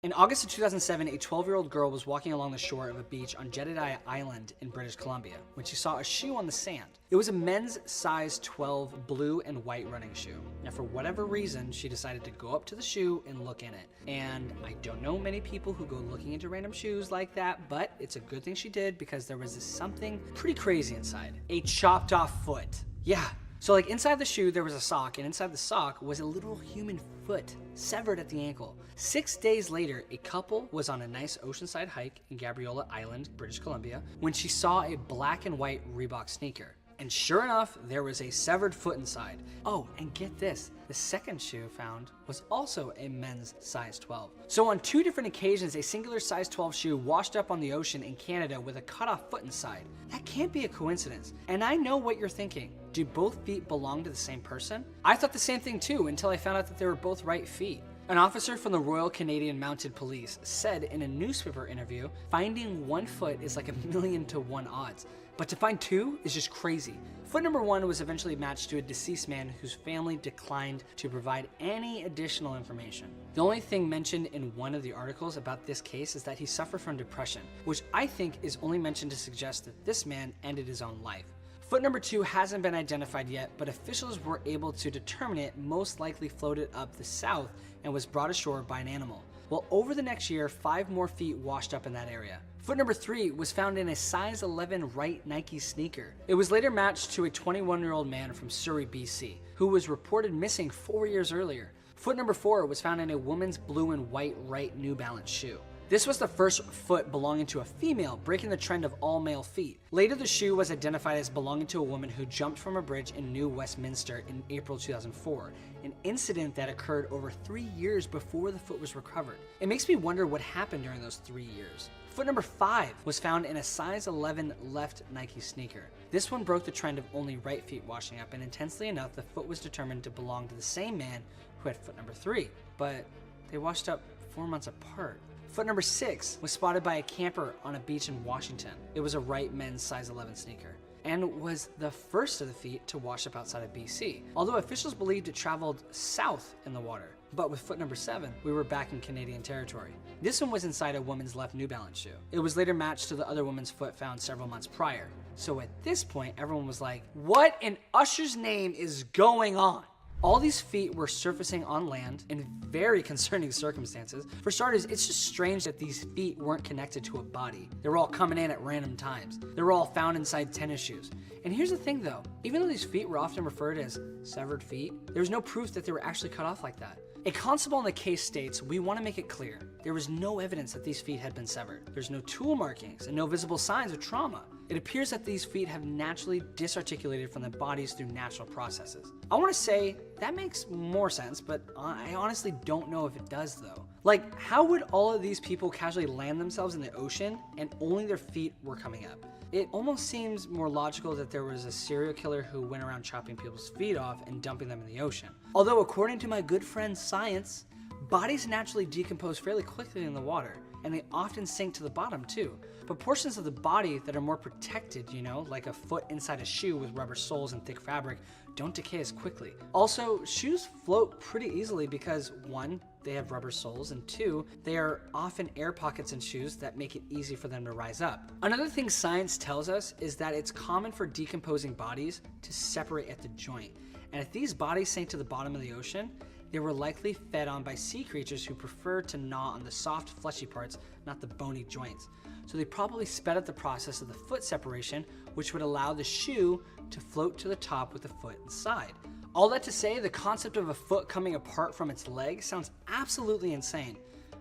In August of 2007, a 12-year-old girl was walking along the shore of a beach on Jedediah Island in British Columbia when she saw a shoe on the sand. It was a men's size 12 blue and white running shoe. Now, for whatever reason, she decided to go up to the shoe and look in it. And I don't know many people who go looking into random shoes like that, but it's a good thing she did because there was something pretty crazy inside. A chopped off foot. Yeah. So like inside the shoe, there was a sock, and inside the sock was a little human foot, severed at the ankle. 6 days later, a couple was on a nice oceanside hike in Gabriola Island, British Columbia, when she saw a black and white Reebok sneaker. And sure enough, there was a severed foot inside. Oh, and get this, the second shoe found was also a men's size 12. So on 2 different occasions, a singular size 12 shoe washed up on the ocean in Canada with a cut off foot inside. That can't be a coincidence. And I know what you're thinking. Do both feet belong to the same person? I thought the same thing too until I found out that they were both right feet. An officer from the Royal Canadian Mounted Police said in a newspaper interview, finding one foot is like 1,000,000 to 1 odds. But to find 2 is just crazy. Foot number 1 was eventually matched to a deceased man whose family declined to provide any additional information. The only thing mentioned in one of the articles about this case is that he suffered from depression, which I think is only mentioned to suggest that this man ended his own life. Foot number 2 hasn't been identified yet, but officials were able to determine it most likely floated up the south and was brought ashore by an animal. Well, over the next year, 5 more feet washed up in that area. Foot number 3 was found in a size 11 right Nike sneaker. It was later matched to a 21-year-old man from Surrey, BC, who was reported missing 4 years earlier. Foot number 4 was found in a woman's blue and white right New Balance shoe. This was the first foot belonging to a female, breaking the trend of all male feet. Later, the shoe was identified as belonging to a woman who jumped from a bridge in New Westminster in April 2004, an incident that occurred over 3 years before the foot was recovered. It makes me wonder what happened during those 3 years. Foot number 5 was found in a size 11 left Nike sneaker. This one broke the trend of only right feet washing up, and intensely enough, the foot was determined to belong to the same man who had foot number 3, but they washed up 4 months apart. Foot number 6 was spotted by a camper on a beach in Washington. It was a right men's size 11 sneaker and was the first of the feet to wash up outside of BC, although officials believed it traveled south in the water. But with foot number 7, we were back in Canadian territory. This one was inside a woman's left New Balance shoe. It was later matched to the other woman's foot found several months prior. So at this point, everyone was like, what in Usher's name is going on? All these feet were surfacing on land in very concerning circumstances. For starters, it's just strange that these feet weren't connected to a body. They were all coming in at random times. They were all found inside tennis shoes. And here's the thing though, even though these feet were often referred as severed feet, there was no proof that they were actually cut off like that. A constable in the case states, we want to make it clear, there was no evidence that these feet had been severed. There's no tool markings and no visible signs of trauma. It appears that these feet have naturally disarticulated from the bodies through natural processes. I want to say that makes more sense, but I honestly don't know if it does though. Like, how would all of these people casually land themselves in the ocean and only their feet were coming up? It almost seems more logical that there was a serial killer who went around chopping people's feet off and dumping them in the ocean. Although according to my good friend science, bodies naturally decompose fairly quickly in the water, and they often sink to the bottom too. But portions of the body that are more protected, you know, like a foot inside a shoe with rubber soles and thick fabric, don't decay as quickly. Also, shoes float pretty easily because 1, they have rubber soles, and 2, they are often air pockets in shoes that make it easy for them to rise up. Another thing science tells us is that it's common for decomposing bodies to separate at the joint. And if these bodies sank to the bottom of the ocean, they were likely fed on by sea creatures who prefer to gnaw on the soft, fleshy parts, not the bony joints. So they probably sped up the process of the foot separation, which would allow the shoe to float to the top with the foot inside. All that to say, the concept of a foot coming apart from its leg sounds absolutely insane,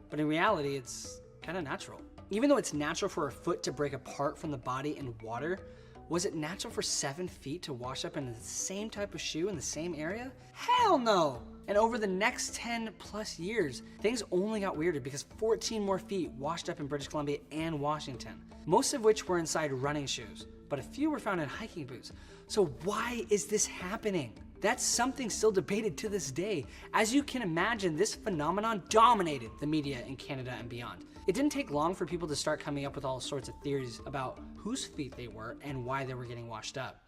but in reality, it's kind of natural. Even though it's natural for a foot to break apart from the body in water, was it natural for 7 feet to wash up in the same type of shoe in the same area? Hell no! And over the next 10 plus years, things only got weirder because 14 more feet washed up in British Columbia and Washington, most of which were inside running shoes, but a few were found in hiking boots. So why is this happening? That's something still debated to this day. As you can imagine, this phenomenon dominated the media in Canada and beyond. It didn't take long for people to start coming up with all sorts of theories about whose feet they were and why they were getting washed up.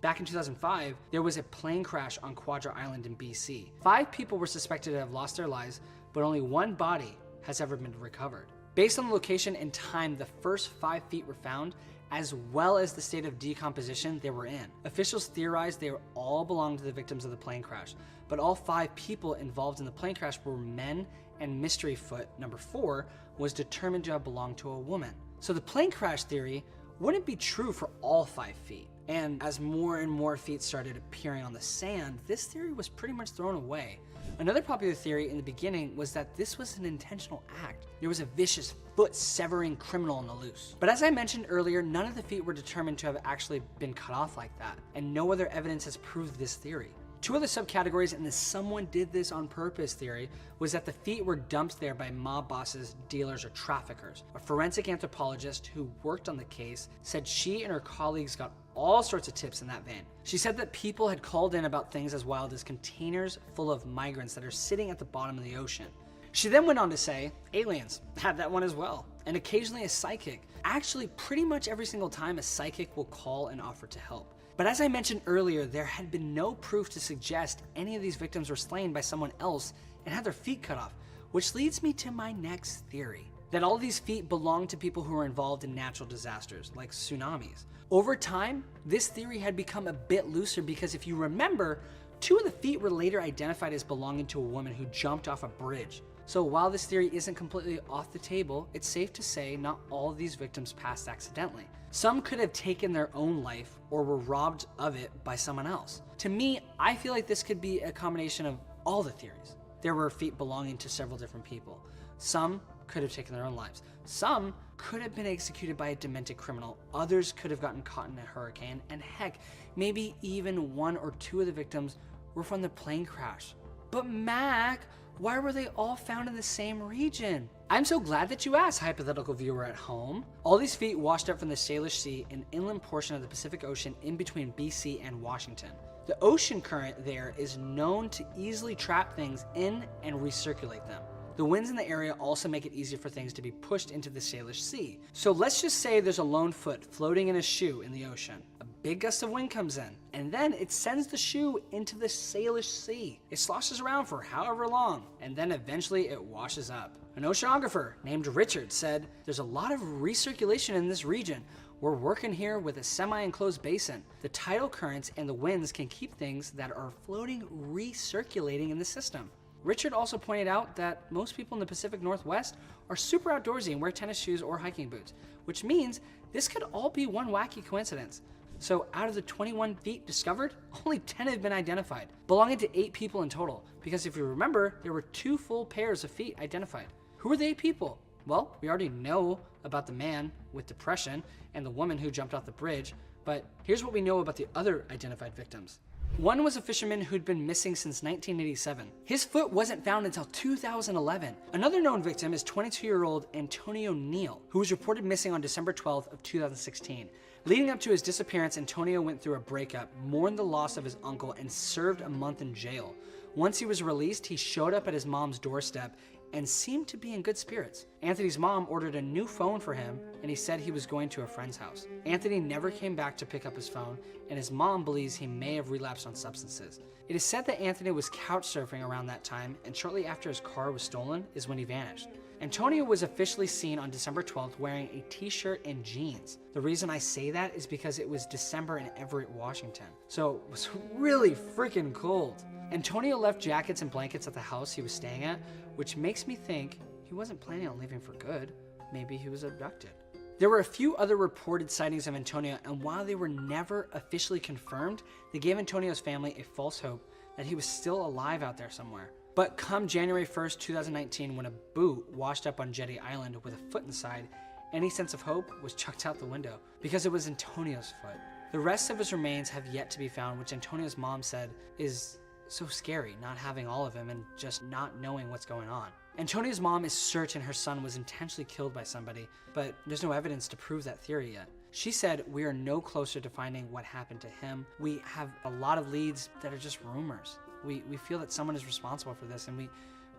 Back in 2005, there was a plane crash on Quadra Island in BC. 5 people were suspected to have lost their lives, but only one body has ever been recovered. Based on the location and time the first 5 feet were found, as well as the state of decomposition they were in, officials theorized they all belonged to the victims of the plane crash, but all 5 people involved in the plane crash were men, and mystery foot number 4 was determined to have belonged to a woman. So the plane crash theory wouldn't be true for all 5 feet. And as more and more feet started appearing on the sand, this theory was pretty much thrown away. Another popular theory in the beginning was that this was an intentional act. There was a vicious foot-severing criminal on the loose. But as I mentioned earlier, none of the feet were determined to have actually been cut off like that, and no other evidence has proved this theory. 2 other subcategories in the "someone did this on purpose" theory was that the feet were dumped there by mob bosses, dealers, or traffickers. A forensic anthropologist who worked on the case said she and her colleagues got all sorts of tips in that vein. She said that people had called in about things as wild as containers full of migrants that are sitting at the bottom of the ocean. She then went on to say, aliens had that one as well, and occasionally a psychic. Actually, pretty much every single time a psychic will call and offer to help. But as I mentioned earlier, there had been no proof to suggest any of these victims were slain by someone else and had their feet cut off, which leads me to my next theory, that all these feet belong to people who were involved in natural disasters, like tsunamis. Over time, this theory had become a bit looser because if you remember, 2 of the feet were later identified as belonging to a woman who jumped off a bridge. So while this theory isn't completely off the table, it's safe to say not all of these victims passed accidentally. Some could have taken their own life or were robbed of it by someone else. To me, I feel like this could be a combination of all the theories. There were feet belonging to several different people. Some could have taken their own lives. Some could have been executed by a demented criminal. Others could have gotten caught in a hurricane. And heck, maybe even 1 or 2 of the victims were from the plane crash. But Mac, why were they all found in the same region? I'm so glad that you asked, hypothetical viewer at home. All these feet washed up from the Salish Sea, an inland portion of the Pacific Ocean in between BC and Washington. The ocean current there is known to easily trap things in and recirculate them. The winds in the area also make it easier for things to be pushed into the Salish Sea. So let's just say there's a lone foot floating in a shoe in the ocean. A big gust of wind comes in, and then it sends the shoe into the Salish Sea. It sloshes around for however long, and then eventually it washes up. An oceanographer named Prichard said, "There's a lot of recirculation in this region. We're working here with a semi-enclosed basin. The tidal currents and the winds can keep things that are floating recirculating in the system." Prichard also pointed out that most people in the Pacific Northwest are super outdoorsy and wear tennis shoes or hiking boots, which means this could all be one wacky coincidence. So out of the 21 feet discovered, only 10 have been identified, belonging to 8 people in total, because if you remember, there were 2 full pairs of feet identified. Who are the 8 people? Well, we already know about the man with depression and the woman who jumped off the bridge, but here's what we know about the other identified victims. One was a fisherman who'd been missing since 1987. His foot wasn't found until 2011. Another known victim is 22-year-old Antonio Neal, who was reported missing on December 12th of 2016. Leading up to his disappearance, Antonio went through a breakup, mourned the loss of his uncle, and served a month in jail. Once he was released, he showed up at his mom's doorstep and seemed to be in good spirits. Anthony's mom ordered a new phone for him, and he said he was going to a friend's house. Anthony never came back to pick up his phone, and his mom believes he may have relapsed on substances. It is said that Anthony was couch surfing around that time, and shortly after his car was stolen is when he vanished. Antonio was officially seen on December 12th wearing a t-shirt and jeans. The reason I say that is because it was December in Everett, Washington, so it was really freaking cold. Antonio left jackets and blankets at the house he was staying at, which makes me think he wasn't planning on leaving for good. Maybe he was abducted. There were a few other reported sightings of Antonio, and while they were never officially confirmed, they gave Antonio's family a false hope that he was still alive out there somewhere. But come January 1st, 2019, when a boot washed up on Jetty Island with a foot inside, any sense of hope was chucked out the window because it was Antonio's foot. The rest of his remains have yet to be found, which Antonio's mom said is so scary, not having all of him and just not knowing what's going on. Antonio's mom is certain her son was intentionally killed by somebody, but there's no evidence to prove that theory yet. She said, "We are no closer to finding what happened to him. We have a lot of leads that are just rumors. We feel that someone is responsible for this, and we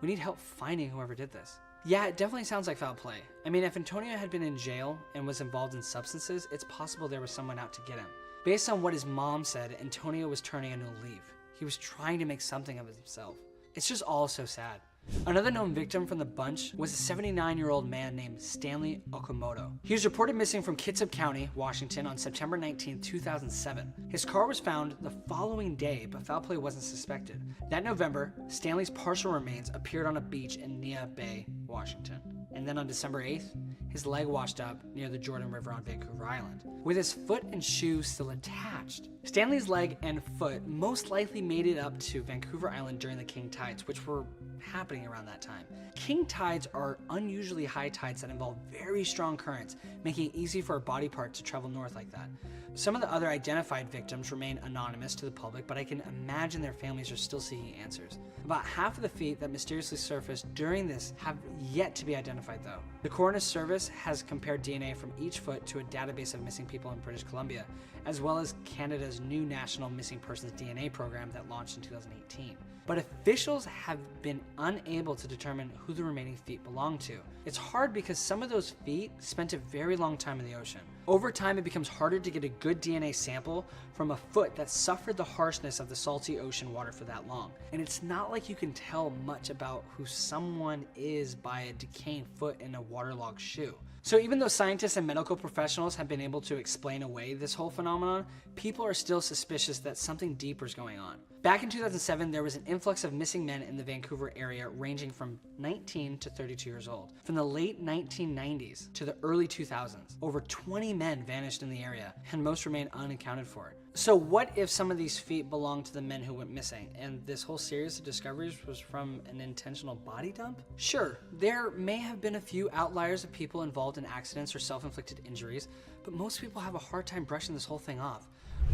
need help finding whoever did this." Yeah, it definitely sounds like foul play. I mean, if Antonio had been in jail and was involved in substances, it's possible there was someone out to get him. Based on what his mom said, Antonio was turning a new leaf. He was trying to make something of himself. It's just all so sad. Another known victim from the bunch was a 79-year-old man named Stanley Okamoto. He was reported missing from Kitsap County, Washington on September 19, 2007. His car was found the following day, but foul play wasn't suspected. That November, Stanley's partial remains appeared on a beach in Nia Bay, Washington. And then on December 8th, his leg washed up near the Jordan River on Vancouver Island, with his foot and shoe still attached. Stanley's leg and foot most likely made it up to Vancouver Island during the king tides, which were happening around that time. King tides are unusually high tides that involve very strong currents, making it easy for a body part to travel north like that. Some of the other identified victims remain anonymous to the public, but I can imagine their families are still seeking answers. About half of the feet that mysteriously surfaced during this have yet to be identified though. The Coroner's Service has compared DNA from each foot to a database of missing people in British Columbia, as well as Canada's new National Missing Persons DNA program that launched in 2018. But officials have been unable to determine who the remaining feet belong to. It's hard because some of those feet spent a very long time in the ocean. Over time, it becomes harder to get a good DNA sample from a foot that suffered the harshness of the salty ocean water for that long. And it's not like you can tell much about who someone is by a decaying foot in a waterlogged shoe. So even though scientists and medical professionals have been able to explain away this whole phenomenon, people are still suspicious that something deeper is going on. Back in 2007, there was an influx of missing men in the Vancouver area ranging from 19 to 32 years old. From the late 1990s to the early 2000s, over 20 men vanished in the area, and most remain unaccounted for. So what if some of these feet belonged to the men who went missing, and this whole series of discoveries was from an intentional body dump? Sure, there may have been a few outliers of people involved in accidents or self-inflicted injuries, but most people have a hard time brushing this whole thing off.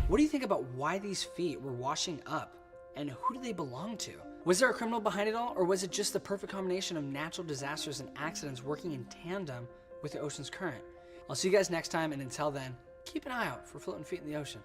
What do you think about why these feet were washing up, and who do they belong to? Was there a criminal behind it all, or was it just the perfect combination of natural disasters and accidents working in tandem with the ocean's current? I'll see you guys next time, and until then, keep an eye out for floating feet in the ocean.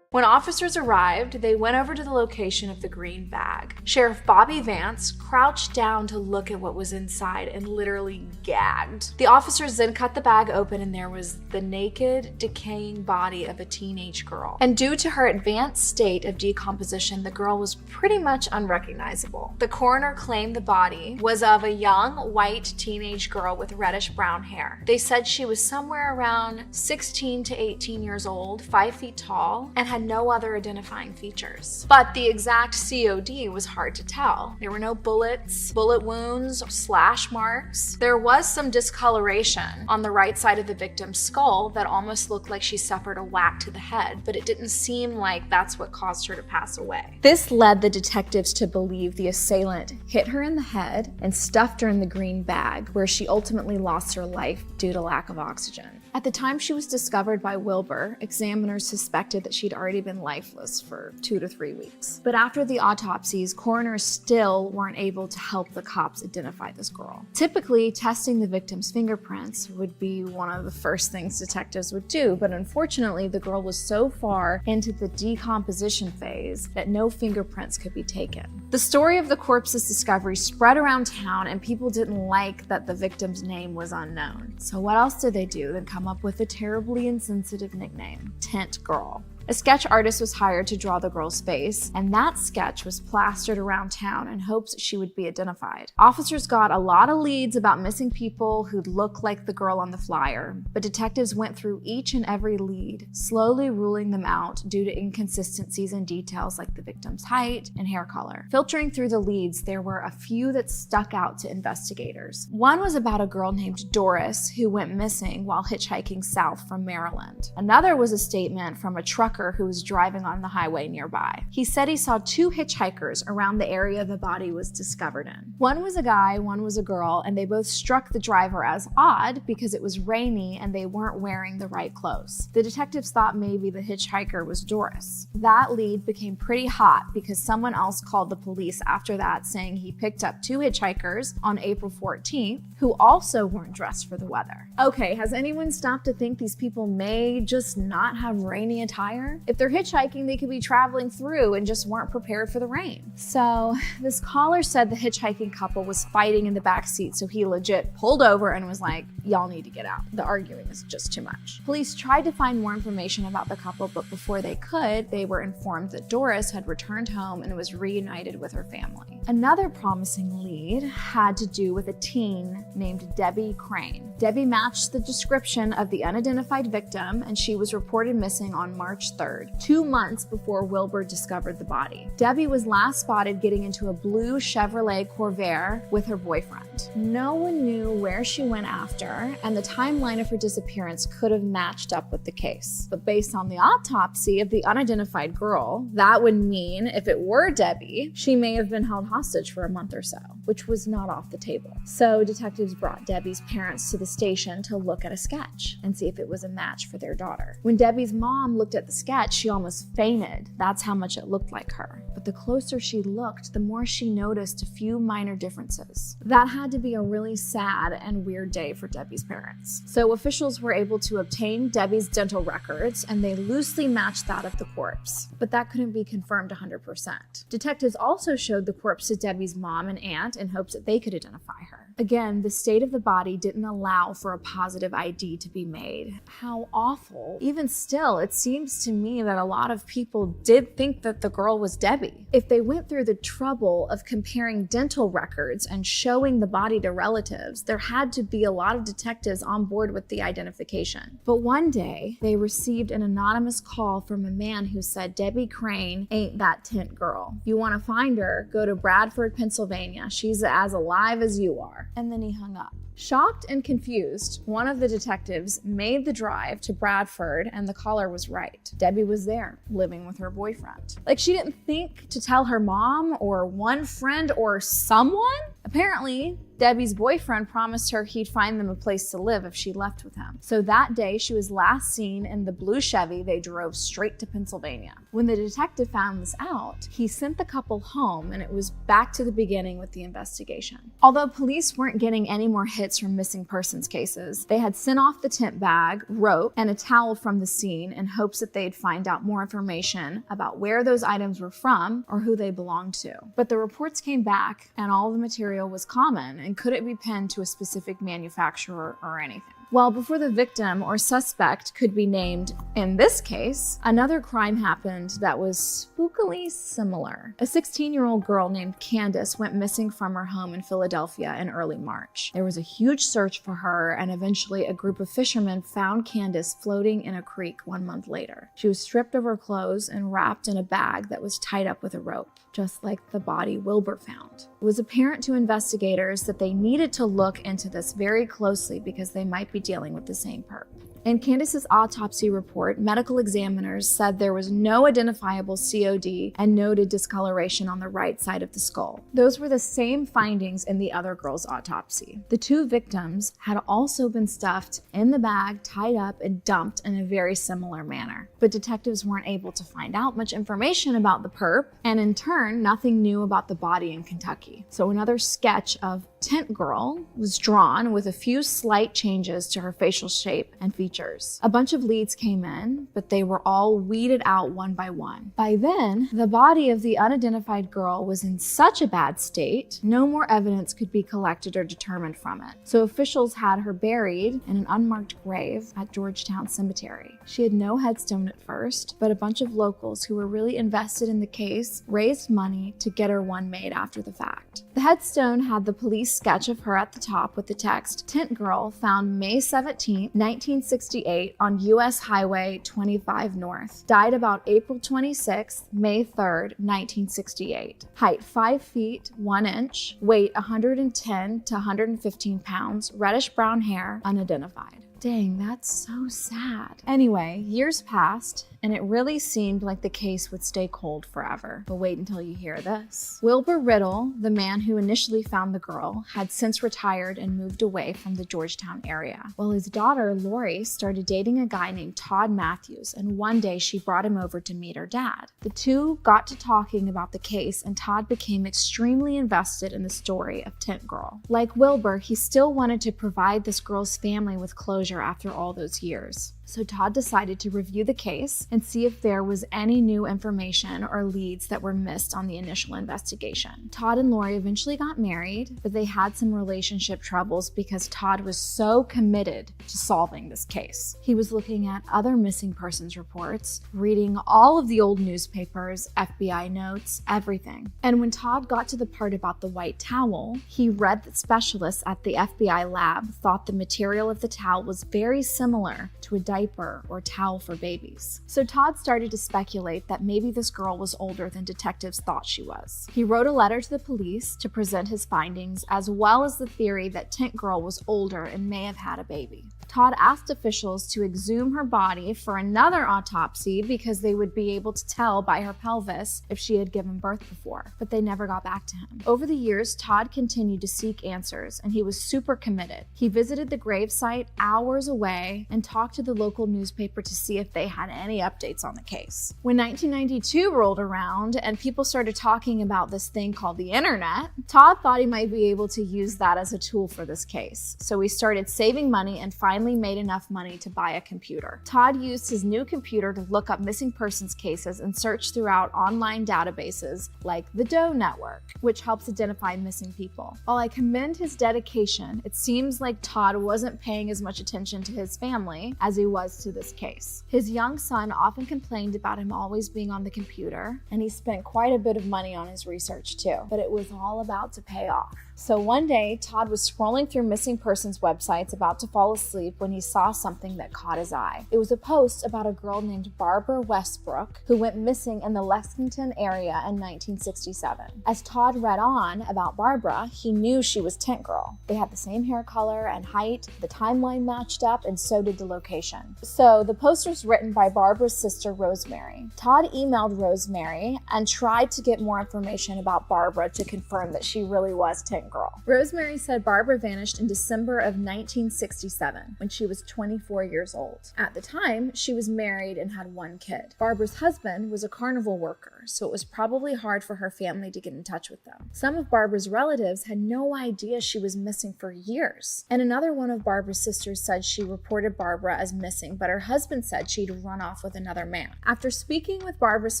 When officers arrived, they went over to the location of the green bag. Sheriff Bobby Vance crouched down to look at what was inside and literally gagged. The officers then cut the bag open and there was the naked, decaying body of a teenage girl. And due to her advanced state of decomposition, the girl was pretty much unrecognizable. The coroner claimed the body was of a young, white teenage girl with reddish-brown hair. They said she was somewhere around 16 to 18 years old, 5 feet tall, and had no other identifying features. But the exact COD was hard to tell. There were no bullets, bullet wounds, slash marks. There was some discoloration on the right side of the victim's skull that almost looked like she suffered a whack to the head, but it didn't seem like that's what caused her to pass away. This led the detectives to believe the assailant hit her in the head and stuffed her in the green bag, where she ultimately lost her life due to lack of oxygen. At the time she was discovered by Wilbur, examiners suspected that she'd already been lifeless for 2 to 3 weeks. But after the autopsies, coroners still weren't able to help the cops identify this girl. Typically, testing the victim's fingerprints would be one of the first things detectives would do, but unfortunately, the girl was so far into the decomposition phase that no fingerprints could be taken. The story of the corpse's discovery spread around town, and people didn't like that the victim's name was unknown. So what else did they do than come up with a terribly insensitive nickname, Tent Girl? A sketch artist was hired to draw the girl's face, and that sketch was plastered around town in hopes she would be identified. Officers got a lot of leads about missing people who'd look like the girl on the flyer, but detectives went through each and every lead, slowly ruling them out due to inconsistencies in details like the victim's height and hair color. Filtering through the leads, there were a few that stuck out to investigators. One was about a girl named Doris who went missing while hitchhiking south from Maryland. Another was a statement from a trucker who was driving on the highway nearby. He said he saw 2 hitchhikers around the area the body was discovered in. One was a guy, one was a girl, and they both struck the driver as odd because it was rainy and they weren't wearing the right clothes. The detectives thought maybe the hitchhiker was Doris. That lead became pretty hot because someone else called the police after that saying he picked up 2 hitchhikers on April 14th who also weren't dressed for the weather. Okay, has anyone stopped to think these people may just not have rainy attire there. If they're hitchhiking, they could be traveling through and just weren't prepared for the rain. So this caller said the hitchhiking couple was fighting in the back seat, so he legit pulled over and was like, y'all need to get out. The arguing is just too much. Police tried to find more information about the couple, but before they could, they were informed that Doris had returned home and was reunited with her family. Another promising lead had to do with a teen named Debbie Crane. Debbie matched the description of the unidentified victim, and she was reported missing on March 3rd, 2 months before Wilbur discovered the body. Debbie was last spotted getting into a blue Chevrolet Corvair with her boyfriend. No one knew where she went after, and the timeline of her disappearance could have matched up with the case. But based on the autopsy of the unidentified girl, that would mean if it were Debbie, she may have been held hostage for a month or so, which was not off the table. So detectives brought Debbie's parents to the station to look at a sketch and see if it was a match for their daughter. When Debbie's mom looked at the sketch, she almost fainted. That's how much it looked like her. But the closer she looked, the more she noticed a few minor differences. That had to be a really sad and weird day for Debbie's parents. So officials were able to obtain Debbie's dental records, and they loosely matched that of the corpse. But that couldn't be confirmed 100%. Detectives also showed the corpse to Debbie's mom and aunt in hopes that they could identify her. Again, the state of the body didn't allow for a positive ID to be made. How awful. Even still, it seems to me that a lot of people did think that the girl was Debbie. If they went through the trouble of comparing dental records and showing the body to relatives, there had to be a lot of detectives on board with the identification. But one day, they received an anonymous call from a man who said, Debbie Crane ain't that tent girl. If you want to find her, go to Bradford, Pennsylvania. She's as alive as you are. And then he hung up. Shocked and confused, one of the detectives made the drive to Bradford, and the caller was right. Debbie was there, living with her boyfriend. Like, she didn't think to tell her mom or one friend or someone? Apparently, Debbie's boyfriend promised her he'd find them a place to live if she left with him. So that day, she was last seen in the blue Chevy. They drove straight to Pennsylvania. When the detective found this out, he sent the couple home, and it was back to the beginning with the investigation. Although police weren't getting any more hits from missing persons cases, they had sent off the tent bag, rope, and a towel from the scene in hopes that they'd find out more information about where those items were from or who they belonged to. But the reports came back, and all the material was common and couldn't be pinned to a specific manufacturer or anything. Well, before the victim or suspect could be named, in this case, another crime happened that was spookily similar. A 16-year-old girl named Candace went missing from her home in Philadelphia in early March. There was a huge search for her, and eventually a group of fishermen found Candace floating in a creek 1 month later. She was stripped of her clothes and wrapped in a bag that was tied up with a rope, just like the body Wilbur found. It was apparent to investigators that they needed to look into this very closely because they might be dealing with the same perp. In Candace's autopsy report, medical examiners said there was no identifiable COD and noted discoloration on the right side of the skull. Those were the same findings in the other girl's autopsy. The two victims had also been stuffed in the bag, tied up, and dumped in a very similar manner. But detectives weren't able to find out much information about the perp, and in turn, nothing new about the body in Kentucky. So another sketch of Tent Girl was drawn with a few slight changes to her facial shape and features. A bunch of leads came in, but they were all weeded out one by one. By then, the body of the unidentified girl was in such a bad state, no more evidence could be collected or determined from it. So officials had her buried in an unmarked grave at Georgetown Cemetery. She had no headstone at first, but a bunch of locals who were really invested in the case raised money to get her one made after the fact. The headstone had the police sketch of her at the top with the text, Tent Girl found May 17, 1968 on US Highway 25 North. Died about April 26, May 3rd, 1968. Height 5 feet 1 inch. Weight 110 to 115 pounds. Reddish brown hair, unidentified. Dang, that's so sad. Anyway, years passed, and it really seemed like the case would stay cold forever. But wait until you hear this. Wilbur Riddle, the man who initially found the girl, had since retired and moved away from the Georgetown area. Well, his daughter, Lori, started dating a guy named Todd Matthews, and one day she brought him over to meet her dad. The two got to talking about the case, and Todd became extremely invested in the story of Tent Girl. Like Wilbur, he still wanted to provide this girl's family with closure after all those years. So Todd decided to review the case and see if there was any new information or leads that were missed on the initial investigation. Todd and Lori eventually got married, but they had some relationship troubles because Todd was so committed to solving this case. He was looking at other missing persons reports, reading all of the old newspapers, FBI notes, everything. And when Todd got to the part about the white towel, he read that specialists at the FBI lab thought the material of the towel was very similar to a diaper or towel for babies. So Todd started to speculate that maybe this girl was older than detectives thought she was. He wrote a letter to the police to present his findings, as well as the theory that Tint Girl was older and may have had a baby. Todd asked officials to exhume her body for another autopsy because they would be able to tell by her pelvis if she had given birth before, but they never got back to him. Over the years, Todd continued to seek answers, and he was super committed. He visited the gravesite hours away and talked to the local newspaper to see if they had any updates on the case. When 1992 rolled around and people started talking about this thing called the internet, Todd thought he might be able to use that as a tool for this case. So he started saving money and finally made enough money to buy a computer. Todd used his new computer to look up missing persons cases and search throughout online databases like the Doe Network, which helps identify missing people. While I commend his dedication, it seems like Todd wasn't paying as much attention to his family as he was to this case. His young son often complained about him always being on the computer, and he spent quite a bit of money on his research too, but it was all about to pay off. So one day, Todd was scrolling through missing persons websites about to fall asleep when he saw something that caught his eye. It was a post about a girl named Barbara Westbrook who went missing in the Lexington area in 1967. As Todd read on about Barbara, he knew she was Tint Girl. They had the same hair color and height, the timeline matched up, and so did the location. So the post was written by Barbara's sister, Rosemary. Todd emailed Rosemary and tried to get more information about Barbara to confirm that she really was Tint Girl. Rosemary said Barbara vanished in December of 1967 when she was 24 years old. At the time, she was married and had one kid. Barbara's husband was a carnival worker, so it was probably hard for her family to get in touch with them. Some of Barbara's relatives had no idea she was missing for years. And another one of Barbara's sisters said she reported Barbara as missing, but her husband said she'd run off with another man. After speaking with Barbara's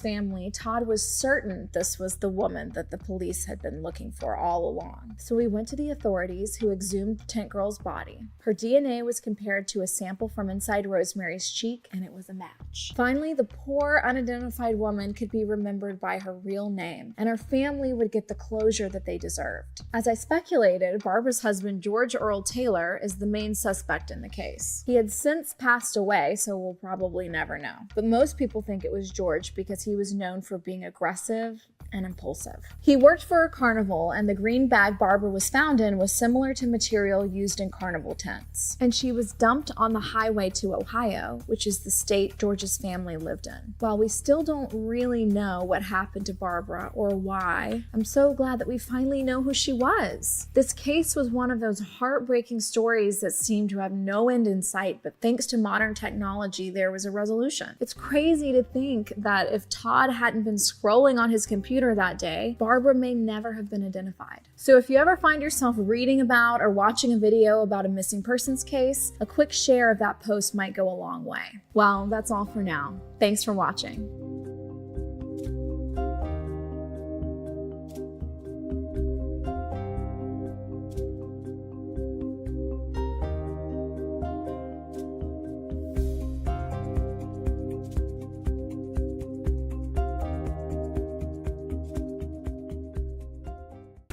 family, Todd was certain this was the woman that the police had been looking for all along. So he went to the authorities, who exhumed Tint Girl's body. Her DNA was compared to a sample from inside Rosemary's cheek, and it was a match. Finally, the poor, unidentified woman could be remembered by her real name, and her family would get the closure that they deserved. As I speculated, Barbara's husband, George Earl Taylor, is the main suspect in the case. He had since passed away, so we'll probably never know. But most people think it was George because he was known for being aggressive and impulsive. He worked for a carnival, and the green bag Barbara was found in was similar to material used in carnival tents. And she was dumped on the highway to Ohio, which is the state George's family lived in. While we still don't really know what happened to Barbara or why, I'm so glad that we finally know who she was. This case was one of those heartbreaking stories that seemed to have no end in sight, but thanks to modern technology, there was a resolution. It's crazy to think that if Todd hadn't been scrolling on his computer that day, Barbara may never have been identified. So if you ever find yourself reading about or watching a video about a missing persons case, a quick share of that post might go a long way. Well, that's all for now. Thanks for watching.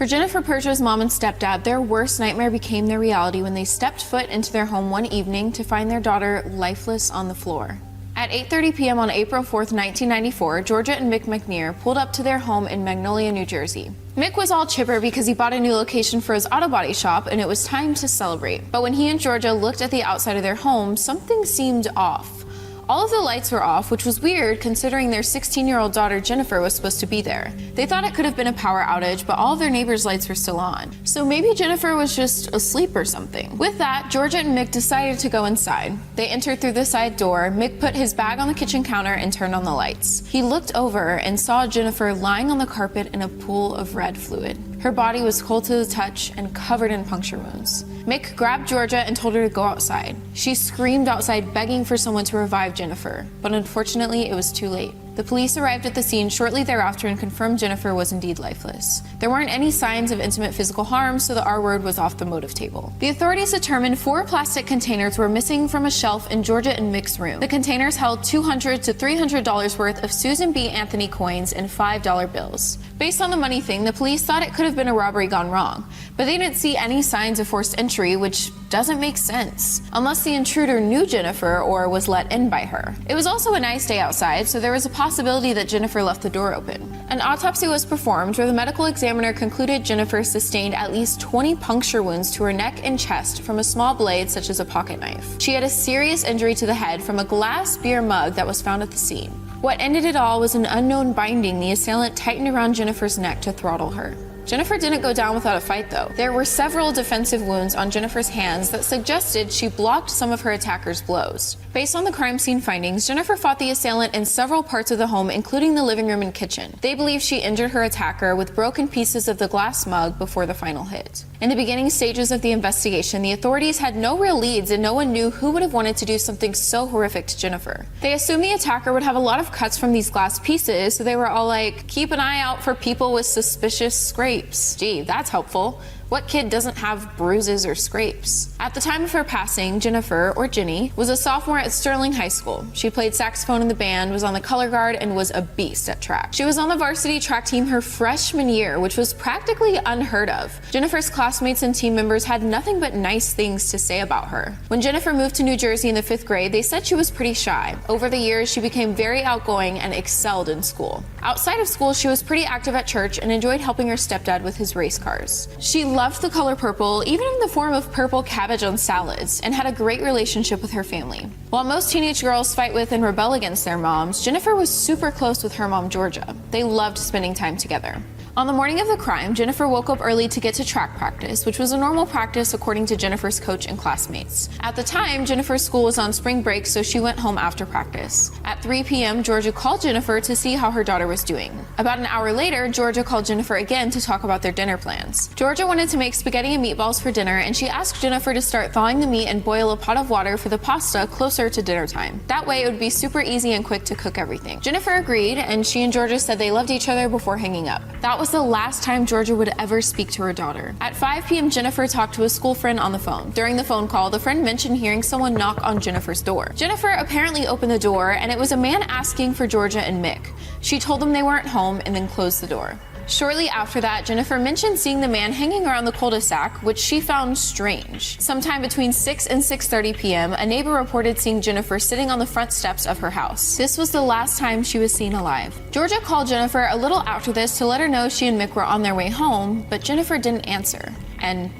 For Jennifer Persia's mom and stepdad, their worst nightmare became their reality when they stepped foot into their home one evening to find their daughter lifeless on the floor. At 8:30 p.m. on April 4th, 1994, Georgia and Mick McNear pulled up to their home in Magnolia, New Jersey. Mick was all chipper because he bought a new location for his auto body shop and it was time to celebrate. But when he and Georgia looked at the outside of their home, something seemed off. All of the lights were off, which was weird considering their 16-year-old daughter Jennifer was supposed to be there. They thought it could have been a power outage, but all of their neighbors' lights were still on. So maybe Jennifer was just asleep or something. With that, Georgia and Mick decided to go inside. They entered through the side door. Mick put his bag on the kitchen counter and turned on the lights. He looked over and saw Jennifer lying on the carpet in a pool of red fluid. Her body was cold to the touch and covered in puncture wounds. Mick grabbed Georgia and told her to go outside. She screamed outside, begging for someone to revive Jennifer, but unfortunately it was too late. The police arrived at the scene shortly thereafter and confirmed Jennifer was indeed lifeless. There weren't any signs of intimate physical harm, so the R word was off the motive table. The authorities determined 4 plastic containers were missing from a shelf in Georgia and Mick's room. The containers held $200 to $300 worth of Susan B. Anthony coins and $5 bills. Based on the money thing, the police thought it could have been a robbery gone wrong, but they didn't see any signs of forced entry, which doesn't make sense, unless the intruder knew Jennifer or was let in by her. It was also a nice day outside, so there was a possibility that Jennifer left the door open. An autopsy was performed where the medical examiner concluded Jennifer sustained at least 20 puncture wounds to her neck and chest from a small blade such as a pocket knife. She had a serious injury to the head from a glass beer mug that was found at the scene. What ended it all was an unknown binding the assailant tightened around Jennifer's neck to throttle her. Jennifer didn't go down without a fight, though. There were several defensive wounds on Jennifer's hands that suggested she blocked some of her attacker's blows. Based on the crime scene findings, Jennifer fought the assailant in several parts of the home, including the living room and kitchen. They believe she injured her attacker with broken pieces of the glass mug before the final hit. In the beginning stages of the investigation, the authorities had no real leads and no one knew who would have wanted to do something so horrific to Jennifer. They assumed the attacker would have a lot of cuts from these glass pieces, so they were all like, keep an eye out for people with suspicious scrapes. Gee, that's helpful. What kid doesn't have bruises or scrapes? At the time of her passing, Jennifer, or Jenny, was a sophomore at Sterling High School. She played saxophone in the band, was on the color guard, and was a beast at track. She was on the varsity track team her freshman year, which was practically unheard of. Jennifer's classmates and team members had nothing but nice things to say about her. When Jennifer moved to New Jersey in the 5th grade, they said she was pretty shy. Over the years, she became very outgoing and excelled in school. Outside of school, she was pretty active at church and enjoyed helping her stepdad with his race cars. She loved the color purple, even in the form of purple cabbage on salads, and had a great relationship with her family. While most teenage girls fight with and rebel against their moms, Jennifer was super close with her mom, Georgia. They loved spending time together. On the morning of the crime, Jennifer woke up early to get to track practice, which was a normal practice according to Jennifer's coach and classmates. At the time, Jennifer's school was on spring break, so she went home after practice. At 3 p.m., Georgia called Jennifer to see how her daughter was doing. About an hour later, Georgia called Jennifer again to talk about their dinner plans. Georgia wanted to make spaghetti and meatballs for dinner, and she asked Jennifer to start thawing the meat and boil a pot of water for the pasta closer to dinner time. That way, it would be super easy and quick to cook everything. Jennifer agreed, and she and Georgia said they loved each other before hanging up. That was the last time Georgia would ever speak to her daughter. At 5 p.m., Jennifer talked to a school friend on the phone. During the phone call, the friend mentioned hearing someone knock on Jennifer's door. Jennifer apparently opened the door, and it was a man asking for Georgia and Mick. She told them they weren't home and then closed the door. Shortly after that, Jennifer mentioned seeing the man hanging around the cul-de-sac, which she found strange. Sometime between 6 and 6:30 p.m., a neighbor reported seeing Jennifer sitting on the front steps of her house. This was the last time she was seen alive. Georgia called Jennifer a little after this to let her know she and Mick were on their way home, but Jennifer didn't answer. And,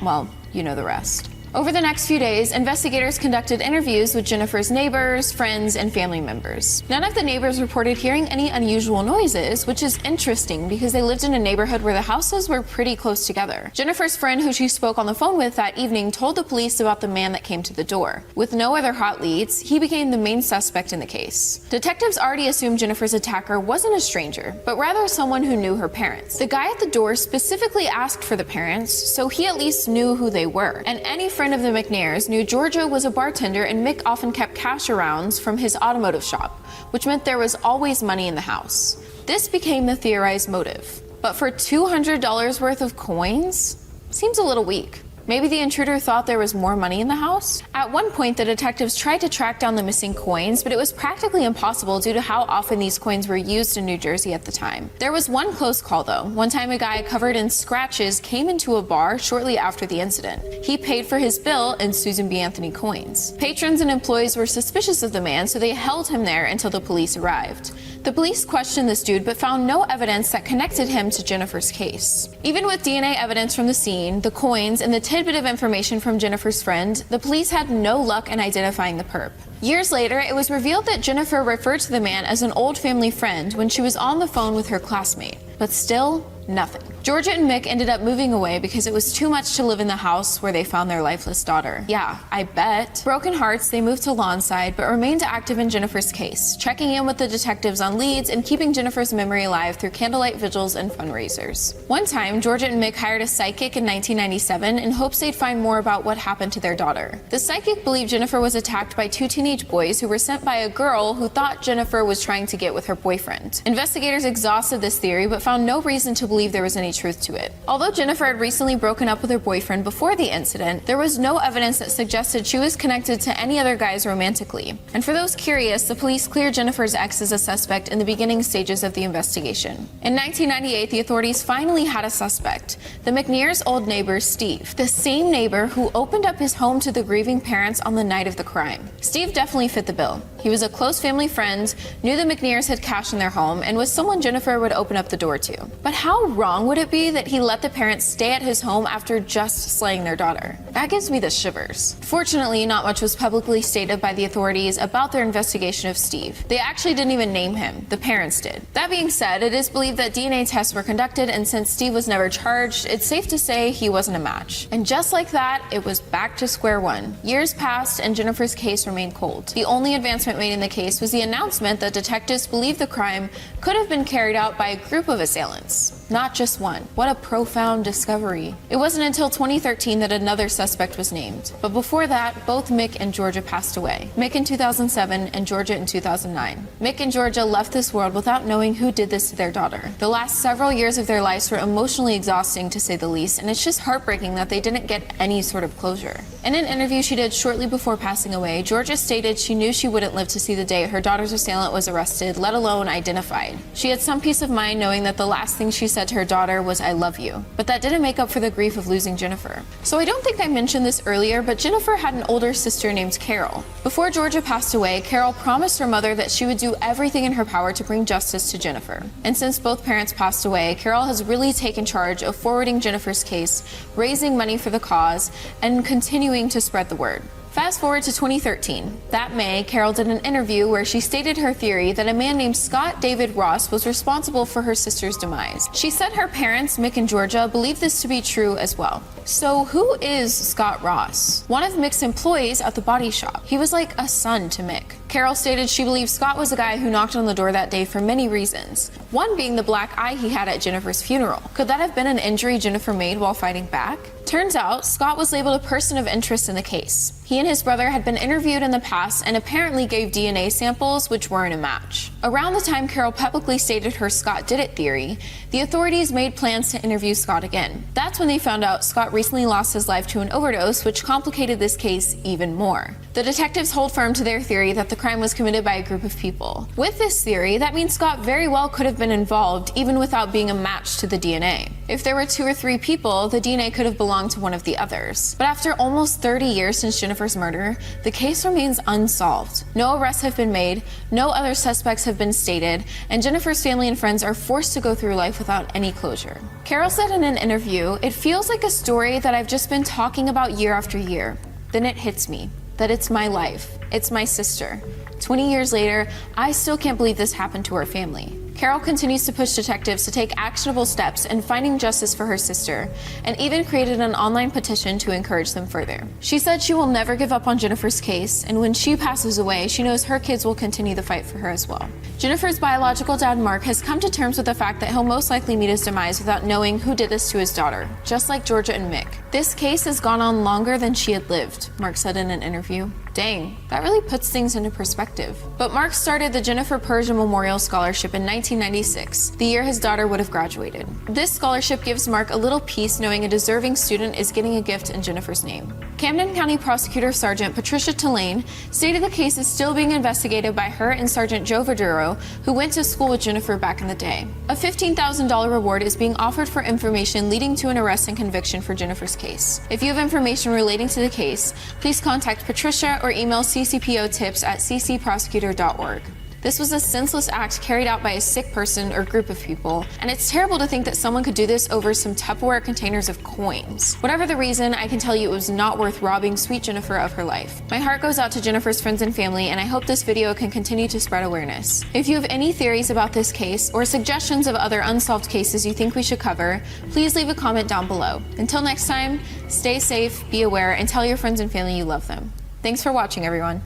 well, you know the rest. Over the next few days, investigators conducted interviews with Jennifer's neighbors, friends, and family members. None of the neighbors reported hearing any unusual noises, which is interesting because they lived in a neighborhood where the houses were pretty close together. Jennifer's friend, who she spoke on the phone with that evening, told the police about the man that came to the door. With no other hot leads, he became the main suspect in the case. Detectives already assumed Jennifer's attacker wasn't a stranger, but rather someone who knew her parents. The guy at the door specifically asked for the parents, so he at least knew who they were. And any friend of the McNairs knew Georgia was a bartender and Mick often kept cash arounds from his automotive shop, which meant there was always money in the house. This became the theorized motive. But for $200 worth of coins? Seems a little weak. Maybe the intruder thought there was more money in the house? At one point, the detectives tried to track down the missing coins, but it was practically impossible due to how often these coins were used in New Jersey at the time. There was one close call, though. One time, a guy covered in scratches came into a bar shortly after the incident. He paid for his bill in Susan B. Anthony coins. Patrons and employees were suspicious of the man, so they held him there until the police arrived. The police questioned this dude, but found no evidence that connected him to Jennifer's case. Even with DNA evidence from the scene, the coins, and the tidbit of information from Jennifer's friend, the police had no luck in identifying the perp. Years later, it was revealed that Jennifer referred to the man as an old family friend when she was on the phone with her classmate. But still, nothing. Georgia and Mick ended up moving away because it was too much to live in the house where they found their lifeless daughter. Yeah, I bet. Broken hearts, they moved to Lawnside, but remained active in Jennifer's case, checking in with the detectives on leads and keeping Jennifer's memory alive through candlelight vigils and fundraisers. One time, Georgia and Mick hired a psychic in 1997 in hopes they'd find more about what happened to their daughter. The psychic believed Jennifer was attacked by 2 teenage boys who were sent by a girl who thought Jennifer was trying to get with her boyfriend. Investigators exhausted this theory but found no reason to believe there was any truth to it. Although Jennifer had recently broken up with her boyfriend before the incident, there was no evidence that suggested she was connected to any other guys romantically. And for those curious, the police cleared Jennifer's ex as a suspect in the beginning stages of the investigation. In 1998, the authorities finally had a suspect, the McNears' old neighbor, Steve, the same neighbor who opened up his home to the grieving parents on the night of the crime. Steve definitely fit the bill. He was a close family friend, knew the McNears had cash in their home, and was someone Jennifer would open up the door to. But how wrong would it be that he let the parents stay at his home after just slaying their daughter? That gives me the shivers. Fortunately, not much was publicly stated by the authorities about their investigation of Steve. They actually didn't even name him. The parents did. That being said, it is believed that DNA tests were conducted, and since Steve was never charged, it's safe to say he wasn't a match. And just like that, it was back to square one. Years passed, and Jennifer's case remained cold. The only advancement made in the case was the announcement that detectives believed the crime could have been carried out by a group of assailants, not just one. What a profound discovery. It wasn't until 2013 that another suspect was named. But before that, both Mick and Georgia passed away. Mick in 2007 and Georgia in 2009. Mick and Georgia left this world without knowing who did this to their daughter. The last several years of their lives were emotionally exhausting, to say the least, and it's just heartbreaking that they didn't get any sort of closure. In an interview she did shortly before passing away, Georgia stated she knew she wouldn't live to see the day her daughter's assailant was arrested, let alone identified. She had some peace of mind knowing that the last thing she said to her daughter was, "I love you." But that didn't make up for the grief of losing Jennifer. So I don't think I mentioned this earlier, but Jennifer had an older sister named Carol. Before Georgia passed away, Carol promised her mother that she would do everything in her power to bring justice to Jennifer. And since both parents passed away, Carol has really taken charge of forwarding Jennifer's case, raising money for the cause, and continuing to spread the word. Fast forward to 2013. That May, Carol did an interview where she stated her theory that a man named Scott David Ross was responsible for her sister's demise. She said her parents, Mick and Georgia, believed this to be true as well. So who is Scott Ross? One of Mick's employees at the body shop. He was like a son to Mick. Carol stated she believed Scott was a guy who knocked on the door that day for many reasons, one being the black eye he had at Jennifer's funeral. Could that have been an injury Jennifer made while fighting back? Turns out, Scott was labeled a person of interest in the case. He and his brother had been interviewed in the past and apparently gave DNA samples which weren't a match. Around the time Carol publicly stated her Scott did it theory, the authorities made plans to interview Scott again. That's when they found out Scott recently lost his life to an overdose, which complicated this case even more. The detectives hold firm to their theory that the crime was committed by a group of people. With this theory, that means Scott very well could have been involved even without being a match to the DNA. If there were 2 or 3 people, the DNA could have belonged to one of the others. But after almost 30 years since Jennifer's murder, the case remains unsolved. No arrests have been made, no other suspects have been stated, and Jennifer's family and friends are forced to go through life without any closure. Carol said in an interview, "It feels like a story that I've just been talking about year after year. Then it hits me that it's my life. It's my sister. 20 years later, I still can't believe this happened to her family." Carol continues to push detectives to take actionable steps in finding justice for her sister, and even created an online petition to encourage them further. She said she will never give up on Jennifer's case, and when she passes away, she knows her kids will continue the fight for her as well. Jennifer's biological dad, Mark, has come to terms with the fact that he'll most likely meet his demise without knowing who did this to his daughter, just like Georgia and Mick. "This case has gone on longer than she had lived," Mark said in an interview. Dang, that really puts things into perspective. But Mark started the Jennifer Persia Memorial Scholarship in 1996, the year his daughter would have graduated. This scholarship gives Mark a little peace knowing a deserving student is getting a gift in Jennifer's name. Camden County Prosecutor Sergeant Patricia Tulane stated the case is still being investigated by her and Sergeant Joe Verduro, who went to school with Jennifer back in the day. A $15,000 reward is being offered for information leading to an arrest and conviction for Jennifer's case. If you have information relating to the case, please contact Patricia or email ccpotips@ccprosecutor.org. This was a senseless act carried out by a sick person or group of people, and it's terrible to think that someone could do this over some Tupperware containers of coins. Whatever the reason, I can tell you it was not worth robbing sweet Jennifer of her life. My heart goes out to Jennifer's friends and family, and I hope this video can continue to spread awareness. If you have any theories about this case or suggestions of other unsolved cases you think we should cover, please leave a comment down below. Until next time, stay safe, be aware, and tell your friends and family you love them. Thanks for watching, everyone.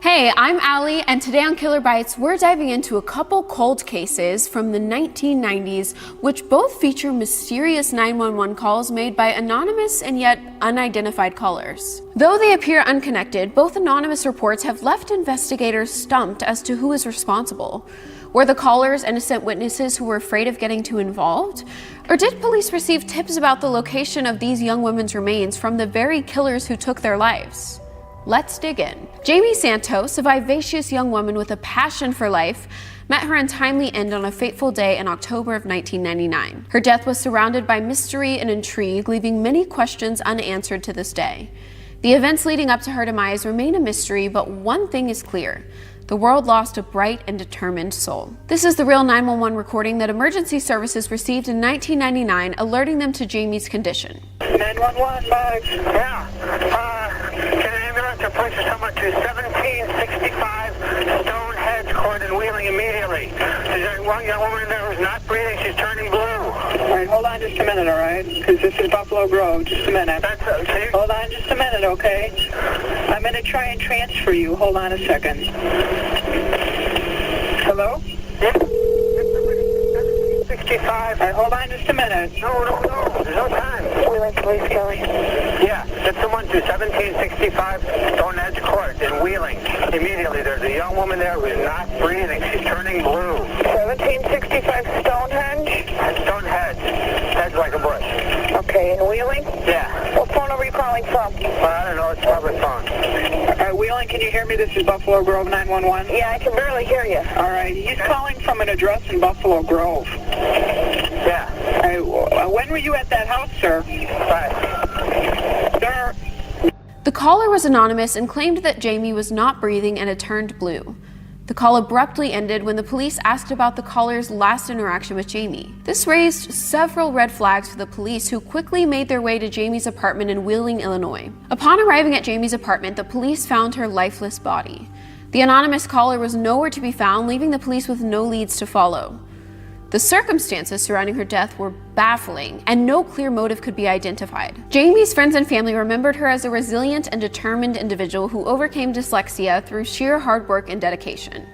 Hey, I'm Allie, and today on Killer Bites, we're diving into a couple cold cases from the 1990s, which both feature mysterious 911 calls made by anonymous and yet unidentified callers. Though they appear unconnected, both anonymous reports have left investigators stumped as to who is responsible. Were the callers innocent witnesses who were afraid of getting too involved? Or did police receive tips about the location of these young women's remains from the very killers who took their lives? Let's dig in. Jamie Santos, a vivacious young woman with a passion for life, met her untimely end on a fateful day in October of 1999. Her death was surrounded by mystery and intrigue, leaving many questions unanswered to this day. The events leading up to her demise remain a mystery, but one thing is clear. The world lost a bright and determined soul. This is the real 911 recording that emergency services received in 1999, alerting them to Jamie's condition. 911, Bugs. Yeah. Can an ambulance or police or someone to 1765 Stonehenge Court in Wheeling immediately? There's one young woman in there who's not breathing. She's turning blue. All right, hold on just a minute, all right? Because this is Buffalo Grove. Just a minute. That's okay. Hold on just a minute, okay? I'm going to try and transfer you. Hold on a second. Hello? Yes? 65. All right, hold on just a minute. No. There's no time. Wheeling Police, Kelly. Yeah, that's the one to 1765 Stonehenge Court in Wheeling. Immediately, there's a young woman there who's not breathing. She's turning blue. 1765 Stonehenge? Stonehenge. Heads like a bush. Okay, in Wheeling? Yeah. What phone are you calling from? Well, I don't know. It's public phone. All right, Wheeling, can you hear me? This is Buffalo Grove 911. Yeah, I can barely hear you. All right, he's calling from an address in Buffalo Grove. Yeah. All right, when were you at that house, sir? Right. Sir. The caller was anonymous and claimed that Jamie was not breathing and had turned blue. The call abruptly ended when the police asked about the caller's last interaction with Jamie. This raised several red flags for the police, who quickly made their way to Jamie's apartment in Wheeling, Illinois. Upon arriving at Jamie's apartment, the police found her lifeless body. The anonymous caller was nowhere to be found, leaving the police with no leads to follow. The circumstances surrounding her death were baffling, and no clear motive could be identified. Jamie's friends and family remembered her as a resilient and determined individual who overcame dyslexia through sheer hard work and dedication.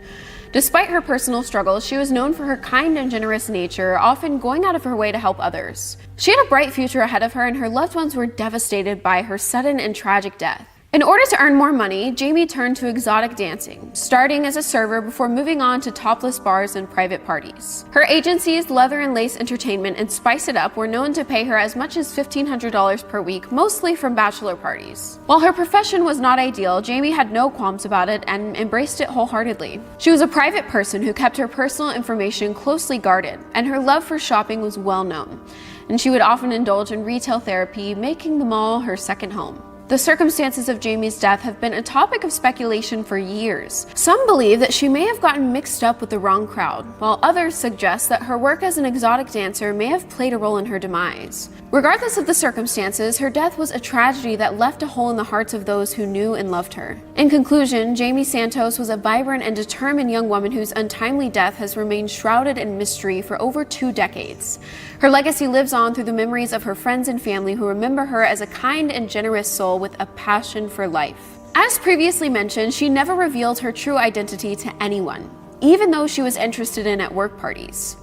Despite her personal struggles, she was known for her kind and generous nature, often going out of her way to help others. She had a bright future ahead of her, and her loved ones were devastated by her sudden and tragic death. In order to earn more money, Jamie turned to exotic dancing, starting as a server before moving on to topless bars and private parties. Her agencies, Leather and Lace Entertainment and Spice It Up, were known to pay her as much as $1,500 per week, mostly from bachelor parties. While her profession was not ideal, Jamie had no qualms about it and embraced it wholeheartedly. She was a private person who kept her personal information closely guarded, and her love for shopping was well known. And she would often indulge in retail therapy, making the mall her second home. The circumstances of Jamie's death have been a topic of speculation for years. Some believe that she may have gotten mixed up with the wrong crowd, while others suggest that her work as an exotic dancer may have played a role in her demise. Regardless of the circumstances, her death was a tragedy that left a hole in the hearts of those who knew and loved her. In conclusion, Jamie Santos was a vibrant and determined young woman whose untimely death has remained shrouded in mystery for over 2 decades. Her legacy lives on through the memories of her friends and family, who remember her as a kind and generous soul with a passion for life. As previously mentioned, she never revealed her true identity to anyone, even though she was interested in at work parties.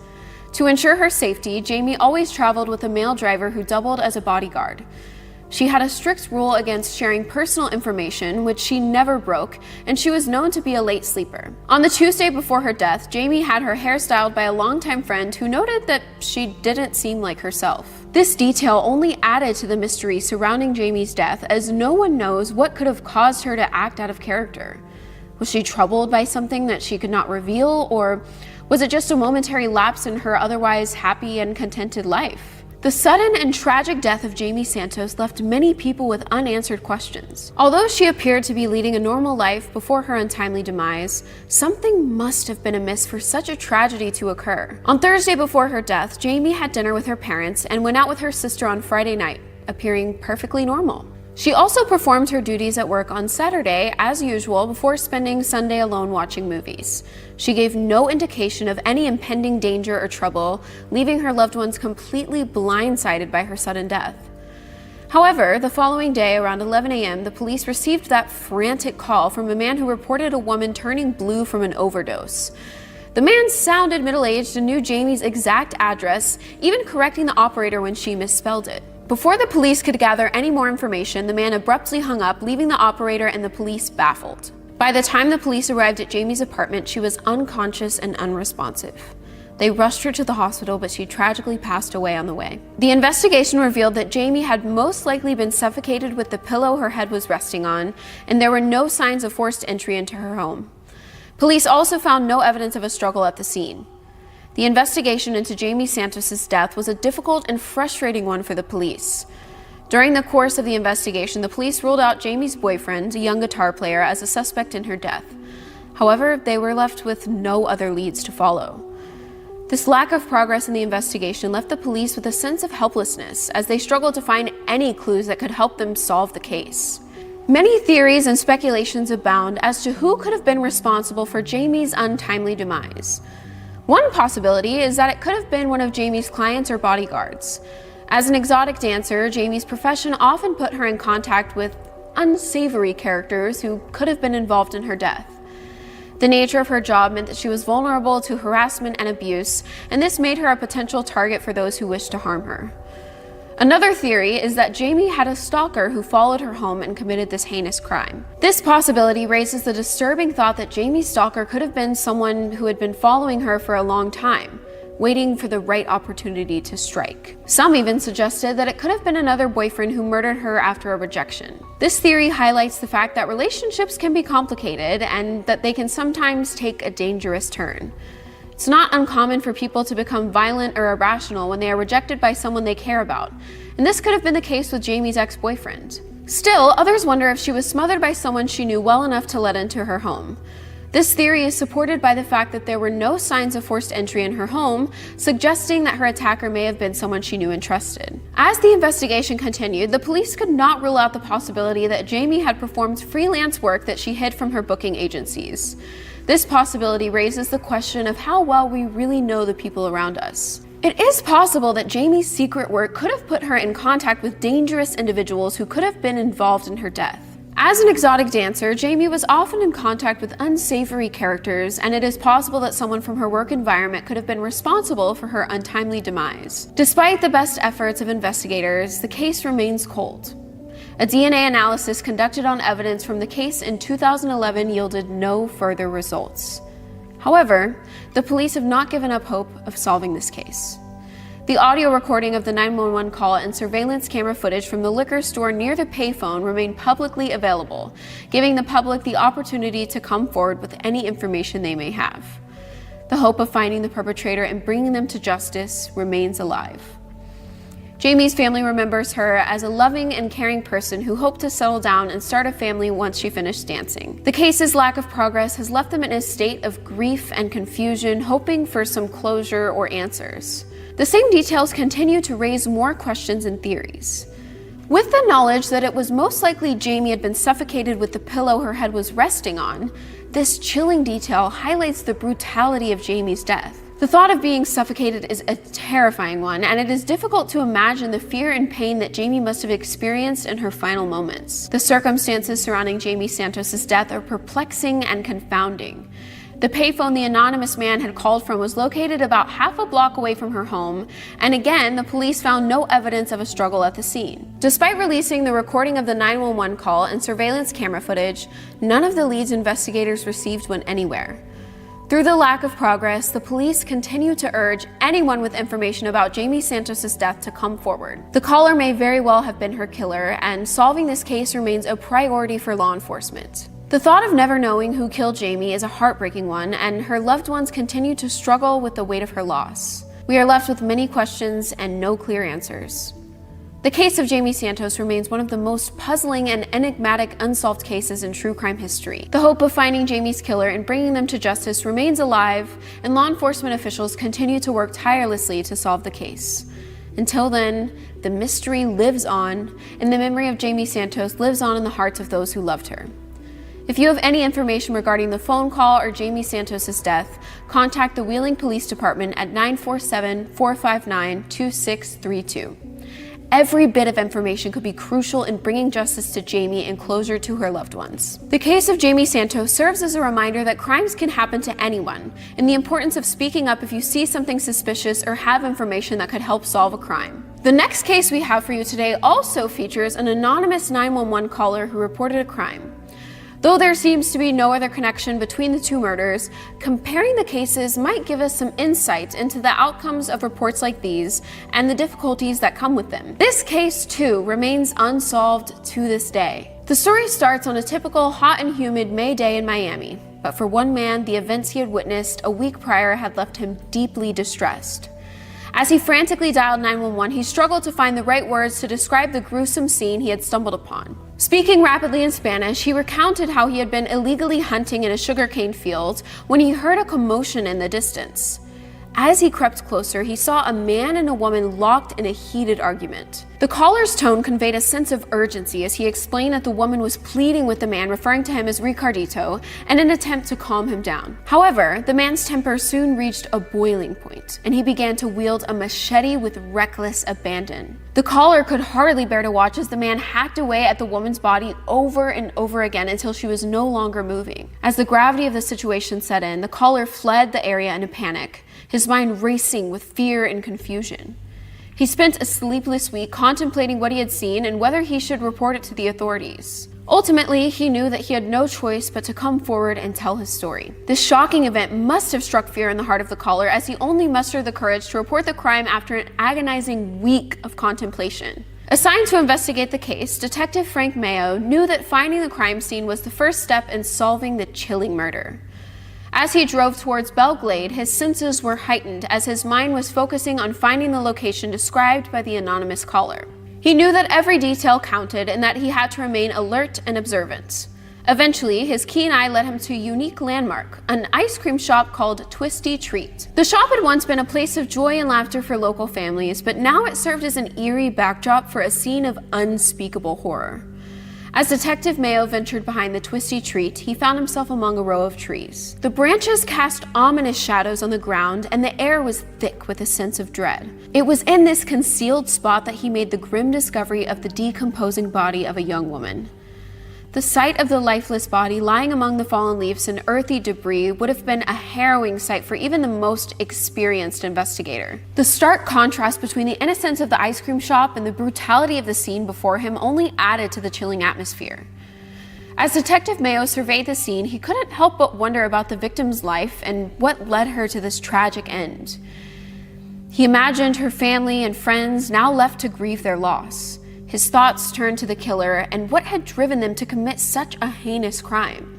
To ensure her safety, Jamie always traveled with a male driver who doubled as a bodyguard. She had a strict rule against sharing personal information, which she never broke, and she was known to be a late sleeper. On the Tuesday before her death, Jamie had her hair styled by a longtime friend who noted that she didn't seem like herself. This detail only added to the mystery surrounding Jamie's death, as no one knows what could have caused her to act out of character. Was she troubled by something that she could not reveal, or was it just a momentary lapse in her otherwise happy and contented life? The sudden and tragic death of Jamie Santos left many people with unanswered questions. Although she appeared to be leading a normal life before her untimely demise, something must have been amiss for such a tragedy to occur. On Thursday before her death, Jamie had dinner with her parents and went out with her sister on Friday night, appearing perfectly normal. She also performed her duties at work on Saturday, as usual, before spending Sunday alone watching movies. She gave no indication of any impending danger or trouble, leaving her loved ones completely blindsided by her sudden death. However, the following day, around 11 a.m., the police received that frantic call from a man who reported a woman turning blue from an overdose. The man sounded middle-aged and knew Jamie's exact address, even correcting the operator when she misspelled it. Before the police could gather any more information, the man abruptly hung up, leaving the operator and the police baffled. By the time the police arrived at Jamie's apartment, she was unconscious and unresponsive. They rushed her to the hospital, but she tragically passed away on the way. The investigation revealed that Jamie had most likely been suffocated with the pillow her head was resting on, and there were no signs of forced entry into her home. Police also found no evidence of a struggle at the scene. The investigation into Jamie Santos' death was a difficult and frustrating one for the police. During the course of the investigation, the police ruled out Jamie's boyfriend, a young guitar player, as a suspect in her death. However, they were left with no other leads to follow. This lack of progress in the investigation left the police with a sense of helplessness as they struggled to find any clues that could help them solve the case. Many theories and speculations abound as to who could have been responsible for Jamie's untimely demise. One possibility is that it could have been one of Jamie's clients or bodyguards. As an exotic dancer, Jamie's profession often put her in contact with unsavory characters who could have been involved in her death. The nature of her job meant that she was vulnerable to harassment and abuse, and this made her a potential target for those who wished to harm her. Another theory is that Jamie had a stalker who followed her home and committed this heinous crime. This possibility raises the disturbing thought that Jamie's stalker could have been someone who had been following her for a long time, waiting for the right opportunity to strike. Some even suggested that it could have been another boyfriend who murdered her after a rejection. This theory highlights the fact that relationships can be complicated and that they can sometimes take a dangerous turn. It's not uncommon for people to become violent or irrational when they are rejected by someone they care about, and this could have been the case with Jamie's ex-boyfriend. Still, others wonder if she was smothered by someone she knew well enough to let into her home. This theory is supported by the fact that there were no signs of forced entry in her home, suggesting that her attacker may have been someone she knew and trusted. As the investigation continued, the police could not rule out the possibility that Jamie had performed freelance work that she hid from her booking agencies. This possibility raises the question of how well we really know the people around us. It is possible that Jamie's secret work could have put her in contact with dangerous individuals who could have been involved in her death. As an exotic dancer, Jamie was often in contact with unsavory characters, and it is possible that someone from her work environment could have been responsible for her untimely demise. Despite the best efforts of investigators, the case remains cold. A DNA analysis conducted on evidence from the case in 2011 yielded no further results. However, the police have not given up hope of solving this case. The audio recording of the 911 call and surveillance camera footage from the liquor store near the payphone remain publicly available, giving the public the opportunity to come forward with any information they may have. The hope of finding the perpetrator and bringing them to justice remains alive. Jamie's family remembers her as a loving and caring person who hoped to settle down and start a family once she finished dancing. The case's lack of progress has left them in a state of grief and confusion, hoping for some closure or answers. The same details continue to raise more questions and theories. With the knowledge that it was most likely Jamie had been suffocated with the pillow her head was resting on, this chilling detail highlights the brutality of Jamie's death. The thought of being suffocated is a terrifying one, and it is difficult to imagine the fear and pain that Jamie must have experienced in her final moments. The circumstances surrounding Jamie Santos' death are perplexing and confounding. The payphone the anonymous man had called from was located about half a block away from her home, and again, the police found no evidence of a struggle at the scene. Despite releasing the recording of the 911 call and surveillance camera footage, none of the leads investigators received went anywhere. Through the lack of progress, the police continue to urge anyone with information about Jamie Santos' death to come forward. The caller may very well have been her killer, and solving this case remains a priority for law enforcement. The thought of never knowing who killed Jamie is a heartbreaking one, and her loved ones continue to struggle with the weight of her loss. We are left with many questions and no clear answers. The case of Jamie Santos remains one of the most puzzling and enigmatic unsolved cases in true crime history. The hope of finding Jamie's killer and bringing them to justice remains alive, and law enforcement officials continue to work tirelessly to solve the case. Until then, the mystery lives on, and the memory of Jamie Santos lives on in the hearts of those who loved her. If you have any information regarding the phone call or Jamie Santos' death, contact the Wheeling Police Department at 947-459-2632. Every bit of information could be crucial in bringing justice to Jamie and closure to her loved ones. The case of Jamie Santos serves as a reminder that crimes can happen to anyone, and the importance of speaking up if you see something suspicious or have information that could help solve a crime. The next case we have for you today also features an anonymous 911 caller who reported a crime. Though there seems to be no other connection between the two murders, comparing the cases might give us some insight into the outcomes of reports like these and the difficulties that come with them. This case, too, remains unsolved to this day. The story starts on a typical hot and humid May day in Miami, but for one man, the events he had witnessed a week prior had left him deeply distressed. As he frantically dialed 911, he struggled to find the right words to describe the gruesome scene he had stumbled upon. Speaking rapidly in Spanish, he recounted how he had been illegally hunting in a sugarcane field when he heard a commotion in the distance. As he crept closer, he saw a man and a woman locked in a heated argument. The caller's tone conveyed a sense of urgency as he explained that the woman was pleading with the man, referring to him as Ricardito, in an attempt to calm him down. However, the man's temper soon reached a boiling point, and he began to wield a machete with reckless abandon. The caller could hardly bear to watch as the man hacked away at the woman's body over and over again until she was no longer moving. As the gravity of the situation set in, the caller fled the area in a panic, his mind racing with fear and confusion. He spent a sleepless week contemplating what he had seen and whether he should report it to the authorities. Ultimately, he knew that he had no choice but to come forward and tell his story. This shocking event must have struck fear in the heart of the caller, as he only mustered the courage to report the crime after an agonizing week of contemplation. Assigned to investigate the case, Detective Frank Mayo knew that finding the crime scene was the first step in solving the chilling murder. As he drove towards Belglade, his senses were heightened as his mind was focusing on finding the location described by the anonymous caller. He knew that every detail counted and that he had to remain alert and observant. Eventually, his keen eye led him to a unique landmark, an ice cream shop called Twisty Treat. The shop had once been a place of joy and laughter for local families, but now it served as an eerie backdrop for a scene of unspeakable horror. As Detective Mayo ventured behind the Twisty Treat, he found himself among a row of trees. The branches cast ominous shadows on the ground, and the air was thick with a sense of dread. It was in this concealed spot that he made the grim discovery of the decomposing body of a young woman. The sight of the lifeless body lying among the fallen leaves and earthy debris would have been a harrowing sight for even the most experienced investigator. The stark contrast between the innocence of the ice cream shop and the brutality of the scene before him only added to the chilling atmosphere. As Detective Mayo surveyed the scene, he couldn't help but wonder about the victim's life and what led her to this tragic end. He imagined her family and friends now left to grieve their loss. His thoughts turned to the killer and what had driven them to commit such a heinous crime.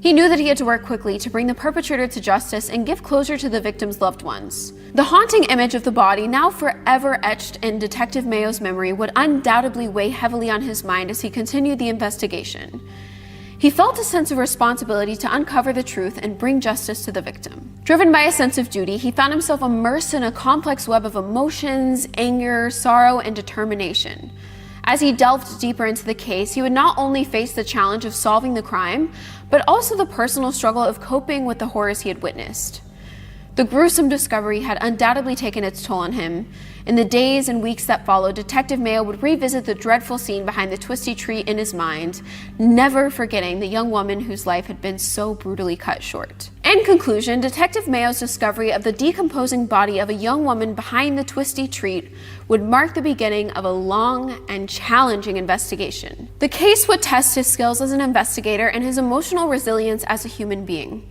He knew that he had to work quickly to bring the perpetrator to justice and give closure to the victim's loved ones. The haunting image of the body, now forever etched in Detective Mayo's memory, would undoubtedly weigh heavily on his mind as he continued the investigation. He felt a sense of responsibility to uncover the truth and bring justice to the victim. Driven by a sense of duty, he found himself immersed in a complex web of emotions, anger, sorrow, and determination. As he delved deeper into the case, he would not only face the challenge of solving the crime, but also the personal struggle of coping with the horrors he had witnessed. The gruesome discovery had undoubtedly taken its toll on him. In the days and weeks that followed, Detective Mayo would revisit the dreadful scene behind the Twisty Treat in his mind, never forgetting the young woman whose life had been so brutally cut short. In conclusion, Detective Mayo's discovery of the decomposing body of a young woman behind the Twisty Treat would mark the beginning of a long and challenging investigation. The case would test his skills as an investigator and his emotional resilience as a human being.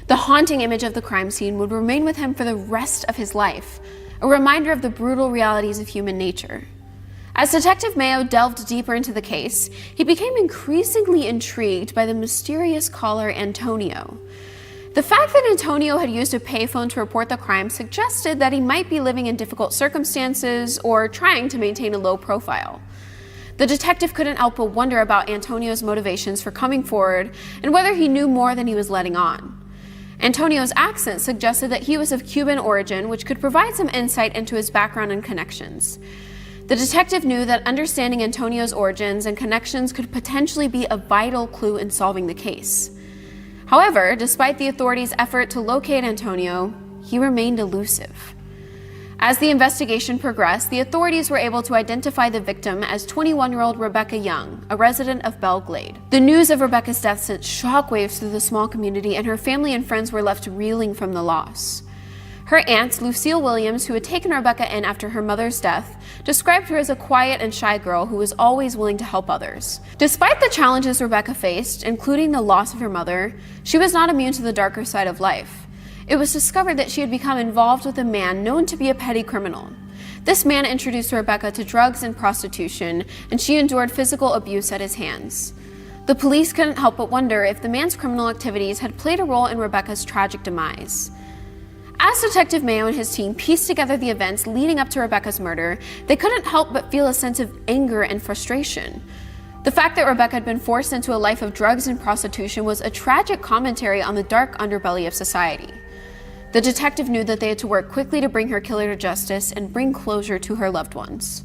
The haunting image of the crime scene would remain with him for the rest of his life, a reminder of the brutal realities of human nature. As Detective Mayo delved deeper into the case, he became increasingly intrigued by the mysterious caller Antonio. The fact that Antonio had used a payphone to report the crime suggested that he might be living in difficult circumstances or trying to maintain a low profile. The detective couldn't help but wonder about Antonio's motivations for coming forward and whether he knew more than he was letting on. Antonio's accent suggested that he was of Cuban origin, which could provide some insight into his background and connections. The detective knew that understanding Antonio's origins and connections could potentially be a vital clue in solving the case. However, despite the authorities' effort to locate Antonio, he remained elusive. As the investigation progressed, the authorities were able to identify the victim as 21-year-old Rebecca Young, a resident of Belle Glade. The news of Rebecca's death sent shockwaves through the small community, and her family and friends were left reeling from the loss. Her aunt, Lucille Williams, who had taken Rebecca in after her mother's death, described her as a quiet and shy girl who was always willing to help others. Despite the challenges Rebecca faced, including the loss of her mother, she was not immune to the darker side of life. It was discovered that she had become involved with a man known to be a petty criminal. This man introduced Rebecca to drugs and prostitution, and she endured physical abuse at his hands. The police couldn't help but wonder if the man's criminal activities had played a role in Rebecca's tragic demise. As Detective Mayo and his team pieced together the events leading up to Rebecca's murder, they couldn't help but feel a sense of anger and frustration. The fact that Rebecca had been forced into a life of drugs and prostitution was a tragic commentary on the dark underbelly of society. The detective knew that they had to work quickly to bring her killer to justice and bring closure to her loved ones.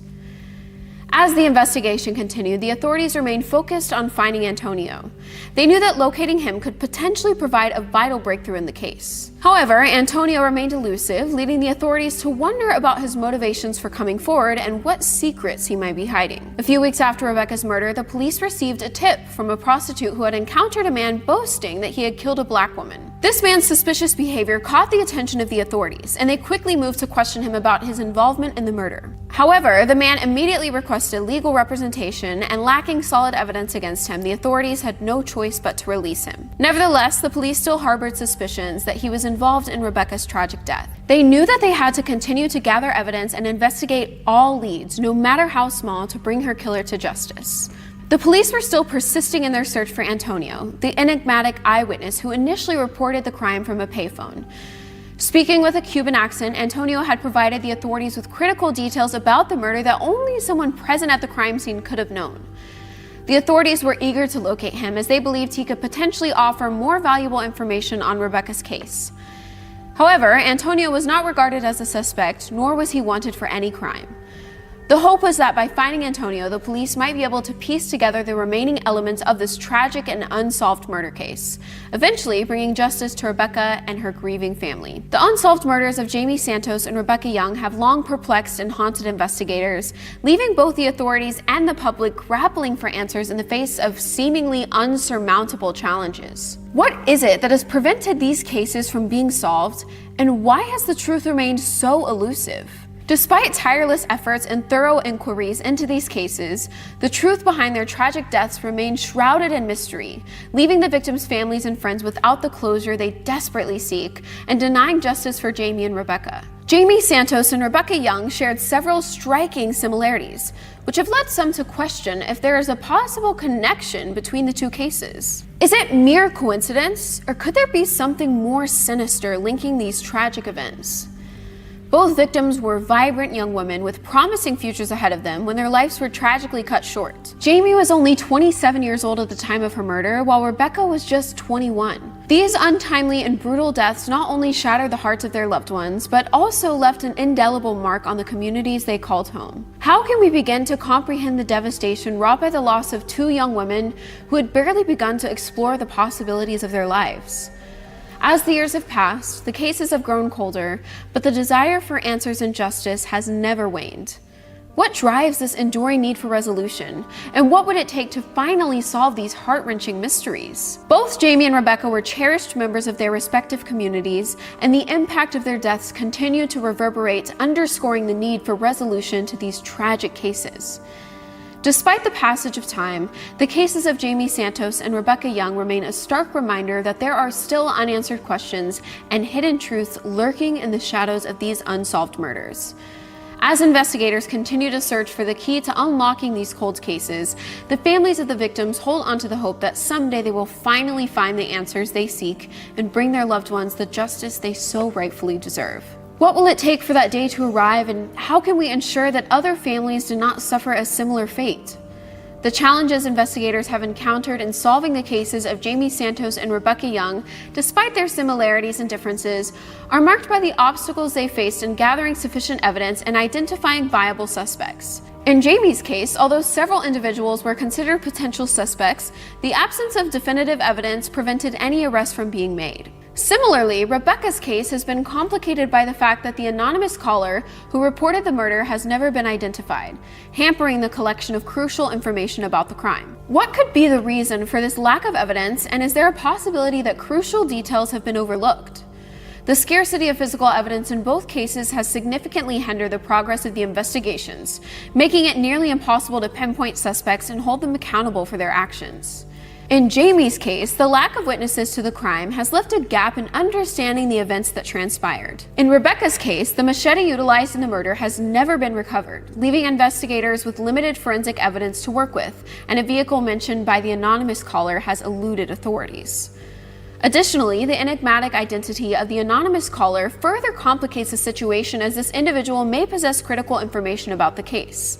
As the investigation continued, the authorities remained focused on finding Antonio. They knew that locating him could potentially provide a vital breakthrough in the case. However, Antonio remained elusive, leading the authorities to wonder about his motivations for coming forward and what secrets he might be hiding. A few weeks after Rebecca's murder, the police received a tip from a prostitute who had encountered a man boasting that he had killed a black woman. This man's suspicious behavior caught the attention of the authorities, and they quickly moved to question him about his involvement in the murder. However, the man immediately requested legal representation, and lacking solid evidence against him, the authorities had no choice but to release him. Nevertheless, the police still harbored suspicions that he was involved in Rebecca's tragic death. They knew that they had to continue to gather evidence and investigate all leads, no matter how small, to bring her killer to justice. The police were still persisting in their search for Antonio, the enigmatic eyewitness who initially reported the crime from a payphone. Speaking with a Cuban accent, Antonio had provided the authorities with critical details about the murder that only someone present at the crime scene could have known. The authorities were eager to locate him as they believed he could potentially offer more valuable information on Rebecca's case. However, Antonio was not regarded as a suspect, nor was he wanted for any crime. The hope was that by finding Antonio, the police might be able to piece together the remaining elements of this tragic and unsolved murder case, eventually bringing justice to Rebecca and her grieving family. The unsolved murders of Jamie Santos and Rebecca Young have long perplexed and haunted investigators, leaving both the authorities and the public grappling for answers in the face of seemingly unsurmountable challenges. What is it that has prevented these cases from being solved, and why has the truth remained so elusive? Despite tireless efforts and thorough inquiries into these cases, the truth behind their tragic deaths remained shrouded in mystery, leaving the victims' families and friends without the closure they desperately seek, and denying justice for Jamie and Rebecca. Jamie Santos and Rebecca Young shared several striking similarities, which have led some to question if there is a possible connection between the two cases. Is it mere coincidence, or could there be something more sinister linking these tragic events? Both victims were vibrant young women with promising futures ahead of them when their lives were tragically cut short. Jamie was only 27 years old at the time of her murder, while Rebecca was just 21. These untimely and brutal deaths not only shattered the hearts of their loved ones, but also left an indelible mark on the communities they called home. How can we begin to comprehend the devastation wrought by the loss of two young women who had barely begun to explore the possibilities of their lives? As the years have passed, the cases have grown colder, but the desire for answers and justice has never waned. What drives this enduring need for resolution, and what would it take to finally solve these heart-wrenching mysteries? Both Jamie and Rebecca were cherished members of their respective communities, and the impact of their deaths continue to reverberate, underscoring the need for resolution to these tragic cases. Despite the passage of time, the cases of Jamie Santos and Rebecca Young remain a stark reminder that there are still unanswered questions and hidden truths lurking in the shadows of these unsolved murders. As investigators continue to search for the key to unlocking these cold cases, the families of the victims hold onto the hope that someday they will finally find the answers they seek and bring their loved ones the justice they so rightfully deserve. What will it take for that day to arrive, and how can we ensure that other families do not suffer a similar fate? The challenges investigators have encountered in solving the cases of Jamie Santos and Rebecca Young, despite their similarities and differences, are marked by the obstacles they faced in gathering sufficient evidence and identifying viable suspects. In Jamie's case, although several individuals were considered potential suspects, the absence of definitive evidence prevented any arrest from being made. Similarly, Rebecca's case has been complicated by the fact that the anonymous caller who reported the murder has never been identified, hampering the collection of crucial information about the crime. What could be the reason for this lack of evidence, and is there a possibility that crucial details have been overlooked? The scarcity of physical evidence in both cases has significantly hindered the progress of the investigations, making it nearly impossible to pinpoint suspects and hold them accountable for their actions. In Jamie's case, the lack of witnesses to the crime has left a gap in understanding the events that transpired. In Rebecca's case, the machete utilized in the murder has never been recovered, leaving investigators with limited forensic evidence to work with, and a vehicle mentioned by the anonymous caller has eluded authorities. Additionally, the enigmatic identity of the anonymous caller further complicates the situation, as this individual may possess critical information about the case.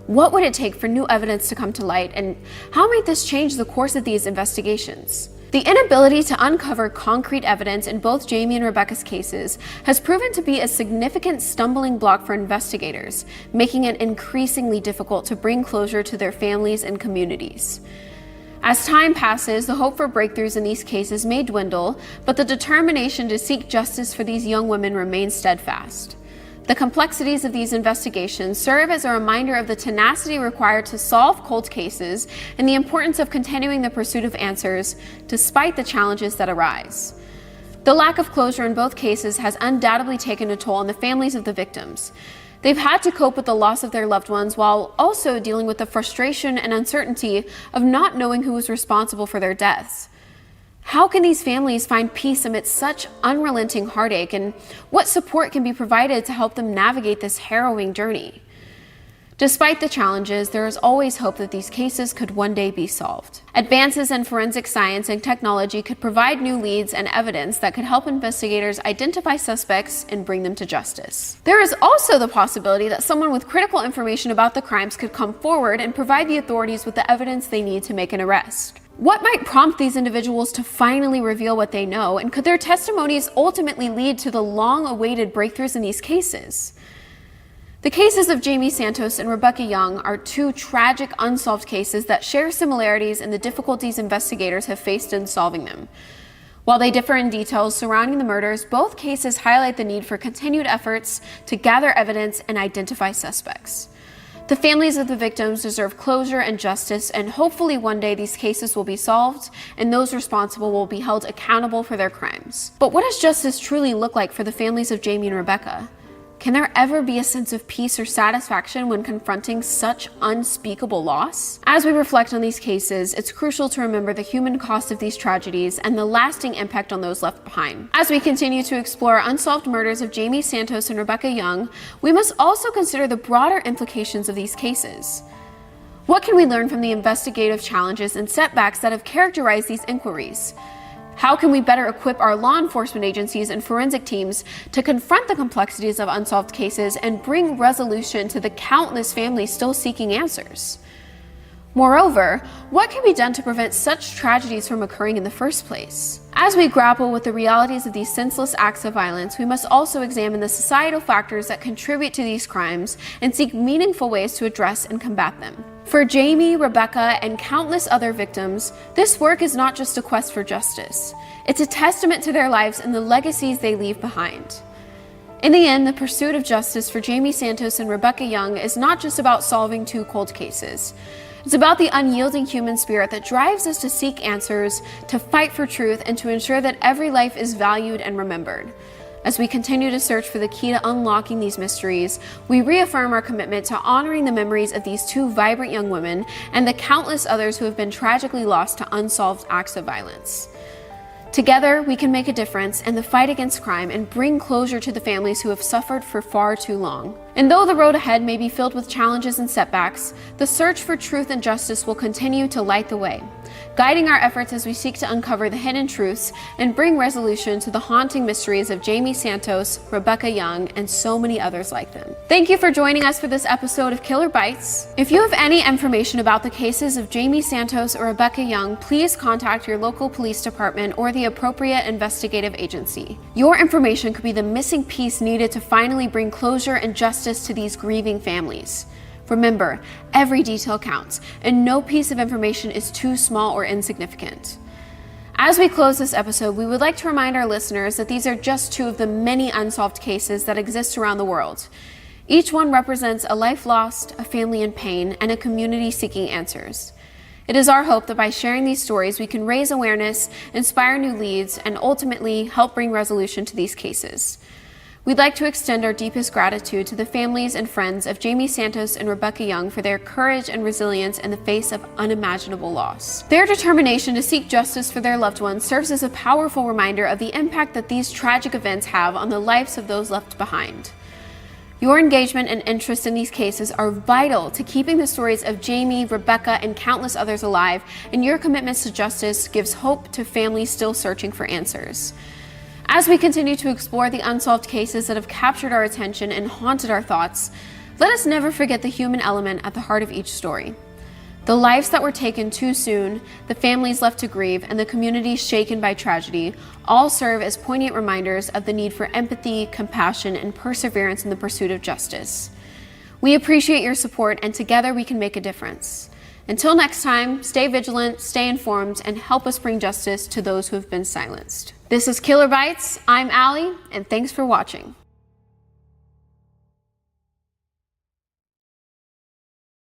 What would it take for new evidence to come to light, and how might this change the course of these investigations? The inability to uncover concrete evidence in both Jamie and Rebecca's cases has proven to be a significant stumbling block for investigators, making it increasingly difficult to bring closure to their families and communities. As time passes, the hope for breakthroughs in these cases may dwindle, but the determination to seek justice for these young women remains steadfast. The complexities of these investigations serve as a reminder of the tenacity required to solve cold cases and the importance of continuing the pursuit of answers despite the challenges that arise. The lack of closure in both cases has undoubtedly taken a toll on the families of the victims. They've had to cope with the loss of their loved ones while also dealing with the frustration and uncertainty of not knowing who was responsible for their deaths. How can these families find peace amidst such unrelenting heartache, and what support can be provided to help them navigate this harrowing journey? Despite the challenges, there is always hope that these cases could one day be solved. Advances in forensic science and technology could provide new leads and evidence that could help investigators identify suspects and bring them to justice. There is also the possibility that someone with critical information about the crimes could come forward and provide the authorities with the evidence they need to make an arrest. What might prompt these individuals to finally reveal what they know, and could their testimonies ultimately lead to the long-awaited breakthroughs in these cases? The cases of Jamie Santos and Rebecca Young are two tragic unsolved cases that share similarities in the difficulties investigators have faced in solving them. While they differ in details surrounding the murders, both cases highlight the need for continued efforts to gather evidence and identify suspects. The families of the victims deserve closure and justice, and hopefully one day these cases will be solved and those responsible will be held accountable for their crimes. But what does justice truly look like for the families of Jamie and Rebecca? Can there ever be a sense of peace or satisfaction when confronting such unspeakable loss? As we reflect on these cases, it's crucial to remember the human cost of these tragedies and the lasting impact on those left behind. As we continue to explore unsolved murders of Jamie Santos and Rebecca Young, we must also consider the broader implications of these cases. What can we learn from the investigative challenges and setbacks that have characterized these inquiries? How can we better equip our law enforcement agencies and forensic teams to confront the complexities of unsolved cases and bring resolution to the countless families still seeking answers? Moreover, what can be done to prevent such tragedies from occurring in the first place? As we grapple with the realities of these senseless acts of violence, we must also examine the societal factors that contribute to these crimes and seek meaningful ways to address and combat them. For Jamie, Rebecca, and countless other victims, this work is not just a quest for justice. It's a testament to their lives and the legacies they leave behind. In the end, the pursuit of justice for Jamie Santos and Rebecca Young is not just about solving two cold cases. It's about the unyielding human spirit that drives us to seek answers, to fight for truth, and to ensure that every life is valued and remembered. As we continue to search for the key to unlocking these mysteries, we reaffirm our commitment to honoring the memories of these two vibrant young women and the countless others who have been tragically lost to unsolved acts of violence. Together, we can make a difference in the fight against crime and bring closure to the families who have suffered for far too long. And though the road ahead may be filled with challenges and setbacks, the search for truth and justice will continue to light the way, guiding our efforts as we seek to uncover the hidden truths and bring resolution to the haunting mysteries of Jamie Santos, Rebecca Young, and so many others like them. Thank you for joining us for this episode of Killer Bites. If you have any information about the cases of Jamie Santos or Rebecca Young, please contact your local police department or the appropriate investigative agency. Your information could be the missing piece needed to finally bring closure and justice to these grieving families. Remember, every detail counts, and no piece of information is too small or insignificant. As we close this episode, we would like to remind our listeners that these are just two of the many unsolved cases that exist around the world. Each one represents a life lost, a family in pain, and a community seeking answers. It is our hope that by sharing these stories, we can raise awareness, inspire new leads, and ultimately help bring resolution to these cases. We'd like to extend our deepest gratitude to the families and friends of Jamie Santos and Rebecca Young for their courage and resilience in the face of unimaginable loss. Their determination to seek justice for their loved ones serves as a powerful reminder of the impact that these tragic events have on the lives of those left behind. Your engagement and interest in these cases are vital to keeping the stories of Jamie, Rebecca, and countless others alive, and your commitments to justice gives hope to families still searching for answers. As we continue to explore the unsolved cases that have captured our attention and haunted our thoughts, let us never forget the human element at the heart of each story. The lives that were taken too soon, the families left to grieve, and the communities shaken by tragedy all serve as poignant reminders of the need for empathy, compassion, and perseverance in the pursuit of justice. We appreciate your support, and together we can make a difference. Until next time, stay vigilant, stay informed, and help us bring justice to those who have been silenced. This is Killer Bites. I'm Allie, and thanks for watching.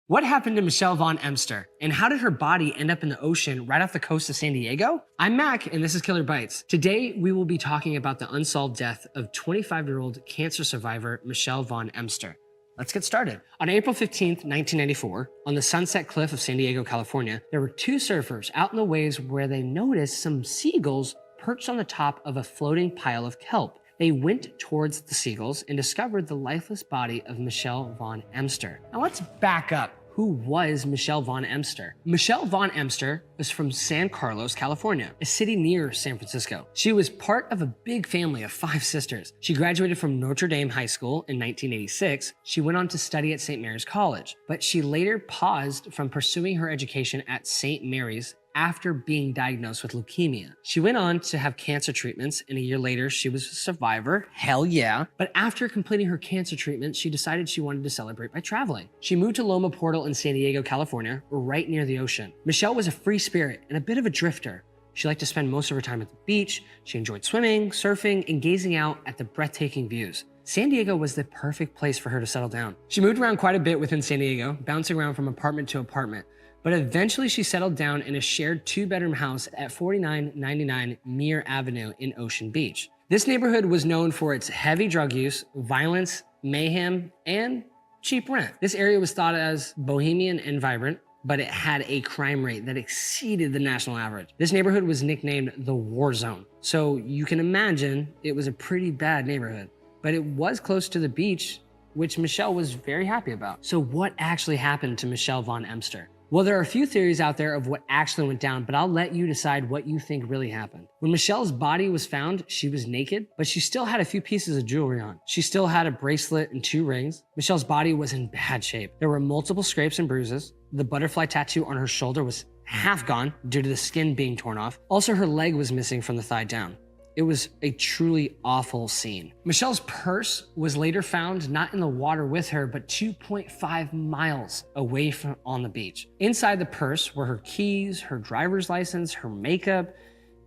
What happened to Michelle Von Emster, and how did her body end up in the ocean right off the coast of San Diego? I'm Mac, and this is Killer Bites. Today, we will be talking about the unsolved death of 25-year-old cancer survivor Michelle Von Emster. Let's get started. On April 15th, 1994, on the Sunset Cliff of San Diego, California, there were two surfers out in the waves where they noticed some seagulls perched on the top of a floating pile of kelp. They went towards the seagulls and discovered the lifeless body of Michelle Von Emster. Now let's back up. Who was Michelle Von Emster? Michelle Von Emster was from San Carlos, California, a city near San Francisco. She was part of a big family of 5 sisters. She graduated from Notre Dame High School in 1986. She went on to study at St. Mary's College, but she later paused from pursuing her education at St. Mary's after being diagnosed with leukemia. She went on to have cancer treatments, and a year later, she was a survivor. Hell yeah. But after completing her cancer treatment, she decided she wanted to celebrate by traveling. She moved to Loma Portal in San Diego, California, right near the ocean. Michelle was a free spirit and a bit of a drifter. She liked to spend most of her time at the beach. She enjoyed swimming, surfing, and gazing out at the breathtaking views. San Diego was the perfect place for her to settle down. She moved around quite a bit within San Diego, bouncing around from apartment to apartment. But eventually she settled down in a shared 2-bedroom house at 4999 Muir Avenue in Ocean Beach. This neighborhood was known for its heavy drug use, violence, mayhem, and cheap rent. This area was thought as bohemian and vibrant, but it had a crime rate that exceeded the national average. This neighborhood was nicknamed the War Zone. So you can imagine it was a pretty bad neighborhood, but it was close to the beach, which Michelle was very happy about. So what actually happened to Michelle Von Emster? Well, there are a few theories out there of what actually went down, but I'll let you decide what you think really happened. When Michelle's body was found, she was naked, but she still had a few pieces of jewelry on. She still had a bracelet and 2 rings. Michelle's body was in bad shape. There were multiple scrapes and bruises. The butterfly tattoo on her shoulder was half gone due to the skin being torn off. Also, her leg was missing from the thigh down. It was a truly awful scene. Michelle's purse was later found not in the water with her, but 2.5 miles away from on the beach. Inside the purse were her keys, her driver's license, her makeup,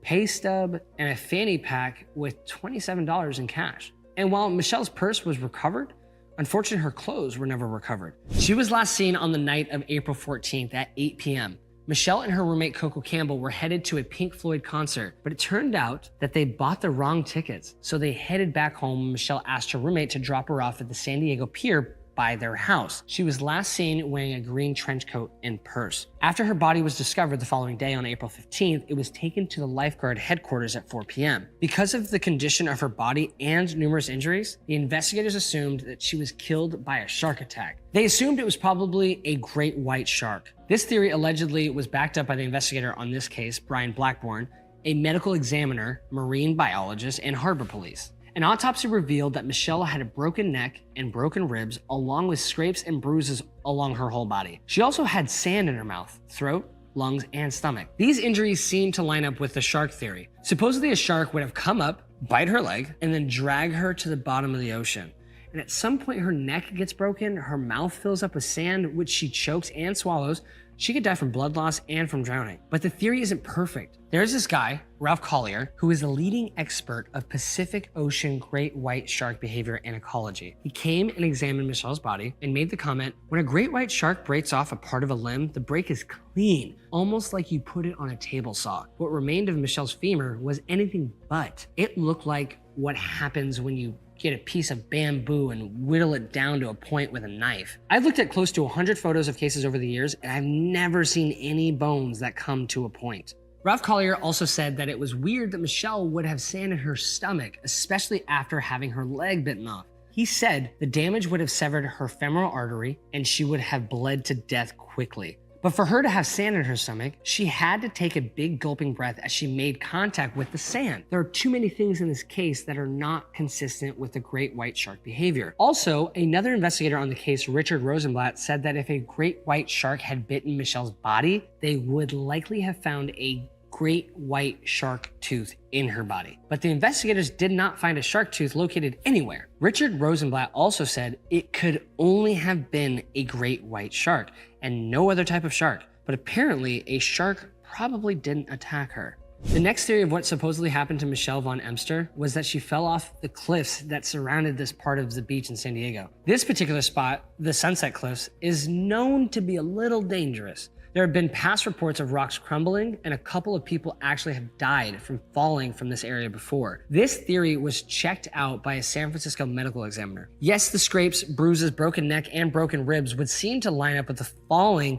pay stub, and a fanny pack with $27 in cash. And while Michelle's purse was recovered, unfortunately her clothes were never recovered. She was last seen on the night of April 14th at 8 p.m. Michelle and her roommate Coco Campbell were headed to a Pink Floyd concert, but it turned out that they bought the wrong tickets. So they headed back home. Michelle asked her roommate to drop her off at the San Diego Pier by their house. She was last seen wearing a green trench coat and purse. After her body was discovered the following day on April 15th, it was taken to the lifeguard headquarters at 4 p.m. Because of the condition of her body and numerous injuries, the investigators assumed that she was killed by a shark attack. They assumed it was probably a great white shark. This theory allegedly was backed up by the investigator on this case, Brian Blackburn, a medical examiner, marine biologist, and harbor police. An autopsy revealed that Michelle had a broken neck and broken ribs, along with scrapes and bruises along her whole body. She also had sand in her mouth, throat, lungs, and stomach. These injuries seem to line up with the shark theory. Supposedly a shark would have come up, bite her leg, and then drag her to the bottom of the ocean. And at some point her neck gets broken, her mouth fills up with sand, which she chokes and swallows. She could die from blood loss and from drowning. But the theory isn't perfect. There's this guy, Ralph Collier, who is the leading expert of Pacific Ocean great white shark behavior and ecology. He came and examined Michelle's body and made the comment, when a great white shark breaks off a part of a limb, the break is clean, almost like you put it on a table saw. What remained of Michelle's femur was anything but. It looked like what happens when you get a piece of bamboo and whittle it down to a point with a knife. I've looked at close to 100 photos of cases over the years, and I've never seen any bones that come to a point. Ralph Collier also said that it was weird that Michelle would have sand in her stomach, especially after having her leg bitten off. He said the damage would have severed her femoral artery and she would have bled to death quickly. But for her to have sand in her stomach, she had to take a big gulping breath as she made contact with the sand. There are too many things in this case that are not consistent with the great white shark behavior. Also, another investigator on the case, Richard Rosenblatt, said that if a great white shark had bitten Michelle's body, they would likely have found a great white shark tooth in her body. But the investigators did not find a shark tooth located anywhere. Richard Rosenblatt also said it could only have been a great white shark and no other type of shark. But apparently a shark probably didn't attack her. The next theory of what supposedly happened to Michelle von Emster was that she fell off the cliffs that surrounded this part of the beach in San Diego. This particular spot, the Sunset Cliffs, is known to be a little dangerous. There have been past reports of rocks crumbling, and a couple of people actually have died from falling from this area before. This theory was checked out by a San Francisco medical examiner. Yes, the scrapes, bruises, broken neck, and broken ribs would seem to line up with the falling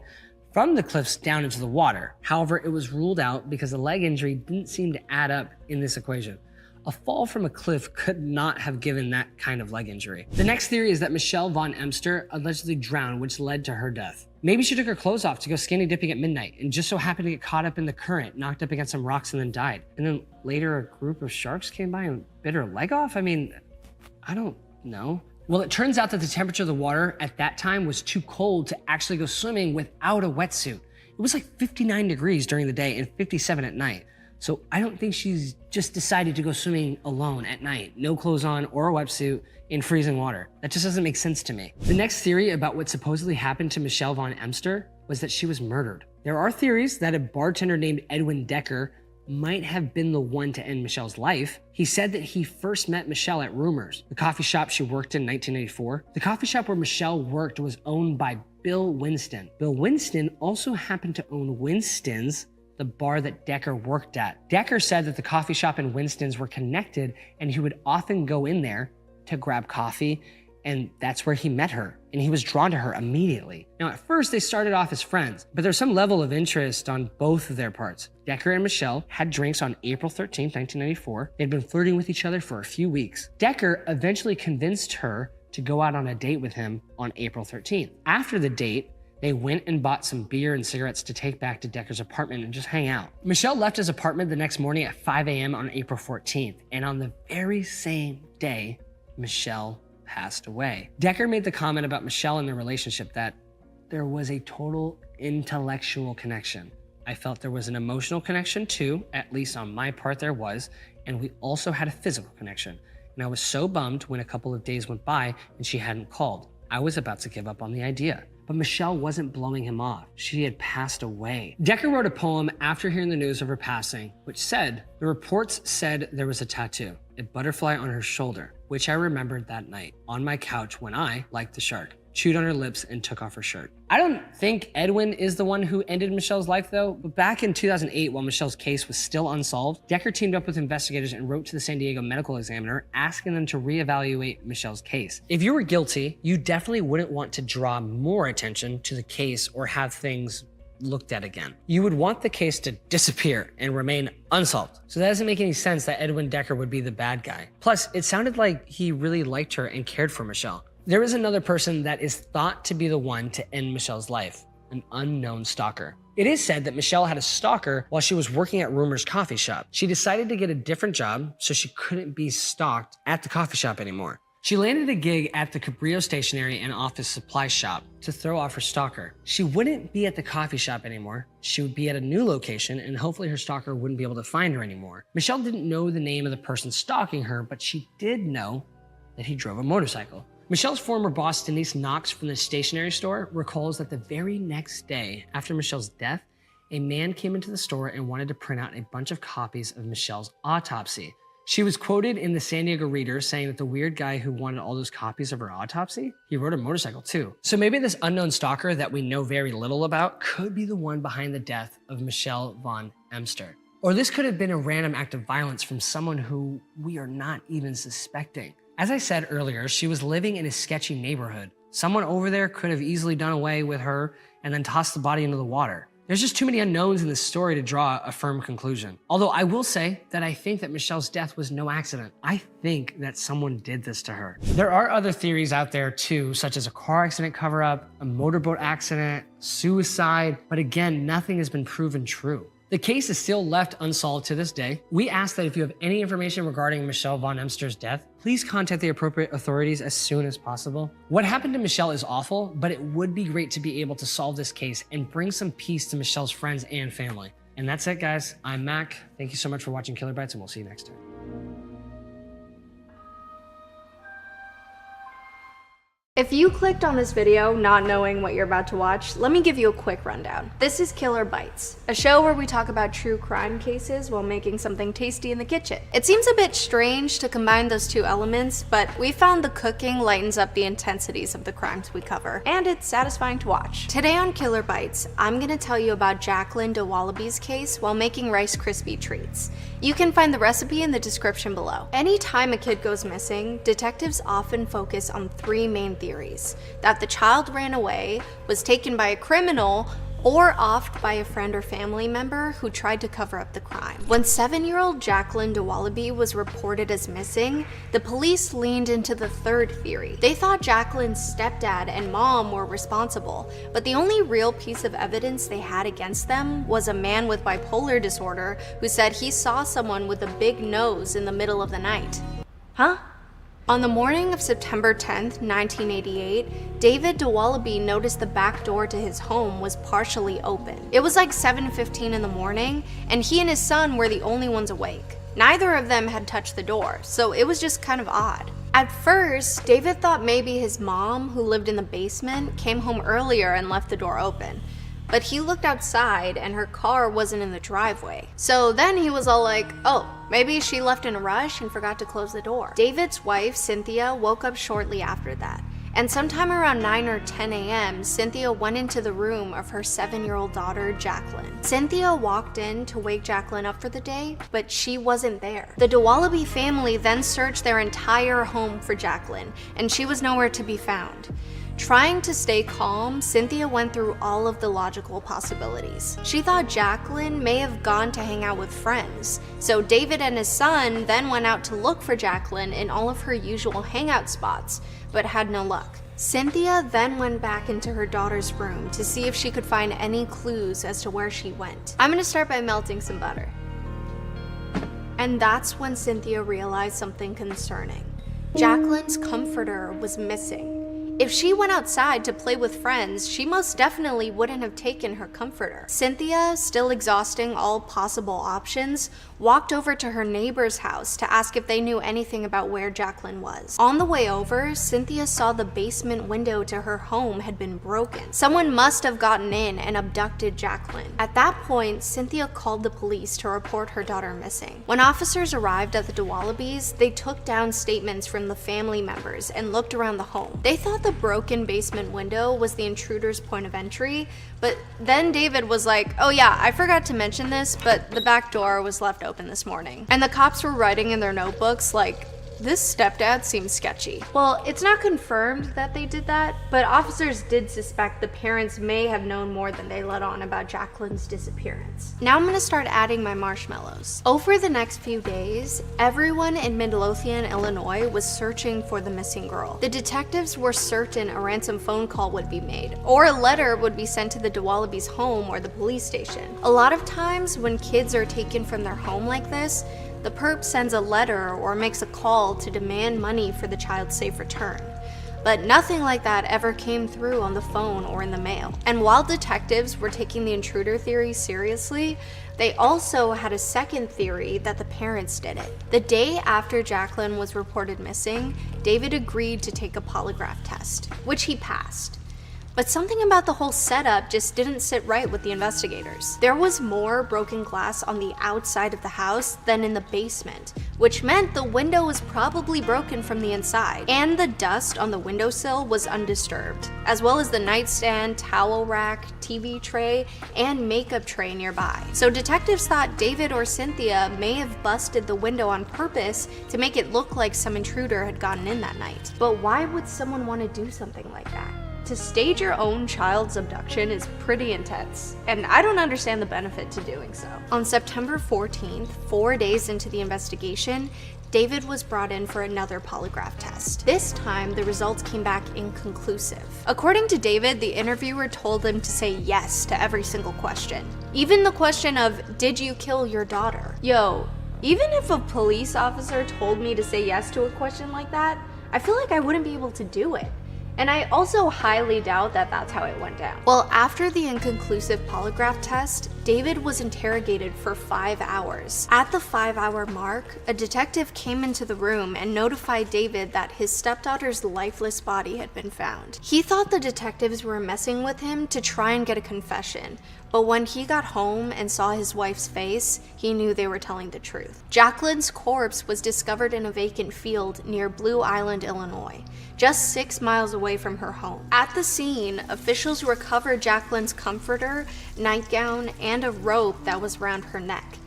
from the cliffs down into the water. However, it was ruled out because the leg injury didn't seem to add up in this equation. A fall from a cliff could not have given that kind of leg injury. The next theory is that Michelle von Emster allegedly drowned, which led to her death. Maybe she took her clothes off to go skinny dipping at midnight and just so happened to get caught up in the current, knocked up against some rocks, and then died. And then later a group of sharks came by and bit her leg off? I mean, I don't know. Well, it turns out that the temperature of the water at that time was too cold to actually go swimming without a wetsuit. It was like 59 degrees during the day and 57 at night. So I don't think she's just decided to go swimming alone at night, no clothes on or a wetsuit in freezing water. That just doesn't make sense to me. The next theory about what supposedly happened to Michelle von Emster was that she was murdered. There are theories that a bartender named Edwin Decker might have been the one to end Michelle's life. He said that he first met Michelle at Rumors, the coffee shop she worked in 1984. The coffee shop where Michelle worked was owned by Bill Winston. Bill Winston also happened to own Winston's, the bar that Decker worked at. Decker said that the coffee shop and Winston's were connected and he would often go in there to grab coffee, and that's where he met her, and he was drawn to her immediately. Now, at first, they started off as friends, but there's some level of interest on both of their parts. Decker and Michelle had drinks on April 13, 1994. They'd been flirting with each other for a few weeks. Decker eventually convinced her to go out on a date with him on April 13th. After the date, they went and bought some beer and cigarettes to take back to Decker's apartment and just hang out. Michelle left his apartment the next morning at 5 a.m. on April 14th, and on the very same day, Michelle passed away. Decker made the comment about Michelle and their relationship that there was a total intellectual connection. I felt there was an emotional connection too, at least on my part there was, and we also had a physical connection. And I was so bummed when a couple of days went by and she hadn't called. I was about to give up on the idea. But Michelle wasn't blowing him off. She had passed away. Decker wrote a poem after hearing the news of her passing, which said, "The reports said there was a tattoo, a butterfly on her shoulder, which I remembered that night on my couch when I, like the shark, chewed on her lips, and took off her shirt. I don't think Edwin is the one who ended Michelle's life though, but back in 2008, while Michelle's case was still unsolved, Decker teamed up with investigators and wrote to the San Diego Medical Examiner asking them to reevaluate Michelle's case. If you were guilty, you definitely wouldn't want to draw more attention to the case or have things looked at again. You would want the case to disappear and remain unsolved. So that doesn't make any sense that Edwin Decker would be the bad guy. Plus, it sounded like he really liked her and cared for Michelle. There is another person that is thought to be the one to end Michelle's life, an unknown stalker. It is said that Michelle had a stalker while she was working at Rumor's coffee shop. She decided to get a different job so she couldn't be stalked at the coffee shop anymore. She landed a gig at the Cabrillo Stationery and Office Supply Shop to throw off her stalker. She wouldn't be at the coffee shop anymore. She would be at a new location, and hopefully her stalker wouldn't be able to find her anymore. Michelle didn't know the name of the person stalking her, but she did know that he drove a motorcycle. Michelle's former boss, Denise Knox from the stationery store, recalls that the very next day after Michelle's death, a man came into the store and wanted to print out a bunch of copies of Michelle's autopsy. She was quoted in the San Diego Reader saying that the weird guy who wanted all those copies of her autopsy, he rode a motorcycle too. So maybe this unknown stalker that we know very little about could be the one behind the death of Michelle von Emster. Or this could have been a random act of violence from someone who we are not even suspecting. As I said earlier, she was living in a sketchy neighborhood. Someone over there could have easily done away with her and then tossed the body into the water. There's just too many unknowns in this story to draw a firm conclusion. Although I will say that I think that Michelle's death was no accident. I think that someone did this to her. There are other theories out there too, such as a car accident cover-up, a motorboat accident, suicide, but again, nothing has been proven true. The case is still left unsolved to this day. We ask that if you have any information regarding Michelle von Emster's death, please contact the appropriate authorities as soon as possible. What happened to Michelle is awful, but it would be great to be able to solve this case and bring some peace to Michelle's friends and family. And that's it, guys. I'm Mac. Thank you so much for watching Killer Bites, and we'll see you next time. If you clicked on this video not knowing what you're about to watch, let me give you a quick rundown. This is Killer Bites, a show where we talk about true crime cases while making something tasty in the kitchen. It seems a bit strange to combine those two elements, but we found the cooking lightens up the intensities of the crimes we cover, and it's satisfying to watch. Today on Killer Bites, I'm gonna tell you about Jaclyn Dowaliby's case while making Rice Krispie treats. You can find the recipe in the description below. Anytime a kid goes missing, detectives often focus on three main theories: that the child ran away, was taken by a criminal, or offed by a friend or family member who tried to cover up the crime. When 7-year-old Jaclyn Dowaliby was reported as missing, the police leaned into the third theory. They thought Jaclyn's stepdad and mom were responsible, but the only real piece of evidence they had against them was a man with bipolar disorder who said he saw someone with a big nose in the middle of the night. Huh? On the morning of September 10th, 1988, David Dowaliby noticed the back door to his home was partially open. It was like 7:15 in the morning, and he and his son were the only ones awake. Neither of them had touched the door, so it was just kind of odd. At first, David thought maybe his mom, who lived in the basement, came home earlier and left the door open. But he looked outside and her car wasn't in the driveway. So then he was all like, oh, maybe she left in a rush and forgot to close the door. David's wife, Cynthia, woke up shortly after that. And sometime around 9 or 10 a.m., Cynthia went into the room of her 7-year-old daughter, Jaclyn. Cynthia walked in to wake Jaclyn up for the day, but she wasn't there. The Dowaliby family then searched their entire home for Jaclyn, and she was nowhere to be found. Trying to stay calm, Cynthia went through all of the logical possibilities. She thought Jaclyn may have gone to hang out with friends, so David and his son then went out to look for Jaclyn in all of her usual hangout spots, but had no luck. Cynthia then went back into her daughter's room to see if she could find any clues as to where she went. I'm gonna start by melting some butter. And that's when Cynthia realized something concerning. Jaclyn's comforter was missing. If she went outside to play with friends, she most definitely wouldn't have taken her comforter. Cynthia, still exhausting all possible options, walked over to her neighbor's house to ask if they knew anything about where Jaclyn was. On the way over, Cynthia saw the basement window to her home had been broken. Someone must have gotten in and abducted Jaclyn. At that point, Cynthia called the police to report her daughter missing. When officers arrived at the Dowalibys, they took down statements from the family members and looked around the home. They thought the the broken basement window was the intruder's point of entry, but then David was like, oh yeah, I forgot to mention this, but the back door was left open this morning. And the cops were writing in their notebooks like, this stepdad seems sketchy. Well, it's not confirmed that they did that, but officers did suspect the parents may have known more than they let on about Jaclyn's disappearance. Now I'm gonna start adding my marshmallows. Over the next few days, everyone in Midlothian, Illinois was searching for the missing girl. The detectives were certain a ransom phone call would be made, or a letter would be sent to the Dowalibys' home or the police station. A lot of times when kids are taken from their home like this, the perp sends a letter or makes a call to demand money for the child's safe return. But nothing like that ever came through on the phone or in the mail. And while detectives were taking the intruder theory seriously, they also had a second theory that the parents did it. The day after Jaclyn was reported missing, David agreed to take a polygraph test, which he passed. But something about the whole setup just didn't sit right with the investigators. There was more broken glass on the outside of the house than in the basement, which meant the window was probably broken from the inside. And the dust on the windowsill was undisturbed, as well as the nightstand, towel rack, TV tray, and makeup tray nearby. So detectives thought David or Cynthia may have busted the window on purpose to make it look like some intruder had gotten in that night. But why would someone want to do something like that? To stage your own child's abduction is pretty intense, and I don't understand the benefit to doing so. On September 14th, 4 days into the investigation, David was brought in for another polygraph test. This time, the results came back inconclusive. According to David, the interviewer told him to say yes to every single question. Even the question of, did you kill your daughter? Yo, even if a police officer told me to say yes to a question like that, I feel like I wouldn't be able to do it. And I also highly doubt that that's how it went down. Well, after the inconclusive polygraph test, David was interrogated for 5 hours. At the 5-hour mark, a detective came into the room and notified David that his stepdaughter's lifeless body had been found. He thought the detectives were messing with him to try and get a confession, but when he got home and saw his wife's face, he knew they were telling the truth. Jaclyn's corpse was discovered in a vacant field near Blue Island, Illinois, just 6 miles away from her home. At the scene, officials recovered Jaclyn's comforter, nightgown, and a rope that was around her neck.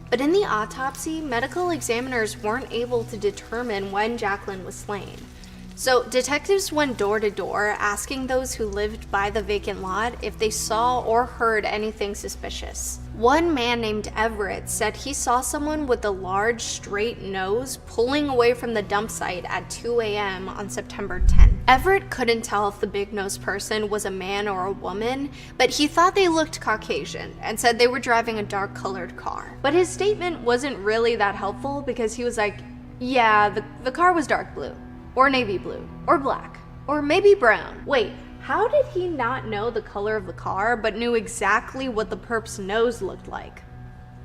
But in the autopsy, medical examiners weren't able to determine when Jaclyn was slain. So detectives went door to door asking those who lived by the vacant lot if they saw or heard anything suspicious. One man named Everett said he saw someone with a large straight nose pulling away from the dump site at 2 a.m. on September 10th. Everett couldn't tell if the big-nosed person was a man or a woman, but he thought they looked Caucasian and said they were driving a dark-colored car. But his statement wasn't really that helpful because he was like, yeah, the car was dark blue. Or navy blue, or black, or maybe brown. Wait, how did he not know the color of the car, but knew exactly what the perp's nose looked like?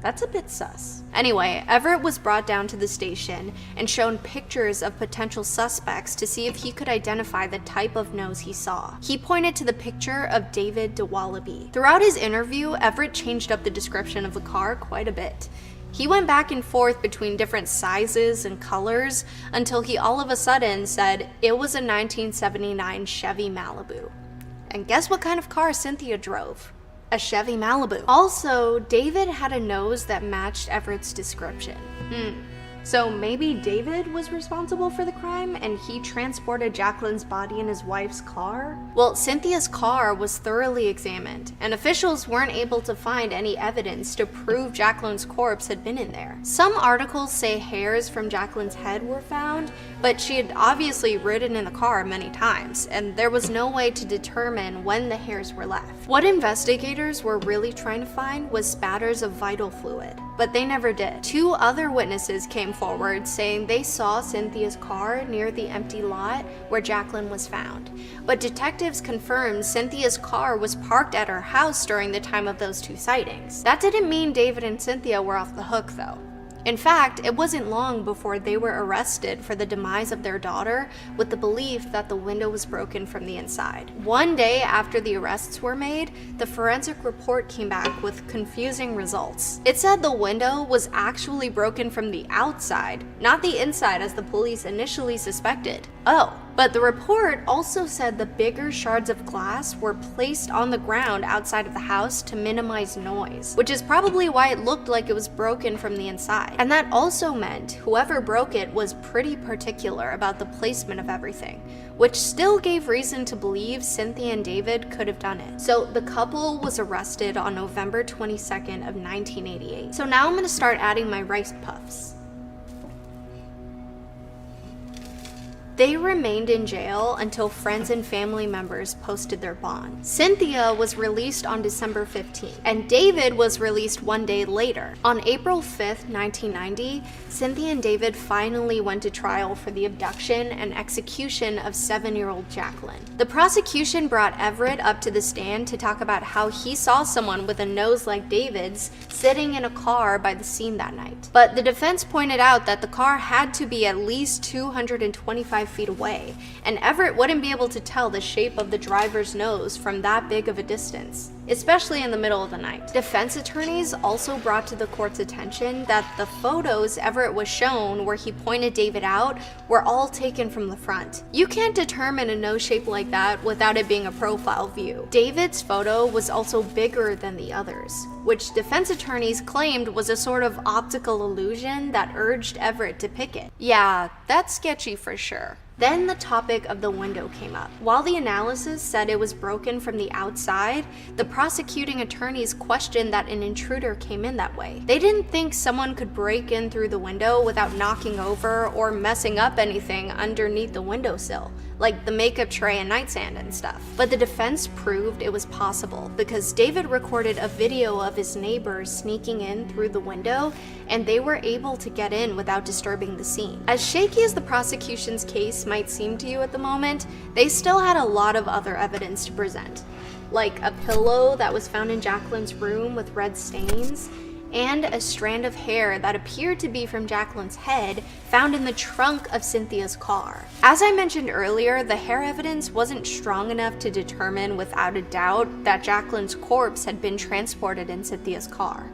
That's a bit sus. Anyway, Everett was brought down to the station and shown pictures of potential suspects to see if he could identify the type of nose he saw. He pointed to the picture of David Dowaliby. Throughout his interview, Everett changed up the description of the car quite a bit. He went back and forth between different sizes and colors until he all of a sudden said it was a 1979 Chevy Malibu. And guess what kind of car Cynthia drove? A Chevy Malibu. Also, David had a nose that matched Everett's description. So maybe David was responsible for the crime and he transported Jaclyn's body in his wife's car? Well, Cynthia's car was thoroughly examined, and officials weren't able to find any evidence to prove Jaclyn's corpse had been in there. Some articles say hairs from Jaclyn's head were found, but she had obviously ridden in the car many times, and there was no way to determine when the hairs were left. What investigators were really trying to find was spatters of vital fluid, but they never did. 2 other witnesses came forward saying they saw Cynthia's car near the empty lot where Jaclyn was found, but detectives confirmed Cynthia's car was parked at her house during the time of those 2 sightings. That didn't mean David and Cynthia were off the hook though. In fact, it wasn't long before they were arrested for the demise of their daughter with the belief that the window was broken from the inside. 1 day after the arrests were made, the forensic report came back with confusing results. It said the window was actually broken from the outside, not the inside as the police initially suspected. Oh, But the report also said the bigger shards of glass were placed on the ground outside of the house to minimize noise, which is probably why it looked like it was broken from the inside. And that also meant whoever broke it was pretty particular about the placement of everything, which still gave reason to believe Cynthia and David could have done it. So the couple was arrested on November 22nd of 1988. So now I'm gonna start adding my rice puffs. They remained in jail until friends and family members posted their bond. Cynthia was released on December 15th, and David was released one day later. On April 5th, 1990, Cynthia and David finally went to trial for the abduction and execution of 7-year-old Jaclyn. The prosecution brought Everett up to the stand to talk about how he saw someone with a nose like David's sitting in a car by the scene that night. But the defense pointed out that the car had to be at least 225 feet away, and Everett wouldn't be able to tell the shape of the driver's nose from that big of a distance, especially in the middle of the night. Defense attorneys also brought to the court's attention that the photos Everett was shown where he pointed David out were all taken from the front. You can't determine a nose shape like that without it being a profile view. David's photo was also bigger than the others, which defense attorneys claimed was a sort of optical illusion that urged Everett to pick it. Yeah, that's sketchy for sure. Then the topic of the window came up. While the analysis said it was broken from the outside, the prosecuting attorneys questioned that an intruder came in that way. They didn't think someone could break in through the window without knocking over or messing up anything underneath the windowsill, like the makeup tray and nightstand and stuff. But the defense proved it was possible because David recorded a video of his neighbors sneaking in through the window, and they were able to get in without disturbing the scene. As shaky as the prosecution's case might seem to you at the moment, they still had a lot of other evidence to present, like a pillow that was found in Jaclyn's room with red stains, and a strand of hair that appeared to be from Jaclyn's head found in the trunk of Cynthia's car. As I mentioned earlier, the hair evidence wasn't strong enough to determine without a doubt that Jaclyn's corpse had been transported in Cynthia's car,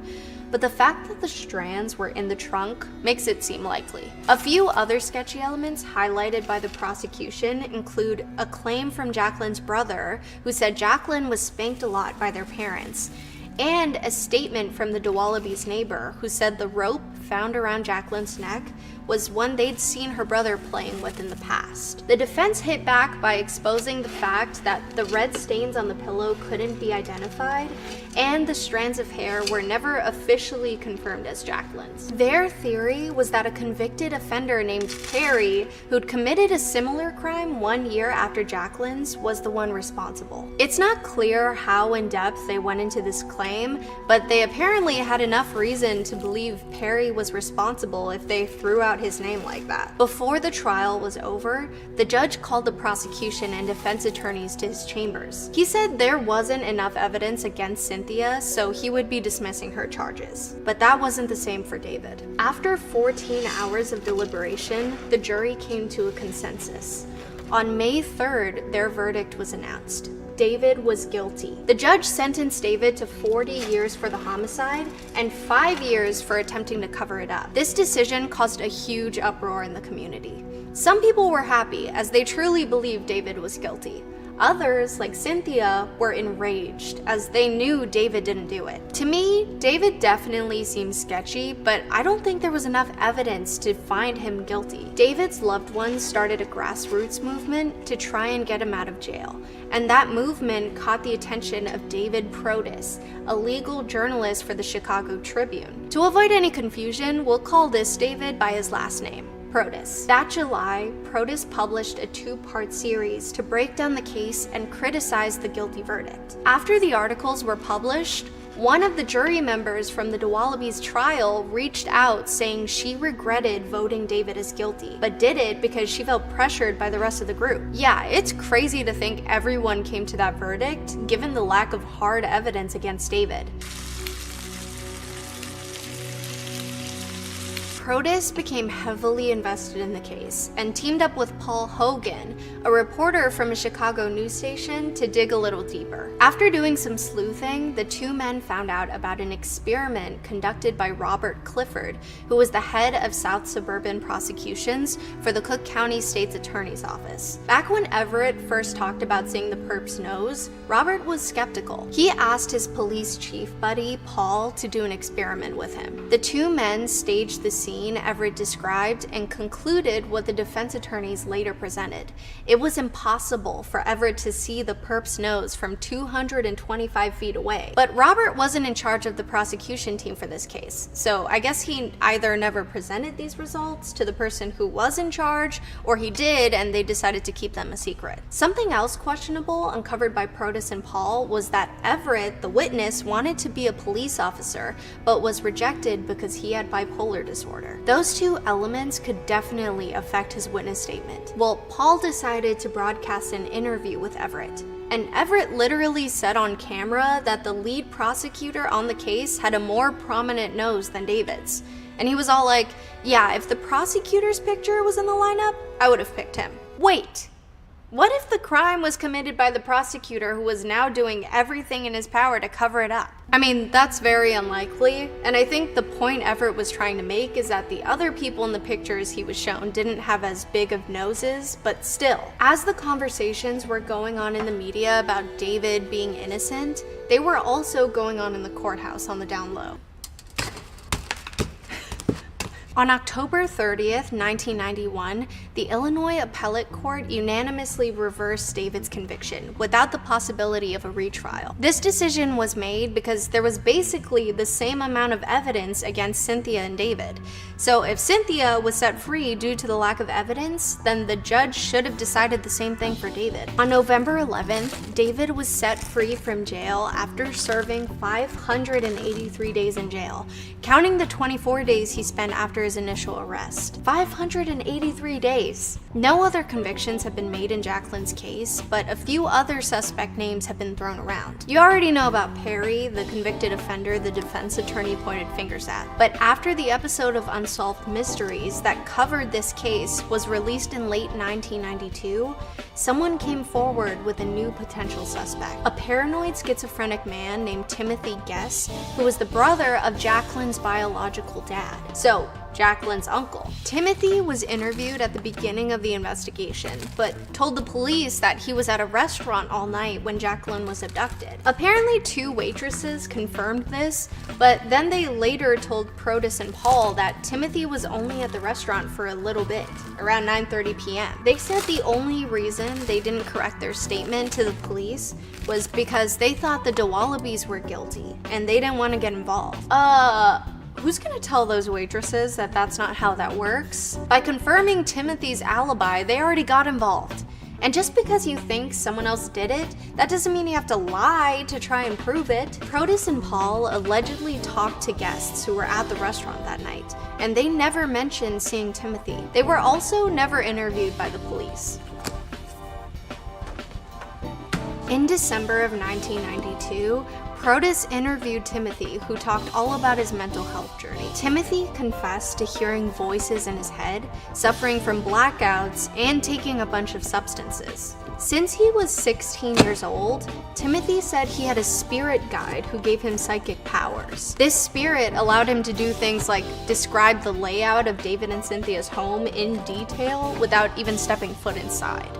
but the fact that the strands were in the trunk makes it seem likely. A few other sketchy elements highlighted by the prosecution include a claim from Jaclyn's brother, who said Jaclyn was spanked a lot by their parents, and a statement from the Dowaliby's neighbor, who said the rope found around Jaclyn's neck was one they'd seen her brother playing with in the past. The defense hit back by exposing the fact that the red stains on the pillow couldn't be identified, and the strands of hair were never officially confirmed as Jaclyn's. Their theory was that a convicted offender named Perry, who'd committed a similar crime 1 year after Jaclyn's, was the one responsible. It's not clear how in depth they went into this claim, but they apparently had enough reason to believe Perry was responsible if they threw out his name like that. Before the trial was over, the judge called the prosecution and defense attorneys to his chambers. He said there wasn't enough evidence against Cynthia, so he would be dismissing her charges. But that wasn't the same for David. After 14 hours of deliberation, the jury came to a consensus. On May 3rd, their verdict was announced. David was guilty. The judge sentenced David to 40 years for the homicide and 5 years for attempting to cover it up. This decision caused a huge uproar in the community. Some people were happy, as they truly believed David was guilty. Others, like Cynthia, were enraged, as they knew David didn't do it. To me, David definitely seems sketchy, but I don't think there was enough evidence to find him guilty. David's loved ones started a grassroots movement to try and get him out of jail, and that movement caught the attention of David Protis, a legal journalist for the Chicago Tribune. To avoid any confusion, we'll call this David by his last name, Protis. That July, Protis published a 2-part series to break down the case and criticize the guilty verdict. After the articles were published, one of the jury members from the Dowaliby's trial reached out saying she regretted voting David as guilty, but did it because she felt pressured by the rest of the group. Yeah, it's crazy to think everyone came to that verdict, given the lack of hard evidence against David. Protus became heavily invested in the case and teamed up with Paul Hogan, a reporter from a Chicago news station, to dig a little deeper. After doing some sleuthing, the two men found out about an experiment conducted by Robert Clifford, who was the head of South Suburban Prosecutions for the Cook County State's Attorney's Office. Back when Everett first talked about seeing the perp's nose, Robert was skeptical. He asked his police chief buddy, Paul, to do an experiment with him. The two men staged the scene Everett described and concluded what the defense attorneys later presented. It was impossible for Everett to see the perp's nose from 225 feet away. But Robert wasn't in charge of the prosecution team for this case, so I guess he either never presented these results to the person who was in charge, or he did and they decided to keep them a secret. Something else questionable uncovered by Protus and Paul was that Everett, the witness, wanted to be a police officer, but was rejected because he had bipolar disorder. Those two elements could definitely affect his witness statement. Well, Paul decided to broadcast an interview with Everett. And Everett literally said on camera that the lead prosecutor on the case had a more prominent nose than David's. And he was all like, yeah, if the prosecutor's picture was in the lineup, I would have picked him. Wait, what if the crime was committed by the prosecutor who was now doing everything in his power to cover it up? I mean, that's very unlikely, and I think the point Everett was trying to make is that the other people in the pictures he was shown didn't have as big of noses, but still. As the conversations were going on in the media about David being innocent, they were also going on in the courthouse on the down low. On October 30th, 1991, the Illinois Appellate Court unanimously reversed David's conviction without the possibility of a retrial. This decision was made because there was basically the same amount of evidence against Cynthia and David. So if Cynthia was set free due to the lack of evidence, then the judge should have decided the same thing for David. On November 11th, David was set free from jail after serving 583 days in jail, counting the 24 days he spent after his initial arrest. 583 days. No other convictions have been made in Jaclyn's case, but a few other suspect names have been thrown around. You already know about Perry, the convicted offender the defense attorney pointed fingers at. But after the episode of Unsolved Mysteries that covered this case was released in late 1992, someone came forward with a new potential suspect. A paranoid schizophrenic man named Timothy Guess, who was the brother of Jaclyn's biological dad. So, Jaclyn's uncle. Timothy was interviewed at the beginning of the investigation, but told the police that he was at a restaurant all night when Jaclyn was abducted. Apparently 2 waitresses confirmed this, but then they later told Protus and Paul that Timothy was only at the restaurant for a little bit, around 9:30 p.m. They said the only reason they didn't correct their statement to the police was because they thought the Dowalibys were guilty, and they didn't want to get involved. Who's gonna tell those waitresses that that's not how that works? By confirming Timothy's alibi, they already got involved. And just because you think someone else did it, that doesn't mean you have to lie to try and prove it. Protus and Paul allegedly talked to guests who were at the restaurant that night, and they never mentioned seeing Timothy. They were also never interviewed by the police. In December of 1992, Protus interviewed Timothy, who talked all about his mental health journey. Timothy confessed to hearing voices in his head, suffering from blackouts, and taking a bunch of substances. Since he was 16 years old, Timothy said he had a spirit guide who gave him psychic powers. This spirit allowed him to do things like describe the layout of David and Cynthia's home in detail without even stepping foot inside.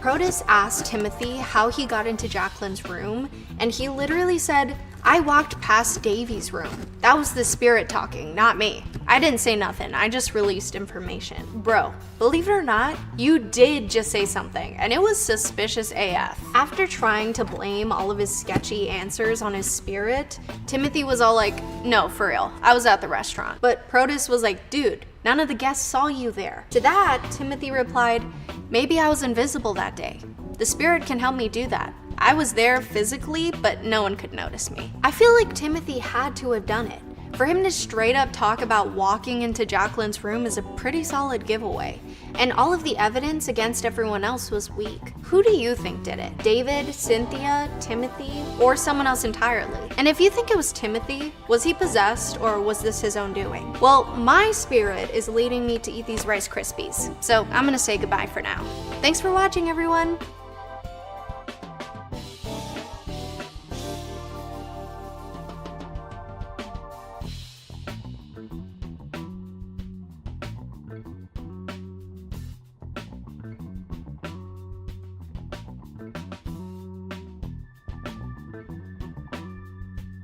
Protus asked Timothy how he got into Jaclyn's room, and he literally said, "I walked past Davy's room. That was the spirit talking, not me. I didn't say nothing, I just released information." Bro, believe it or not, you did just say something, and it was suspicious AF. After trying to blame all of his sketchy answers on his spirit, Timothy was all like, "No, for real, I was at the restaurant." But Protus was like, "Dude, none of the guests saw you there." To that, Timothy replied, "Maybe I was invisible that day. The spirit can help me do that. I was there physically, but no one could notice me." I feel like Timothy had to have done it. For him to straight up talk about walking into Jaclyn's room is a pretty solid giveaway. And all of the evidence against everyone else was weak. Who do you think did it? David, Cynthia, Timothy, or someone else entirely? And if you think it was Timothy, was he possessed or was this his own doing? Well, my spirit is leading me to eat these Rice Krispies, so I'm gonna say goodbye for now. Thanks for watching, everyone!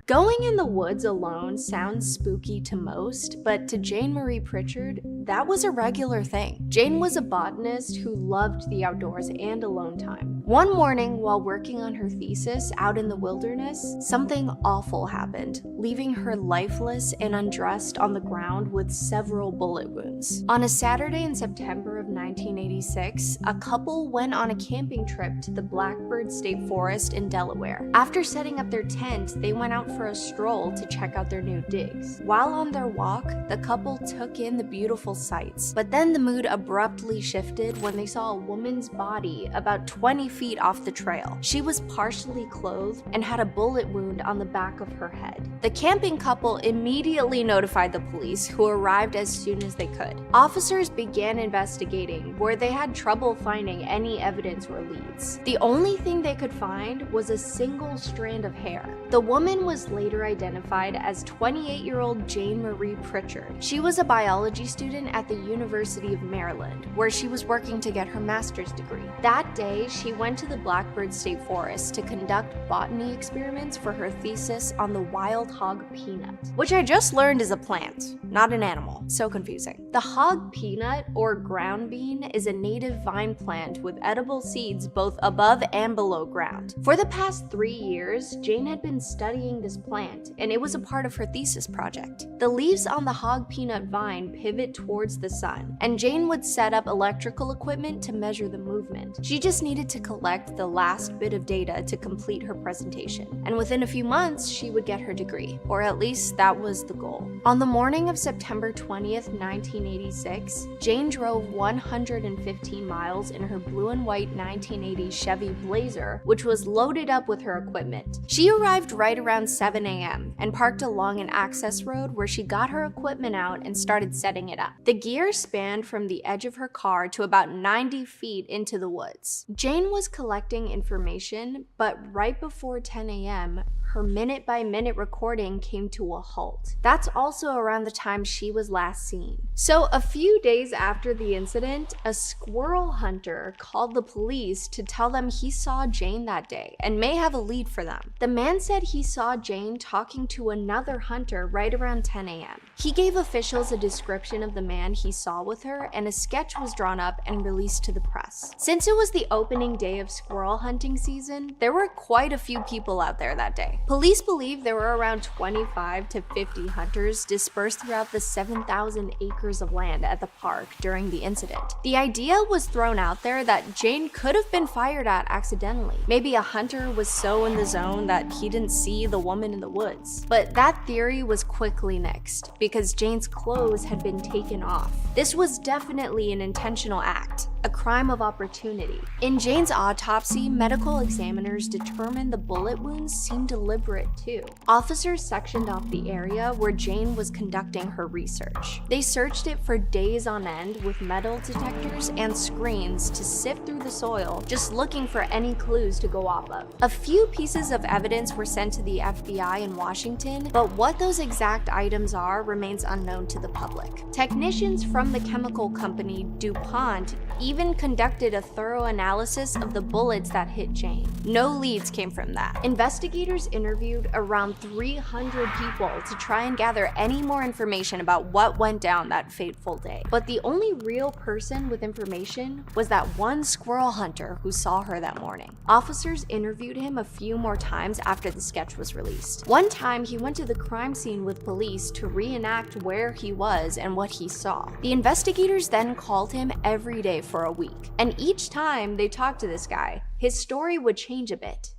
Going in the woods alone sounds spooky to most, but to Jane Marie Prichard, that was a regular thing. Jane was a botanist who loved the outdoors and alone time. One morning, while working on her thesis out in the wilderness, something awful happened, leaving her lifeless and undressed on the ground with several bullet wounds. On a Saturday in September of 1986, a couple went on a camping trip to the Blackbird State Forest in Delaware. After setting up their tent, they went out for a stroll to check out their new digs. While on their walk, the couple took in the beautiful sights, but then the mood abruptly shifted when they saw a woman's body about 20 feet off the trail. She was partially clothed and had a bullet wound on the back of her head. The camping couple immediately notified the police, who arrived as soon as they could. Officers began investigating, where they had trouble finding any evidence or leads. The only thing they could find was a single strand of hair. The woman was later identified as 28-year-old Jane Marie Prichard. She was a biology student at the University of Maryland, where she was working to get her master's degree. That day, she went to the Blackbird State Forest to conduct botany experiments for her thesis on the wild hog peanut, which I just learned is a plant, not an animal. So confusing. The hog peanut, or ground bean, is a native vine plant with edible seeds both above and below ground. For the past 3 years, Jane had been studying this plant, and it was a part of her thesis project. The leaves on the hog peanut vine pivot towards the sun, and Jane would set up electrical equipment to measure the movement. She just needed to collect the last bit of data to complete her presentation, and within a few months, she would get her degree, or at least that was the goal. On the morning of September 20th, 1986, Jane drove 115 miles in her blue and white 1980 Chevy Blazer, which was loaded up with her equipment. She arrived right around 7 a.m. and parked along an access road where she got her equipment out and started setting it up. The gear spanned from the edge of her car to about 90 feet into the woods. Jane was collecting information, but right before 10 a.m., her minute-by-minute recording came to a halt. That's also around the time she was last seen. So a few days after the incident, a squirrel hunter called the police to tell them he saw Jane that day and may have a lead for them. The man said he saw Jane talking to another hunter right around 10 a.m. He gave officials a description of the man he saw with her, and a sketch was drawn up and released to the press. Since it was the opening day of squirrel hunting season, there were quite a few people out there that day. Police believe there were around 25 to 50 hunters dispersed throughout the 7,000 acres of land at the park during the incident. The idea was thrown out there that Jane could have been fired at accidentally. Maybe a hunter was so in the zone that he didn't see the woman in the woods. But that theory was quickly nixed, because Jane's clothes had been taken off. This was definitely an intentional act, a crime of opportunity. In Jane's autopsy, medical examiners determined the bullet wounds seemed deliberate too. Officers sectioned off the area where Jane was conducting her research. They searched it for days on end with metal detectors and screens to sift through the soil, just looking for any clues to go off of. A few pieces of evidence were sent to the FBI in Washington, but what those exact items are remains unknown to the public. Technicians from the chemical company DuPont even conducted a thorough analysis of the bullets that hit Jane. No leads came from that. Investigators interviewed around 300 people to try and gather any more information about what went down that fateful day. But the only real person with information was that one squirrel hunter who saw her that morning. Officers interviewed him a few more times after the sketch was released. One time, he went to the crime scene with police to reenact where he was and what he saw. The investigators then called him every day for a week, and each time they talked to this guy, his story would change a bit.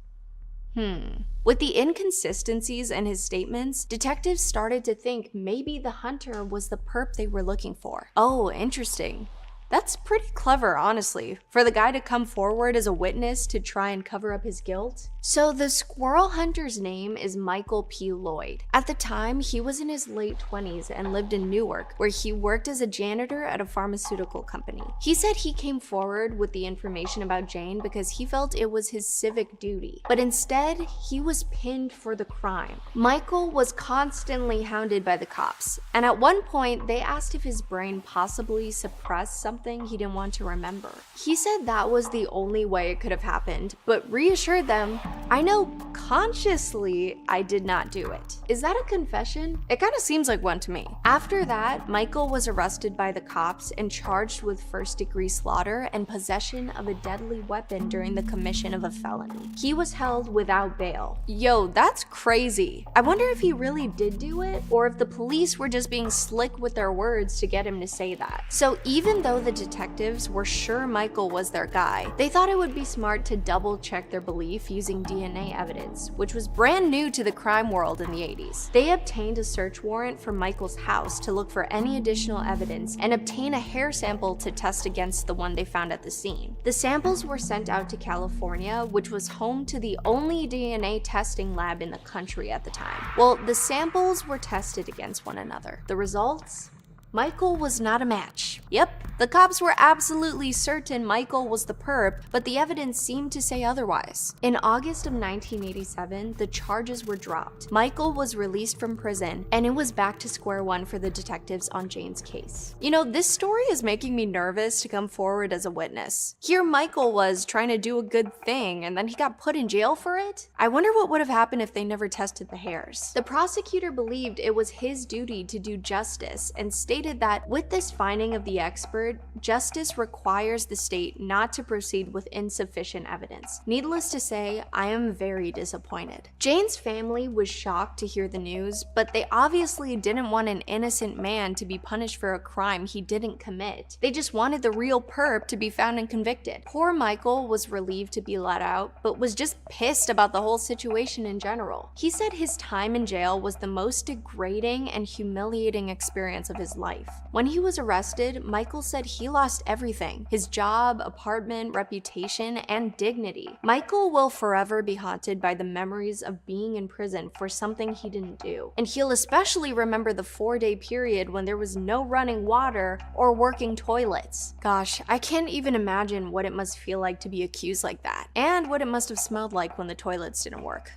With the inconsistencies in his statements, detectives started to think maybe the hunter was the perp they were looking for. Oh, interesting. That's pretty clever, honestly, for the guy to come forward as a witness to try and cover up his guilt. So the squirrel hunter's name is Michael P. Lloyd. At the time, he was in his late 20s and lived in Newark, where he worked as a janitor at a pharmaceutical company. He said he came forward with the information about Jane because he felt it was his civic duty, but instead, he was pinned for the crime. Michael was constantly hounded by the cops, and at one point, they asked if his brain possibly suppressed something he didn't want to remember. He said that was the only way it could have happened, but reassured them, I know consciously I did not do it. Is that a confession? It kind of seems like one to me. After that, Michael was arrested by the cops and charged with first-degree slaughter and possession of a deadly weapon during the commission of a felony. He was held without bail. Yo, that's crazy. I wonder if he really did do it, or if the police were just being slick with their words to get him to say that. So even though the detectives were sure Michael was their guy, they thought it would be smart to double-check their belief using DNA evidence, which was brand new to the crime world in the 80s. They obtained a search warrant for Michael's house to look for any additional evidence and obtain a hair sample to test against the one they found at the scene. The samples were sent out to California, which was home to the only DNA testing lab in the country at the time. Well, the samples were tested against one another. The results? Michael was not a match. Yep, the cops were absolutely certain Michael was the perp, but the evidence seemed to say otherwise. In August of 1987, the charges were dropped. Michael was released from prison, and it was back to square one for the detectives on Jane's case. You know, this story is making me nervous to come forward as a witness. Here Michael was trying to do a good thing, and then he got put in jail for it? I wonder what would have happened if they never tested the hairs. The prosecutor believed it was his duty to do justice and stated that with this finding of the expert, justice requires the state not to proceed with insufficient evidence. Needless to say, I am very disappointed. Jane's family was shocked to hear the news, but they obviously didn't want an innocent man to be punished for a crime he didn't commit. They just wanted the real perp to be found and convicted. Poor Michael was relieved to be let out, but was just pissed about the whole situation in general. He said his time in jail was the most degrading and humiliating experience of his life. When he was arrested, Michael said he lost everything: his job, apartment, reputation, and dignity. Michael will forever be haunted by the memories of being in prison for something he didn't do. And he'll especially remember the 4-day period when there was no running water or working toilets. Gosh, I can't even imagine what it must feel like to be accused like that, and what it must have smelled like when the toilets didn't work.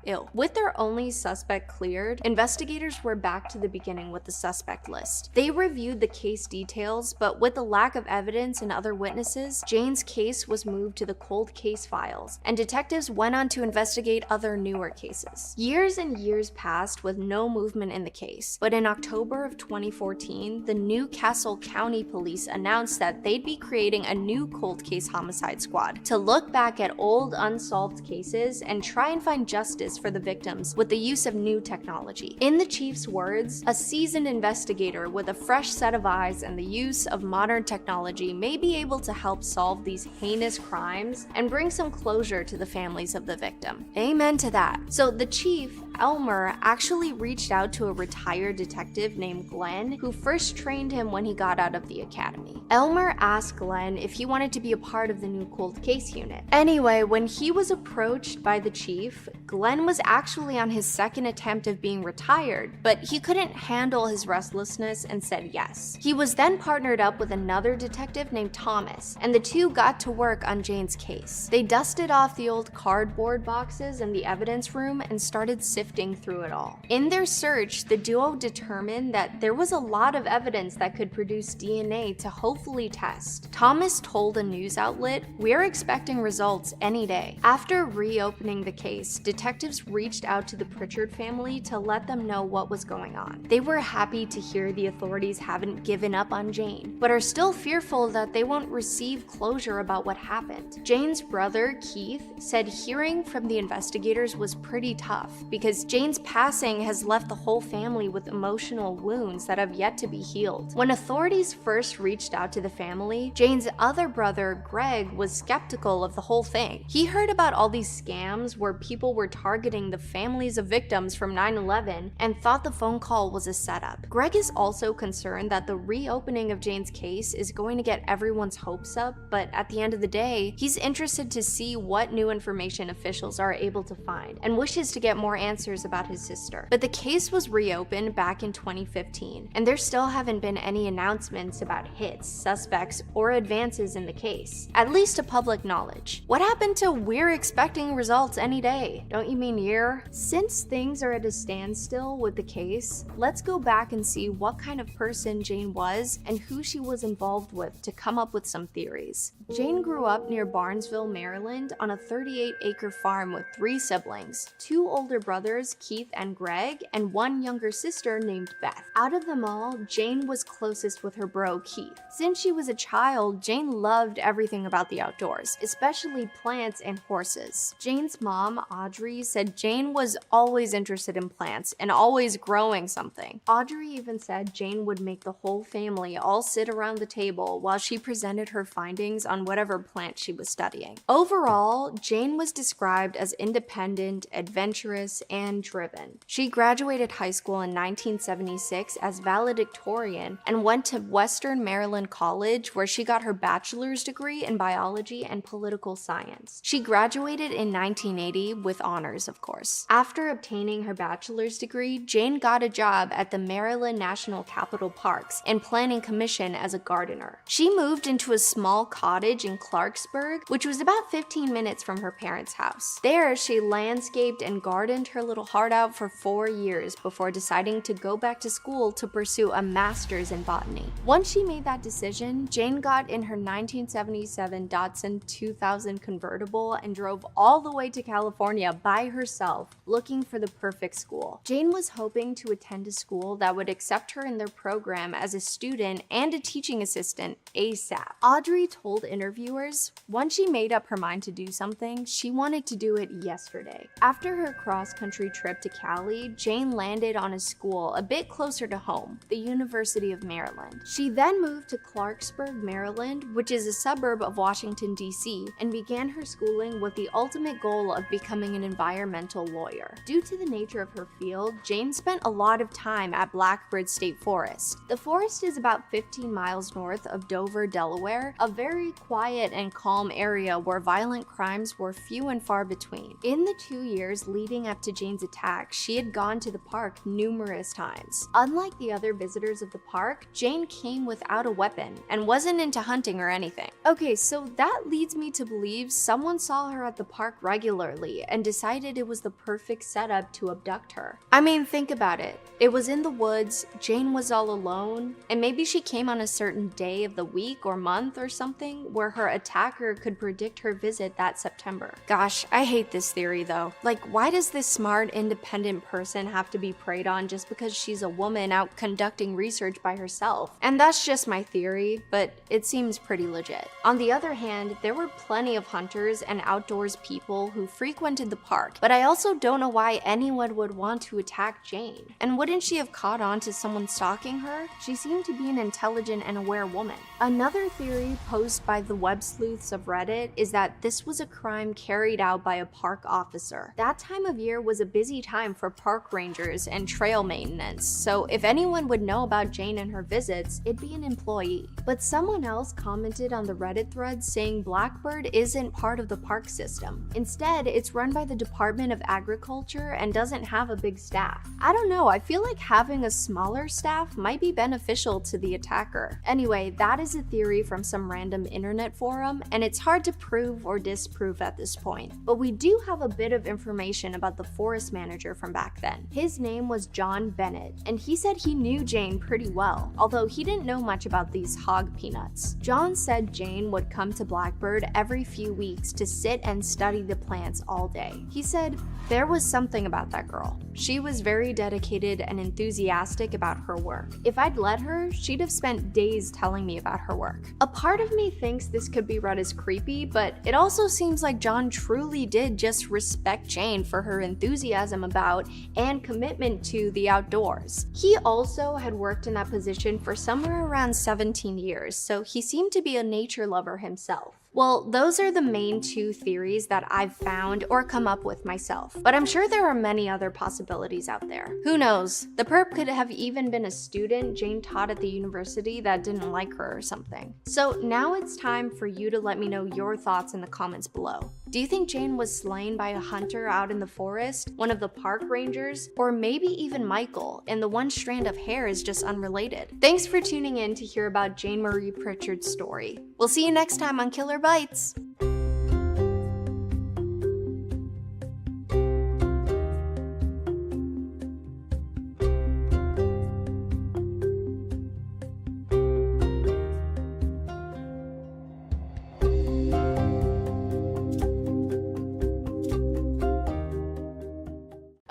Ew. With their only suspect cleared, investigators were back to the beginning with the suspect list. They reviewed the case details, but with the lack of evidence and other witnesses, Jane's case was moved to the cold case files, and detectives went on to investigate other newer cases. Years and years passed with no movement in the case, but in October of 2014, the New Castle County Police announced that they'd be creating a new cold case homicide squad to look back at old unsolved cases and try and find justice for the victims with the use of new technology. In the chief's words, a seasoned investigator with a fresh set of eyes and the use of modern technology may be able to help solve these heinous crimes and bring some closure to the families of the victim. Amen to that. So the chief, Elmer, actually reached out to a retired detective named Glenn, who first trained him when he got out of the academy. Elmer asked Glenn if he wanted to be a part of the new cold case unit. Anyway, when he was approached by the chief, Glenn was actually on his second attempt of being retired, but he couldn't handle his restlessness and said yes. He was then partnered up with another detective named Thomas, and the two got to work on Jane's case. They dusted off the old cardboard boxes in the evidence room and started sifting through it all. In their search, the duo determined that there was a lot of evidence that could produce DNA to hopefully test. Thomas told a news outlet, "We're expecting results any day." After reopening the case, detectives reached out to the Prichard family to let them know what was going on. They were happy to hear the authorities haven't given up on Jane, but are still fearful that they won't receive closure about what happened. Jane's brother, Keith, said hearing from the investigators was pretty tough because Jane's passing has left the whole family with emotional wounds that have yet to be healed. When authorities first reached out to the family, Jane's other brother, Greg, was skeptical of the whole thing. He heard about all these scams where people were were targeting the families of victims from 9/11 and thought the phone call was a setup. Greg is also concerned that the reopening of Jane's case is going to get everyone's hopes up, but at the end of the day, he's interested to see what new information officials are able to find and wishes to get more answers about his sister. But the case was reopened back in 2015, and there still haven't been any announcements about hits, suspects, or advances in the case, at least to public knowledge. What happened to "we're expecting results any day"? Don't you mean year? Since things are at a standstill with the case, let's go back and see what kind of person Jane was and who she was involved with to come up with some theories. Jane grew up near Barnesville, Maryland on a 38-acre farm with 3 siblings, 2 older brothers, Keith and Greg, and 1 younger sister named Beth. Out of them all, Jane was closest with her bro Keith. Since she was a child, Jane loved everything about the outdoors, especially plants and horses. Jane's mom, Audrey, said Jane was always interested in plants and always growing something. Audrey even said Jane would make the whole family all sit around the table while she presented her findings on whatever plant she was studying. Overall, Jane was described as independent, adventurous, and driven. She graduated high school in 1976 as valedictorian and went to Western Maryland College, where she got her bachelor's degree in biology and political science. She graduated in 1980 with honors, of course. After obtaining her bachelor's degree, Jane got a job at the Maryland National Capital Parks and Planning Commission as a gardener. She moved into a small cottage in Clarksburg, which was about 15 minutes from her parents' house. There, she landscaped and gardened her little heart out for 4 years before deciding to go back to school to pursue a master's in botany. Once she made that decision, Jane got in her 1977 Datsun 2000 convertible and drove all the way to California by herself, looking for the perfect school. Jane was hoping to attend a school that would accept her in their program as a student and a teaching assistant ASAP. Audrey told interviewers, once she made up her mind to do something, she wanted to do it yesterday. After her cross-country trip to Cali, Jane landed on a school a bit closer to home, the University of Maryland. She then moved to Clarksburg, Maryland, which is a suburb of Washington, D.C., and began her schooling with the ultimate goal of becoming an environmental lawyer. Due to the nature of her field, Jane spent a lot of time at Blackbird State Forest. The forest is about 15 miles north of Dover, Delaware, a very quiet and calm area where violent crimes were few and far between. In the 2 years leading up to Jane's attack, she had gone to the park numerous times. Unlike the other visitors of the park, Jane came without a weapon and wasn't into hunting or anything. Okay, so that leads me to believe someone saw her at the park regularly and decided it was the perfect setup to abduct her. I mean, think about it. It was in the woods, Jane was all alone, and maybe she came on a certain day of the week or month or something where her attacker could predict her visit that September. Gosh, I hate this theory though. Like, why does this smart, independent person have to be preyed on just because she's a woman out conducting research by herself? And that's just my theory, but it seems pretty legit. On the other hand, there were plenty of hunters and outdoors people who frequented the park, but I also don't know why anyone would want to attack Jane. And wouldn't she have caught on to someone stalking her? She seemed to be an intelligent and aware woman. Another theory posed by the web sleuths of Reddit is that this was a crime carried out by a park officer. That time of year was a busy time for park rangers and trail maintenance, so if anyone would know about Jane and her visits, it'd be an employee. But someone else commented on the Reddit thread saying Blackbird isn't part of the park system. Instead, it's run by the Department of Agriculture and doesn't have a big staff. I don't know, I feel like having a smaller staff might be beneficial to the attacker. Anyway, that is a theory from some random internet forum, and it's hard to prove or disprove at this point. But we do have a bit of information about the forest manager from back then. His name was John Bennett, and he said he knew Jane pretty well, although he didn't know much about these hog peanuts. John said Jane would come to Blackbird every few weeks to sit and study the plants all day. He said, there was something about that girl. She was very dedicated and enthusiastic about her work. If I'd let her, she'd have spent days telling me about her work. A part of me thinks this could be read as creepy, but it also seems like John truly did just respect Jane for her enthusiasm about and commitment to the outdoors. He also had worked in that position for somewhere around 17 years, so he seemed to be a nature lover himself. Well, those are the main two theories that I've found or come up with myself, but I'm sure there are many other possibilities out there. Who knows? The perp could have even been a student Jane taught at the university that didn't like her or something. So now it's time for you to let me know your thoughts in the comments below. Do you think Jane was slain by a hunter out in the forest, one of the park rangers, or maybe even Michael, and the one strand of hair is just unrelated? Thanks for tuning in to hear about Jane Marie Prichard's story. We'll see you next time on Killer Bites.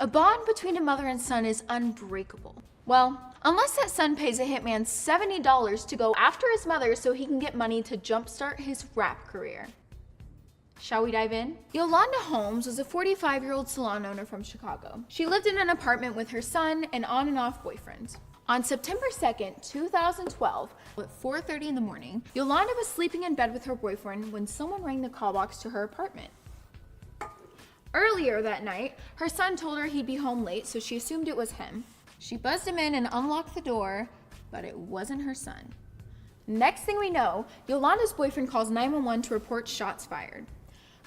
A bond between a mother and son is unbreakable. Well, unless that son pays a hitman $70 to go after his mother so he can get money to jumpstart his rap career. Shall we dive in? Yolanda Holmes was a 45-year-old salon owner from Chicago. She lived in an apartment with her son and on and off boyfriend. On September 2nd, 2012, at 4:30 in the morning, Yolanda was sleeping in bed with her boyfriend when someone rang the call box to her apartment. Earlier that night, her son told her he'd be home late, so she assumed it was him. She buzzed him in and unlocked the door, but it wasn't her son. Next thing we know, Yolanda's boyfriend calls 911 to report shots fired.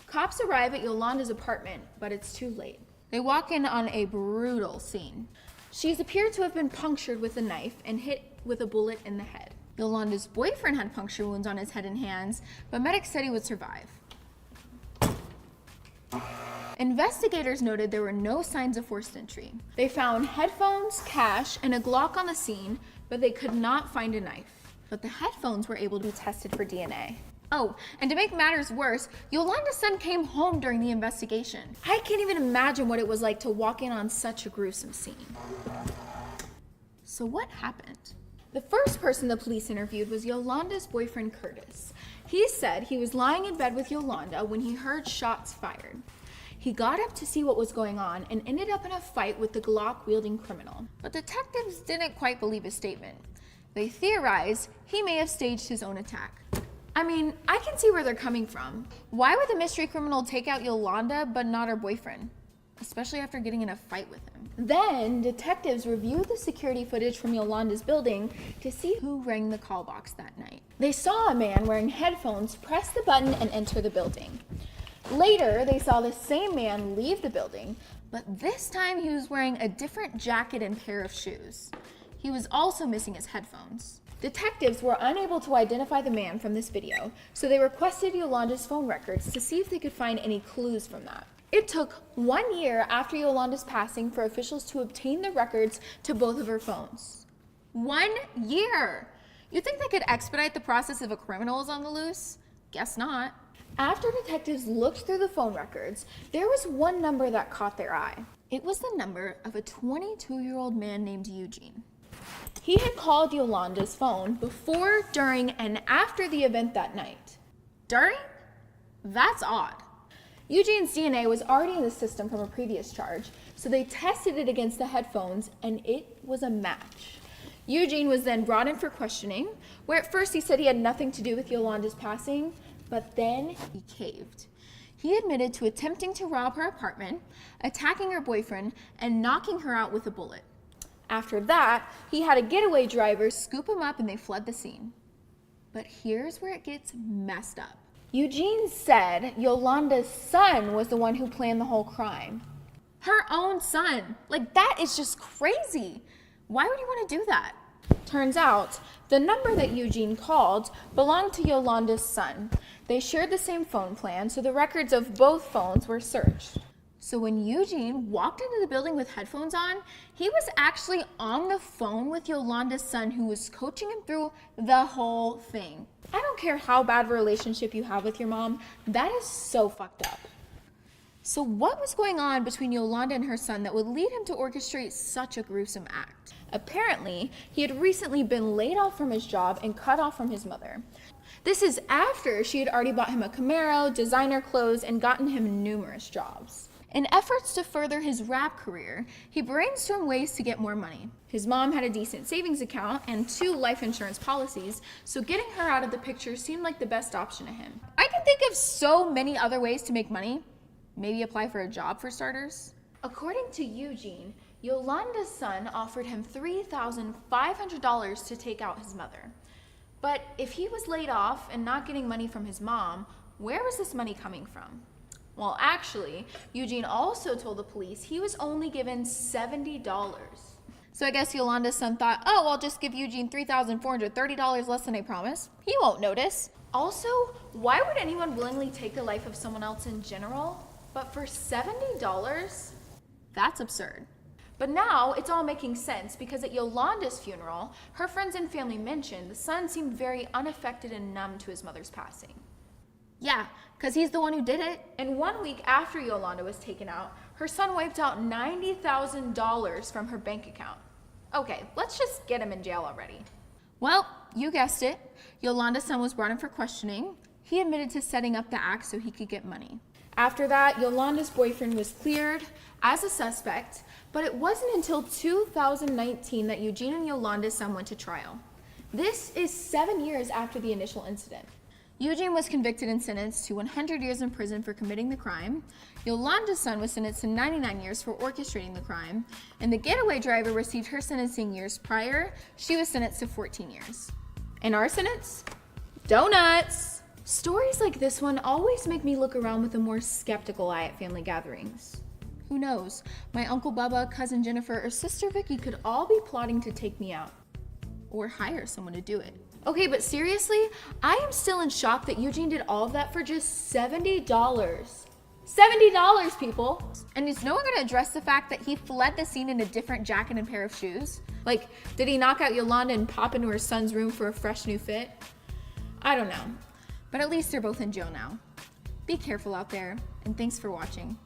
Cops arrive at Yolanda's apartment, but it's too late. They walk in on a brutal scene. She's appeared to have been punctured with a knife and hit with a bullet in the head. Yolanda's boyfriend had puncture wounds on his head and hands, but medics said he would survive. Investigators noted there were no signs of forced entry. They found headphones, cash, and a Glock on the scene, but they could not find a knife. But the headphones were able to be tested for DNA. Oh, and to make matters worse, Yolanda's son came home during the investigation. I can't even imagine what it was like to walk in on such a gruesome scene. So what happened? The first person the police interviewed was Yolanda's boyfriend, Curtis. He said he was lying in bed with Yolanda when he heard shots fired. He got up to see what was going on and ended up in a fight with the Glock-wielding criminal. But detectives didn't quite believe his statement. They theorized he may have staged his own attack. I mean, I can see where they're coming from. Why would the mystery criminal take out Yolanda but not her boyfriend? Especially after getting in a fight with him. Then, detectives reviewed the security footage from Yolanda's building to see who rang the call box that night. They saw a man wearing headphones press the button and enter the building. Later, they saw the same man leave the building, but this time he was wearing a different jacket and pair of shoes. He was also missing his headphones. Detectives were unable to identify the man from this video, so they requested Yolanda's phone records to see if they could find any clues from that. It took 1 year after Yolanda's passing for officials to obtain the records to both of her phones. 1 year! You think they could expedite the process if a criminal is on the loose? Guess not. After detectives looked through the phone records, there was one number that caught their eye. It was the number of a 22-year-old man named Eugene. He had called Yolanda's phone before, during, and after the event that night. During? That's odd. Eugene's DNA was already in the system from a previous charge, so they tested it against the headphones, and it was a match. Eugene was then brought in for questioning, where at first he said he had nothing to do with Yolanda's passing, but then he caved. He admitted to attempting to rob her apartment, attacking her boyfriend, and knocking her out with a bullet. After that, he had a getaway driver scoop him up and they fled the scene. But here's where it gets messed up. Eugene said Yolanda's son was the one who planned the whole crime. Her own son. Like, that is just crazy. Why would you want to do that? Turns out, the number that Eugene called belonged to Yolanda's son. They shared the same phone plan, so the records of both phones were searched. So when Eugene walked into the building with headphones on, he was actually on the phone with Yolanda's son, who was coaching him through the whole thing. I don't care how bad of a relationship you have with your mom, that is so fucked up. So what was going on between Yolanda and her son that would lead him to orchestrate such a gruesome act? Apparently, he had recently been laid off from his job and cut off from his mother. This is after she had already bought him a Camaro, designer clothes, and gotten him numerous jobs. In efforts to further his rap career, he brainstormed ways to get more money. His mom had a decent savings account and 2 life insurance policies, so getting her out of the picture seemed like the best option to him. I can think of so many other ways to make money. Maybe apply for a job for starters. According to Eugene, Yolanda's son offered him $3,500 to take out his mother. But if he was laid off and not getting money from his mom, where was this money coming from? Well, actually, Eugene also told the police he was only given $70. So I guess Yolanda's son thought, oh, I'll just give Eugene $3,430 less than I promised. He won't notice. Also, why would anyone willingly take the life of someone else in general? But for $70? That's absurd. But now it's all making sense because at Yolanda's funeral, her friends and family mentioned the son seemed very unaffected and numb to his mother's passing. Yeah, because he's the one who did it. And 1 week after Yolanda was taken out, her son wiped out $90,000 from her bank account. Okay, let's just get him in jail already. Well, you guessed it. Yolanda's son was brought in for questioning. He admitted to setting up the act so he could get money. After that, Yolanda's boyfriend was cleared as a suspect, but it wasn't until 2019 that Eugene and Yolanda's son went to trial. This is 7 years after the initial incident. Eugene was convicted and sentenced to 100 years in prison for committing the crime. Yolanda's son was sentenced to 99 years for orchestrating the crime. And the getaway driver received her sentencing years prior. She was sentenced to 14 years. And our sentence? Donuts! Stories like this one always make me look around with a more skeptical eye at family gatherings. Who knows? My Uncle Bubba, Cousin Jennifer, or Sister Vicky could all be plotting to take me out. Or hire someone to do it. Okay, but seriously, I am still in shock that Eugene did all of that for just $70. $70, people! And is no one gonna address the fact that he fled the scene in a different jacket and pair of shoes? Like, did he knock out Yolanda and pop into her son's room for a fresh new fit? I don't know. But at least they're both in jail now. Be careful out there, and thanks for watching.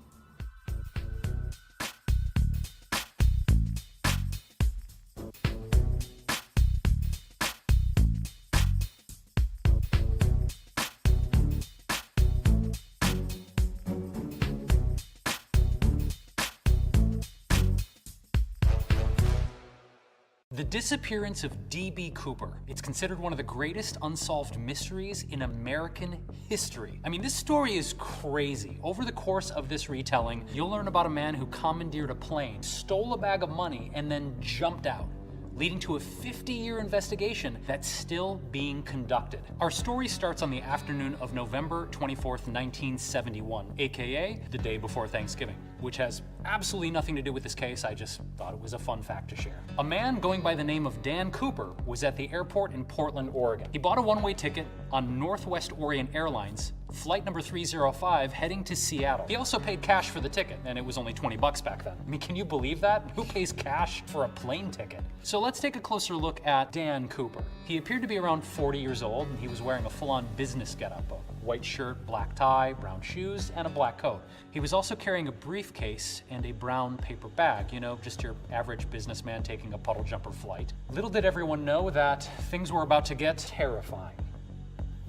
The disappearance of D.B. Cooper. It's considered one of the greatest unsolved mysteries in American history. I mean, this story is crazy. Over the course of this retelling, you'll learn about a man who commandeered a plane, stole a bag of money, and then jumped out, leading to a 50-year investigation that's still being conducted. Our story starts on the afternoon of November 24th, 1971, aka the day before Thanksgiving, which has absolutely nothing to do with this case. I just thought it was a fun fact to share. A man going by the name of Dan Cooper was at the airport in Portland, Oregon. He bought a one-way ticket on Northwest Orient Airlines, flight number 305, heading to Seattle. He also paid cash for the ticket, and it was only $20 back then. I mean, can you believe that? Who pays cash for a plane ticket? So let's take a closer look at Dan Cooper. He appeared to be around 40 years old, and he was wearing a full-on business getup: a white shirt, black tie, brown shoes, and a black coat. He was also carrying a briefcase and a brown paper bag, you know, just your average businessman taking a puddle jumper flight. Little did everyone know that things were about to get terrifying.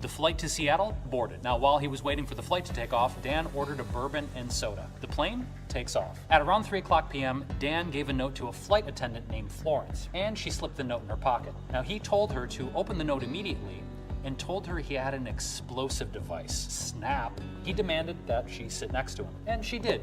The flight to Seattle boarded. Now, while he was waiting for the flight to take off, Dan ordered a bourbon and soda. The plane takes off. At around 3:00 p.m., Dan gave a note to a flight attendant named Florence, and she slipped the note in her pocket. Now, he told her to open the note immediately and told her he had an explosive device. Snap. He demanded that she sit next to him, and she did,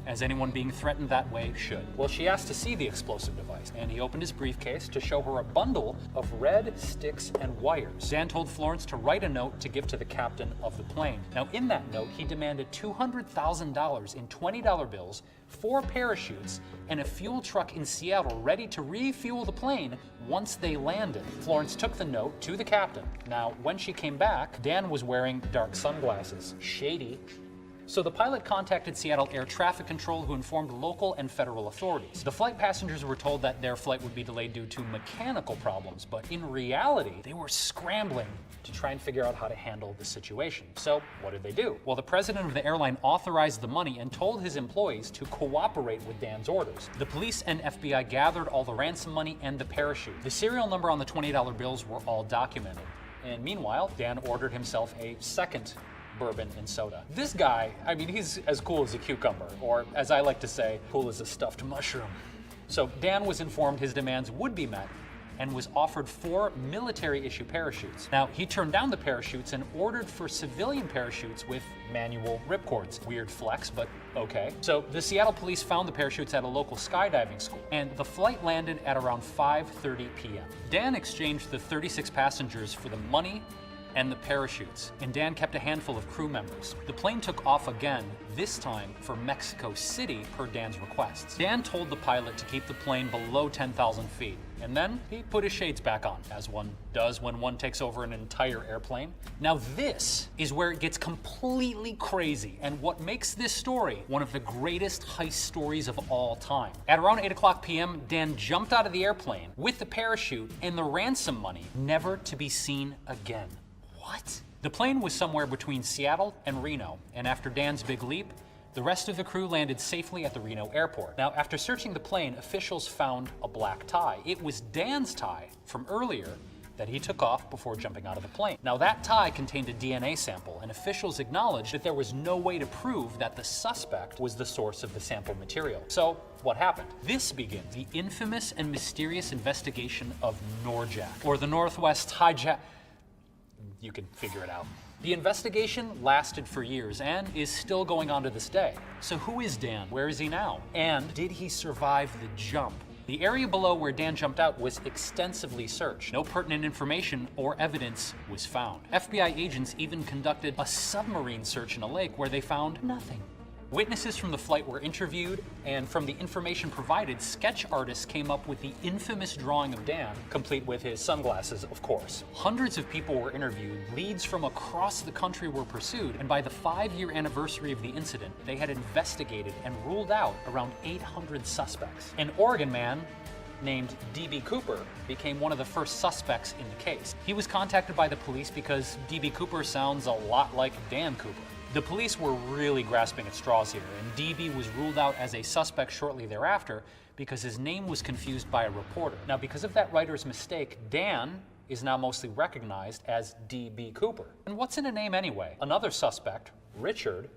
as anyone being threatened that way should. Well, she asked to see the explosive device, and he opened his briefcase to show her a bundle of red sticks and wires. Dan told Florence to write a note to give to the captain of the plane. Now, in that note, he demanded $200,000 in $20 bills, 4 parachutes, and a fuel truck in Seattle ready to refuel the plane once they landed. Florence took the note to the captain. Now, when she came back, Dan was wearing dark sunglasses. Shady. So the pilot contacted Seattle Air Traffic Control, who informed local and federal authorities. The flight passengers were told that their flight would be delayed due to mechanical problems, but in reality, they were scrambling to try and figure out how to handle the situation. So what did they do? Well, the president of the airline authorized the money and told his employees to cooperate with Dan's orders. The police and FBI gathered all the ransom money and the parachute. The serial number on the $20 bills were all documented. And meanwhile, Dan ordered himself a second bourbon, and soda. This guy, I mean, he's as cool as a cucumber, or as I like to say, cool as a stuffed mushroom. So Dan was informed his demands would be met and was offered 4 military-issue parachutes. Now, he turned down the parachutes and ordered for civilian parachutes with manual ripcords. Weird flex, but okay. So the Seattle police found the parachutes at a local skydiving school, and the flight landed at around 5:30 p.m. Dan exchanged the 36 passengers for the money and the parachutes, and Dan kept a handful of crew members. The plane took off again, this time for Mexico City per Dan's requests. Dan told the pilot to keep the plane below 10,000 feet, and then he put his shades back on, as one does when one takes over an entire airplane. Now this is where it gets completely crazy, and what makes this story one of the greatest heist stories of all time. At around 8 o'clock p.m., Dan jumped out of the airplane with the parachute and the ransom money, never to be seen again. What? The plane was somewhere between Seattle and Reno, and after Dan's big leap, the rest of the crew landed safely at the Reno airport. Now, after searching the plane, officials found a black tie. It was Dan's tie from earlier that he took off before jumping out of the plane. Now, that tie contained a DNA sample, and officials acknowledged that there was no way to prove that the suspect was the source of the sample material. So, what happened? This begins the infamous and mysterious investigation of Norjack, or the Northwest Hijack. You can figure it out. The investigation lasted for years and is still going on to this day. So who is Dan? Where is he now? And did he survive the jump? The area below where Dan jumped out was extensively searched. No pertinent information or evidence was found. FBI agents even conducted a submarine search in a lake where they found nothing. Witnesses from the flight were interviewed, and from the information provided, sketch artists came up with the infamous drawing of Dan, complete with his sunglasses, of course. Hundreds of people were interviewed, leads from across the country were pursued, and by the 5-year anniversary of the incident, they had investigated and ruled out around 800 suspects. An Oregon man named D.B. Cooper became one of the first suspects in the case. He was contacted by the police because D.B. Cooper sounds a lot like Dan Cooper. The police were really grasping at straws here, and DB was ruled out as a suspect shortly thereafter because his name was confused by a reporter. Now, because of that writer's mistake, Dan is now mostly recognized as D.B. Cooper. And what's in a name anyway? Another suspect, Prichard,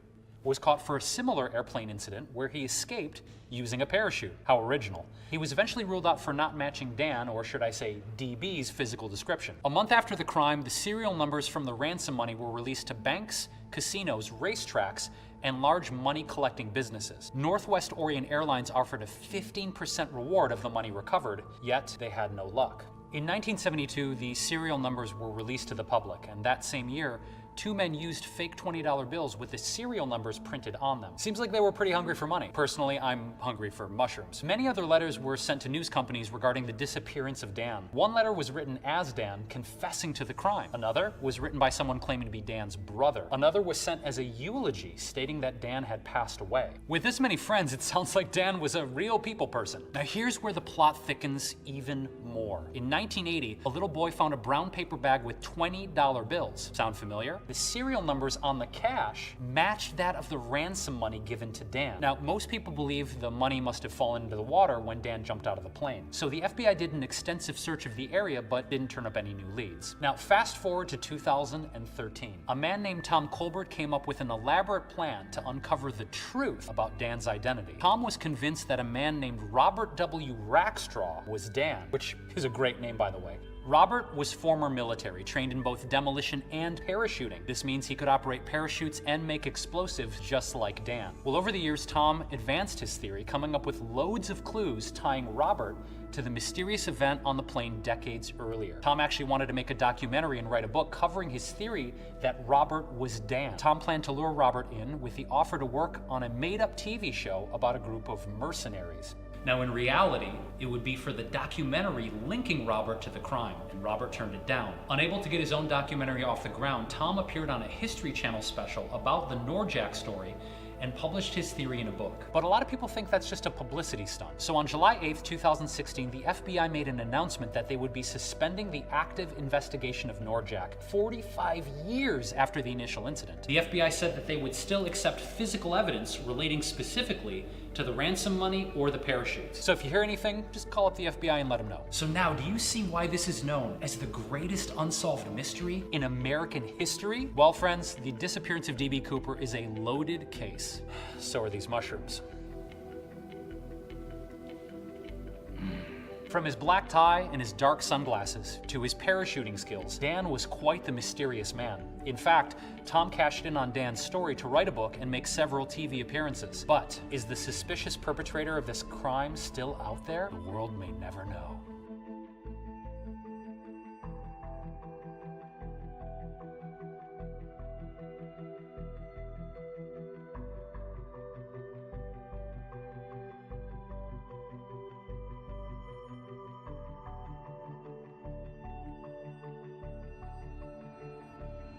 was caught for a similar airplane incident where he escaped using a parachute. How original. He was eventually ruled out for not matching Dan, or should I say DB's, physical description. A month after the crime, the serial numbers from the ransom money were released to banks, casinos, racetracks, and large money-collecting businesses. Northwest Orient Airlines offered a 15% reward of the money recovered, yet they had no luck. In 1972, the serial numbers were released to the public, and that same year, 2 men used fake $20 bills with the serial numbers printed on them. Seems like they were pretty hungry for money. Personally, I'm hungry for mushrooms. Many other letters were sent to news companies regarding the disappearance of Dan. One letter was written as Dan, confessing to the crime. Another was written by someone claiming to be Dan's brother. Another was sent as a eulogy, stating that Dan had passed away. With this many friends, it sounds like Dan was a real people person. Now here's where the plot thickens even more. In 1980, a little boy found a brown paper bag with $20 bills. Sound familiar? The serial numbers on the cash matched that of the ransom money given to Dan. Now, most people believe the money must have fallen into the water when Dan jumped out of the plane. So the FBI did an extensive search of the area, but didn't turn up any new leads. Now, fast forward to 2013. A man named Tom Colbert came up with an elaborate plan to uncover the truth about Dan's identity. Tom was convinced that a man named Robert W. Rackstraw was Dan, which is a great name, by the way. Robert was former military, trained in both demolition and parachuting. This means he could operate parachutes and make explosives just like Dan. Well, over the years, Tom advanced his theory, coming up with loads of clues tying Robert to the mysterious event on the plane decades earlier. Tom actually wanted to make a documentary and write a book covering his theory that Robert was Dan. Tom planned to lure Robert in with the offer to work on a made-up TV show about a group of mercenaries. Now, in reality, it would be for the documentary linking Robert to the crime, and Robert turned it down. Unable to get his own documentary off the ground, Tom appeared on a History Channel special about the Norjack story and published his theory in a book. But a lot of people think that's just a publicity stunt. So on July 8th, 2016, the FBI made an announcement that they would be suspending the active investigation of Norjack 45 years after the initial incident. The FBI said that they would still accept physical evidence relating specifically to the ransom money or the parachutes. So if you hear anything, just call up the FBI and let them know. So now, do you see why this is known as the greatest unsolved mystery in American history? Well, friends, the disappearance of D.B. Cooper is a loaded case. So are these mushrooms. From his black tie and his dark sunglasses to his parachuting skills, Dan was quite the mysterious man. In fact, Tom cashed in on Dan's story to write a book and make several TV appearances. But is the suspicious perpetrator of this crime still out there? The world may never know.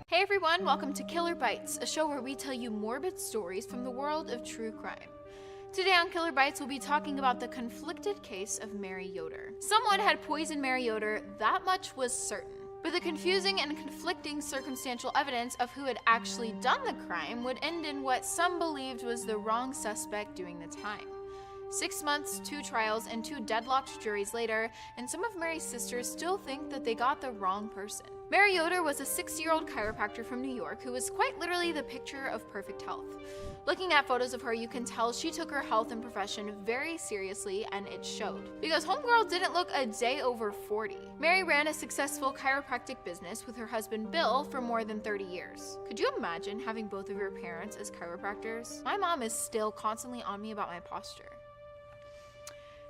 Hey everyone, welcome to Killer Bites, a show where we tell you morbid stories from the world of true crime. Today on Killer Bites, we'll be talking about the conflicted case of Mary Yoder. Someone had poisoned Mary Yoder, that much was certain. But the confusing and conflicting circumstantial evidence of who had actually done the crime would end in what some believed was the wrong suspect doing the time. 6 months, 2 trials, and 2 deadlocked juries later, and some of Mary's sisters still think that they got the wrong person. Mary Yoder was a 60-year-old chiropractor from New York who was quite literally the picture of perfect health. Looking at photos of her, you can tell she took her health and profession very seriously, and it showed. Because homegirl didn't look a day over 40. Mary ran a successful chiropractic business with her husband Bill for more than 30 years. Could you imagine having both of your parents as chiropractors? My mom is still constantly on me about my posture.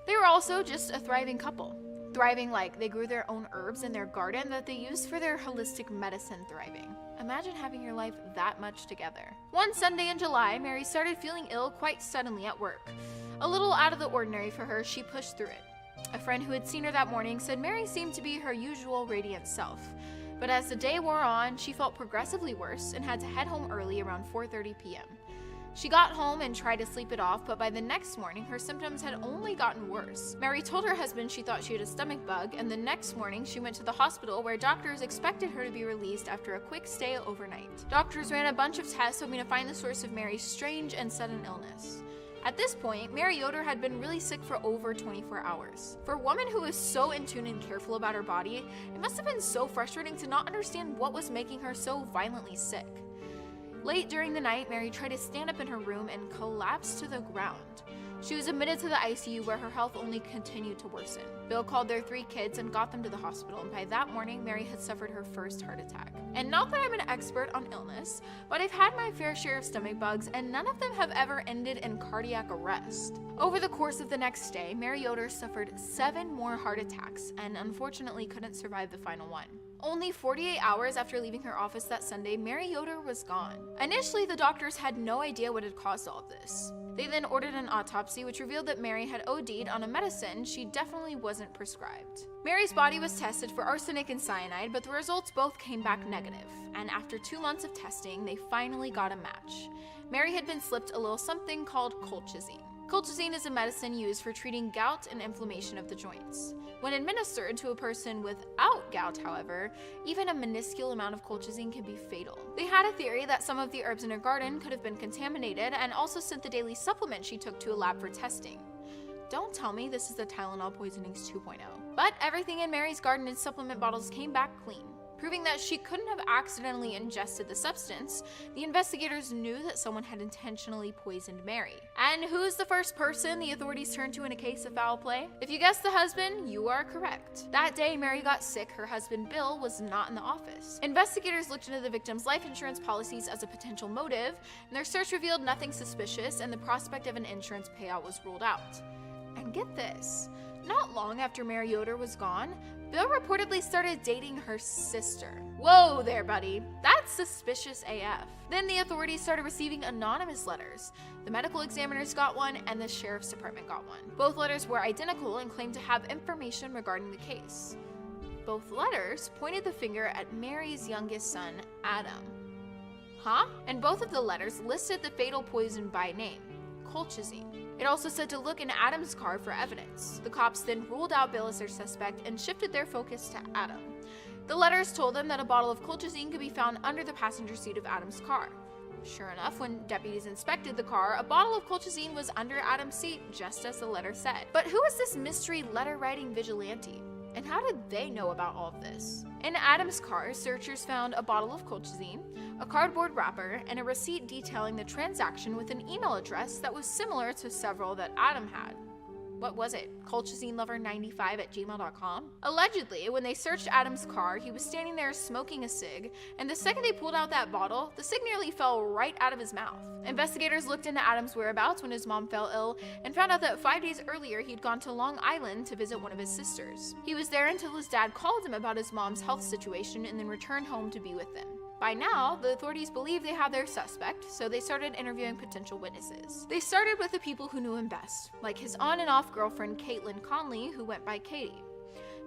They were also just a thriving couple. Thriving like they grew their own herbs in their garden that they used for their holistic medicine thriving. Imagine having your life that much together. One Sunday in July, Mary started feeling ill quite suddenly at work. A little out of the ordinary for her, she pushed through it. A friend who had seen her that morning said Mary seemed to be her usual radiant self. But as the day wore on, she felt progressively worse and had to head home early around 4:30 p.m. She got home and tried to sleep it off, but by the next morning, her symptoms had only gotten worse. Mary told her husband she thought she had a stomach bug, and the next morning she went to the hospital where doctors expected her to be released after a quick stay overnight. Doctors ran a bunch of tests hoping to find the source of Mary's strange and sudden illness. At this point, Mary Yoder had been really sick for over 24 hours. For a woman who was so in tune and careful about her body, it must have been so frustrating to not understand what was making her so violently sick. Late during the night, Mary tried to stand up in her room and collapsed to the ground. She was admitted to the ICU where her health only continued to worsen. Bill called their 3 kids and got them to the hospital, and by that morning, Mary had suffered her first heart attack. And not that I'm an expert on illness, but I've had my fair share of stomach bugs, and none of them have ever ended in cardiac arrest. Over the course of the next day, Mary Yoder suffered 7 more heart attacks and unfortunately couldn't survive the final one. Only 48 hours after leaving her office that Sunday, Mary Yoder was gone. Initially, the doctors had no idea what had caused all of this. They then ordered an autopsy, which revealed that Mary had OD'd on a medicine she definitely wasn't prescribed. Mary's body was tested for arsenic and cyanide, but the results both came back negative. And after 2 months of testing, they finally got a match. Mary had been slipped a little something called colchicine. Colchicine is a medicine used for treating gout and inflammation of the joints. When administered to a person without gout, however, even a minuscule amount of colchicine can be fatal. They had a theory that some of the herbs in her garden could have been contaminated and also sent the daily supplement she took to a lab for testing. Don't tell me this is the Tylenol poisonings 2.0. But everything in Mary's garden and supplement bottles came back clean. Proving that she couldn't have accidentally ingested the substance, the investigators knew that someone had intentionally poisoned Mary. And who's the first person the authorities turned to in a case of foul play? If you guessed the husband, you are correct. That day Mary got sick, her husband Bill was not in the office. Investigators looked into the victim's life insurance policies as a potential motive, and their search revealed nothing suspicious, and the prospect of an insurance payout was ruled out. And get this, not long after Mary Yoder was gone, Bill reportedly started dating her sister. Whoa there, buddy. That's suspicious AF. Then the authorities started receiving anonymous letters. The medical examiners got one, and the sheriff's department got one. Both letters were identical and claimed to have information regarding the case. Both letters pointed the finger at Mary's youngest son, Adam. huh? And both of the letters listed the fatal poison by name, colchicine. It also said to look in Adam's car for evidence. The cops then ruled out Bill as their suspect and shifted their focus to Adam. The letters told them that a bottle of colchicine could be found under the passenger seat of Adam's car. Sure enough, when deputies inspected the car, a bottle of colchicine was under Adam's seat, just as the letter said. But who is this mystery letter-writing vigilante? And how did they know about all of this? In Adam's car, searchers found a bottle of colchicine, a cardboard wrapper, and a receipt detailing the transaction with an email address that was similar to several that Adam had. What was it? colchicinelover95@gmail.com? Allegedly, when they searched Adam's car, he was standing there smoking a cig, and the second they pulled out that bottle, the cig nearly fell right out of his mouth. Investigators looked into Adam's whereabouts when his mom fell ill and found out that 5 days earlier he'd gone to Long Island to visit one of his sisters. He was there until his dad called him about his mom's health situation and then returned home to be with them. By now, the authorities believed they had their suspect, so they started interviewing potential witnesses. They started with the people who knew him best, like his on and off girlfriend Caitlin Conley, who went by Katie.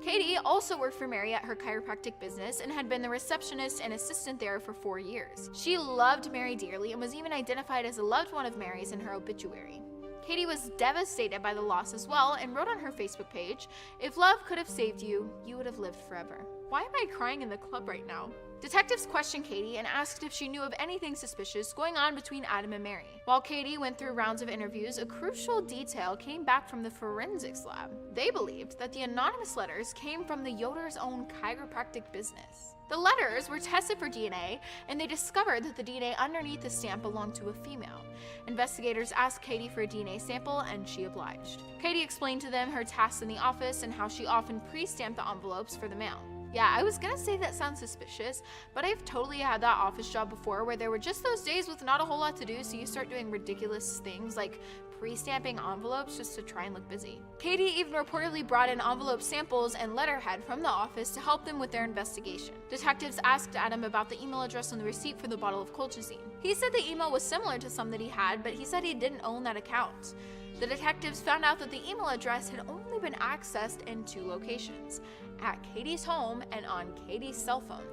Katie also worked for Mary at her chiropractic business and had been the receptionist and assistant there for 4 years. She loved Mary dearly and was even identified as a loved one of Mary's in her obituary. Katie was devastated by the loss as well and wrote on her Facebook page, "If love could have saved you, you would have lived forever." Why am I crying in the club right now? Detectives questioned Katie and asked if she knew of anything suspicious going on between Adam and Mary. While Katie went through rounds of interviews, a crucial detail came back from the forensics lab. They believed that the anonymous letters came from the YODER's own chiropractic business. The letters were tested for DNA, and they discovered that the DNA underneath the stamp belonged to a female. Investigators asked Katie for a DNA sample, and she obliged. Katie explained to them her tasks in the office and how she often pre-stamped the envelopes for the mail. Yeah, I was gonna say that sounds suspicious, but I've totally had that office job before where there were just those days with not a whole lot to do, so you start doing ridiculous things like pre-stamping envelopes just to try and look busy. Katie even reportedly brought in envelope samples and letterhead from the office to help them with their investigation. Detectives asked Adam about the email address on the receipt for the bottle of colchicine. He said the email was similar to some that he had, but he said he didn't own that account. The detectives found out that the email address had only been accessed in 2 locations, at Katie's home and on Katie's cell phone.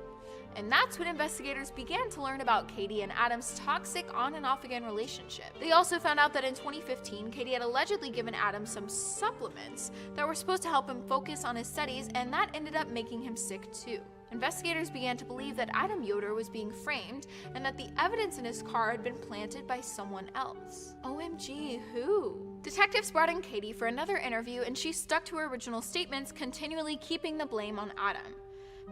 And that's when investigators began to learn about Katie and Adam's toxic on and off again relationship. They also found out that in 2015, Katie had allegedly given Adam some supplements that were supposed to help him focus on his studies, and that ended up making him sick too. Investigators began to believe that Adam Yoder was being framed and that the evidence in his car had been planted by someone else. OMG, who? Detectives brought in Katie for another interview, and she stuck to her original statements, continually keeping the blame on Adam.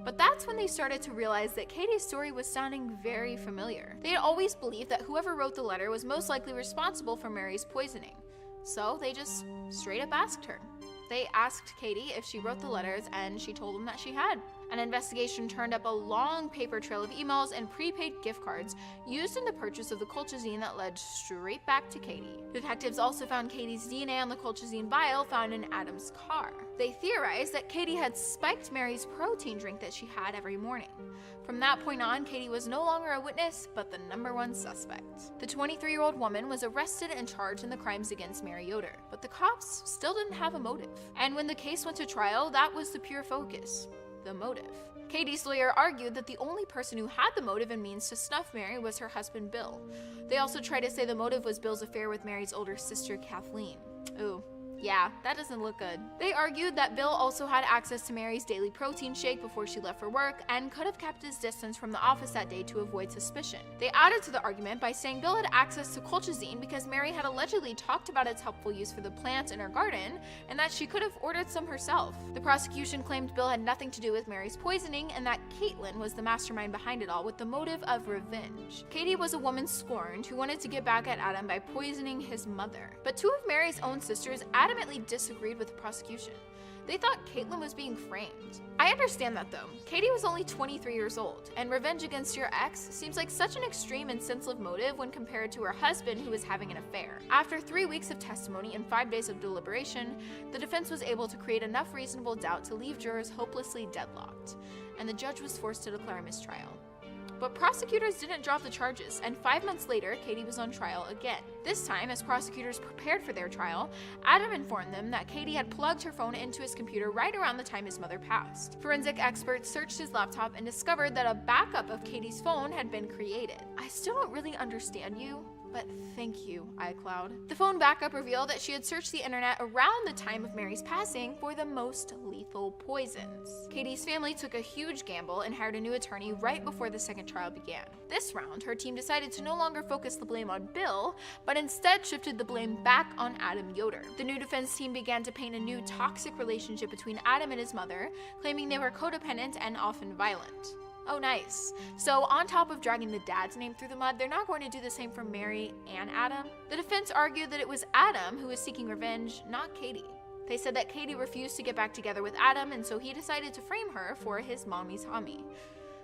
But that's when they started to realize that Katie's story was sounding very familiar. They had always believed that whoever wrote the letter was most likely responsible for Mary's poisoning. So they just straight up asked her. They asked Katie if she wrote the letters, and she told them that she had. An investigation turned up a long paper trail of emails and prepaid gift cards used in the purchase of the colchicine that led straight back to Katie. Detectives also found Katie's DNA on the colchicine vial found in Adam's car. They theorized that Katie had spiked Mary's protein drink that she had every morning. From that point on, Katie was no longer a witness, but the #1 suspect. The 23-year-old woman was arrested and charged in the crimes against Mary Yoder, but the cops still didn't have a motive. And when the case went to trial, that was the pure focus. The motive. Katie's lawyer argued that the only person who had the motive and means to snuff Mary was her husband Bill. They also tried to say the motive was Bill's affair with Mary's older sister Kathleen. Ooh. Yeah, that doesn't look good. They argued that Bill also had access to Mary's daily protein shake before she left for work and could have kept his distance from the office that day to avoid suspicion. They added to the argument by saying Bill had access to colchicine because Mary had allegedly talked about its helpful use for the plants in her garden and that she could have ordered some herself. The prosecution claimed Bill had nothing to do with Mary's poisoning and that Caitlin was the mastermind behind it all with the motive of revenge. Katie was a woman scorned who wanted to get back at Adam by poisoning his mother. But 2 of Mary's own sisters adamantly disagreed with the prosecution. They thought Caitlin was being framed. I understand that though. Katie was only 23 years old, and revenge against your ex seems like such an extreme and senseless motive when compared to her husband who was having an affair. After 3 weeks of testimony and 5 days of deliberation, the defense was able to create enough reasonable doubt to leave jurors hopelessly deadlocked, and the judge was forced to declare a mistrial. but prosecutors didn't drop the charges, and 5 months later, Katie was on trial again. This time, as prosecutors prepared for their trial, Adam informed them that Katie had plugged her phone into his computer right around the time his mother passed. Forensic experts searched his laptop and discovered that a backup of Katie's phone had been created. I still don't really understand you, but thank you, iCloud. The phone backup revealed that she had searched the internet around the time of Mary's passing for the most lethal poisons. Katie's family took a huge gamble and hired a new attorney right before the second trial began. This round, her team decided to no longer focus the blame on Bill, but instead shifted the blame back on Adam Yoder. The new defense team began to paint a new toxic relationship between Adam and his mother, claiming they were codependent and often violent. Oh, nice. So on top of dragging the dad's name through the mud, they're not going to do the same for Mary and Adam. The defense argued that it was Adam who was seeking revenge, not Katie. They said that Katie refused to get back together with Adam, and so he decided to frame her for his mommy's homie.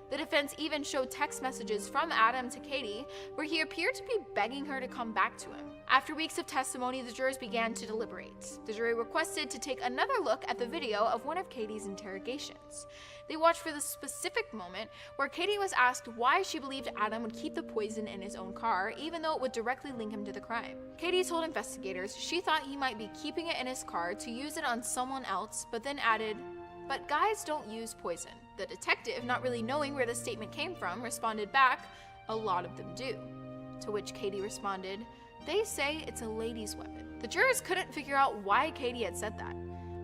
The defense even showed text messages from Adam to Katie, where he appeared to be begging her to come back to him. After weeks of testimony, the jurors began to deliberate. The jury requested to take another look at the video of one of Katie's interrogations. They watched for the specific moment where Katie was asked why she believed Adam would keep the poison in his own car, even though it would directly link him to the crime. Katie told investigators she thought he might be keeping it in his car to use it on someone else, but then added, "But guys don't use poison." The detective, not really knowing where the statement came from, responded back, "A lot of them do." To which Katie responded, "They say it's a lady's weapon." The jurors couldn't figure out why Katie had said that.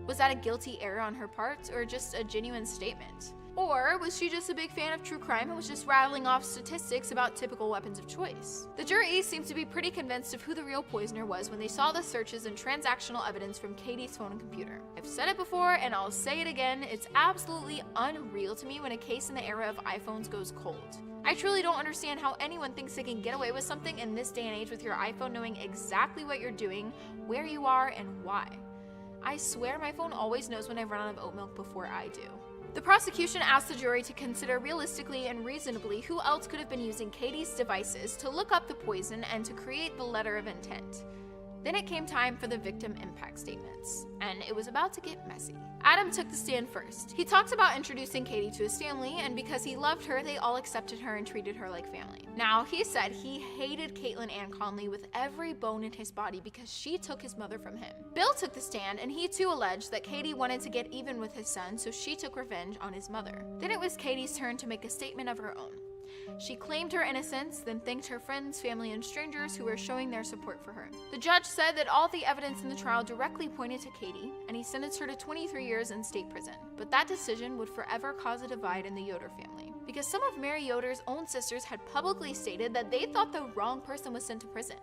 Was that a guilty error on her part, or just a genuine statement? Or was she just a big fan of true crime and was just rattling off statistics about typical weapons of choice? The jury seemed to be pretty convinced of who the real poisoner was when they saw the searches and transactional evidence from Katie's phone and computer. I've said it before and I'll say it again, it's absolutely unreal to me when a case in the era of iPhones goes cold. I truly don't understand how anyone thinks they can get away with something in this day and age with your iPhone knowing exactly what you're doing, where you are, and why. I swear my phone always knows when I've run out of oat milk before I do. The prosecution asked the jury to consider realistically and reasonably who else could have been using Katie's devices to look up the poison and to create the letter of intent. Then it came time for the victim impact statements, and it was about to get messy. Adam took the stand first. He talked about introducing Katie to his family, and because he loved her, they all accepted her and treated her like family. Now, he said he hated Caitlin Ann Conley with every bone in his body because she took his mother from him. Bill took the stand, and he too alleged that Katie wanted to get even with his son, so she took revenge on his mother. Then it was Katie's turn to make a statement of her own. She claimed her innocence, then thanked her friends, family, and strangers who were showing their support for her. The judge said that all the evidence in the trial directly pointed to Katie, and he sentenced her to 23 years in state prison. But that decision would forever cause a divide in the Yoder family, because some of Mary Yoder's own sisters had publicly stated that they thought the wrong person was sent to prison.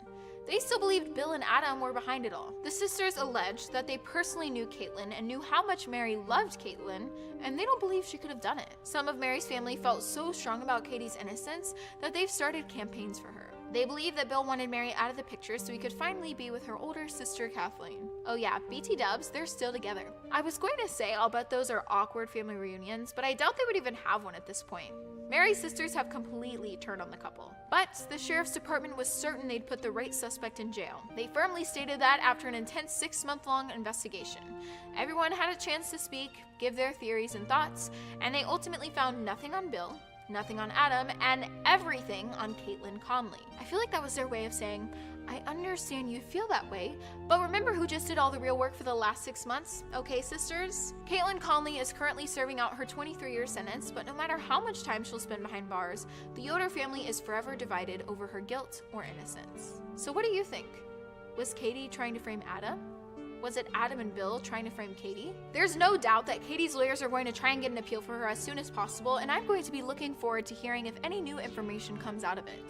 They still believed Bill and Adam were behind it all. The sisters alleged that they personally knew Caitlin and knew how much Mary loved Caitlin, and they don't believe she could have done it. Some of Mary's family felt so strong about Katie's innocence that they've started campaigns for her. They believe that Bill wanted Mary out of the picture so he could finally be with her older sister, Kathleen. Oh yeah, BT dubs, they're still together. I was going to say I'll bet those are awkward family reunions, but I doubt they would even have one at this point. Mary's sisters have completely turned on the couple. But the sheriff's department was certain they'd put the right suspect in jail. They firmly stated that after an intense 6-month-long investigation. Everyone had a chance to speak, give their theories and thoughts, and they ultimately found nothing on Bill, nothing on Adam, and everything on Caitlin Conley. I feel like that was their way of saying, I understand you feel that way, but remember who just did all the real work for the last 6 months? Okay, sisters? Caitlin Conley is currently serving out her 23-year sentence, but no matter how much time she'll spend behind bars, the Yoder family is forever divided over her guilt or innocence. So what do you think? Was Katie trying to frame Adam? Was it Adam and Bill trying to frame Katie? There's no doubt that Katie's lawyers are going to try and get an appeal for her as soon as possible, and I'm going to be looking forward to hearing if any new information comes out of it.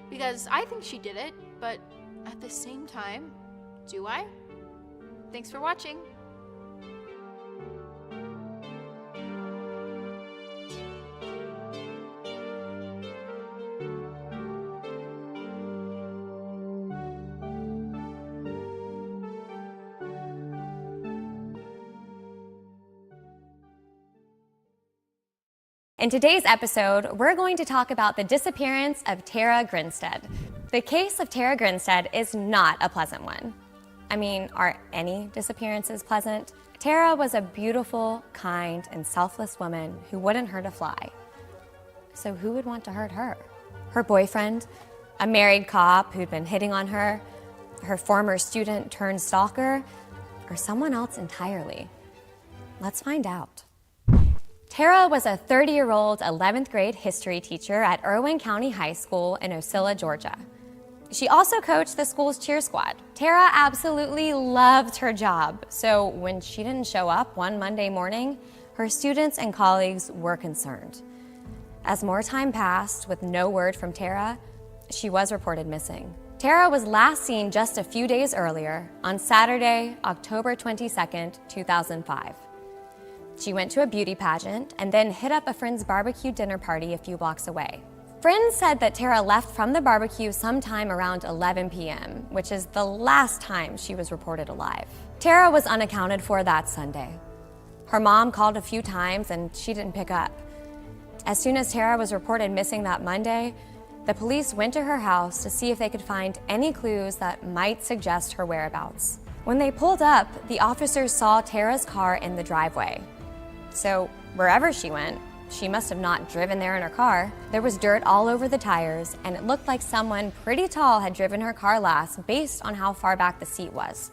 Because I think she did it, but at the same time, do I? Thanks for watching. In today's episode, we're going to talk about the disappearance of Tara Grinstead. The case of Tara Grinstead is not a pleasant one. I mean, are any disappearances pleasant? Tara was a beautiful, kind, and selfless woman who wouldn't hurt a fly. So who would want to hurt her? Her boyfriend, a married cop who'd been hitting on her, her former student turned stalker, or someone else entirely? Let's find out. Tara was a 30-year-old 11th grade history teacher at Irwin County High School in Ocilla, Georgia. She also coached the school's cheer squad. Tara absolutely loved her job, so when she didn't show up one Monday morning, her students and colleagues were concerned. As more time passed with no word from Tara, she was reported missing. Tara was last seen just a few days earlier on Saturday, October 22nd, 2005. She went to a beauty pageant and then hit up a friend's barbecue dinner party a few blocks away. Friends said that Tara left from the barbecue sometime around 11 p.m., which is the last time she was reported alive. Tara was unaccounted for that Sunday. Her mom called a few times and she didn't pick up. As soon as Tara was reported missing that Monday, the police went to her house to see if they could find any clues that might suggest her whereabouts. When they pulled up, the officers saw Tara's car in the driveway. So wherever she went, she must have not driven there in her car. There was dirt all over the tires, and it looked like someone pretty tall had driven her car last based on how far back the seat was.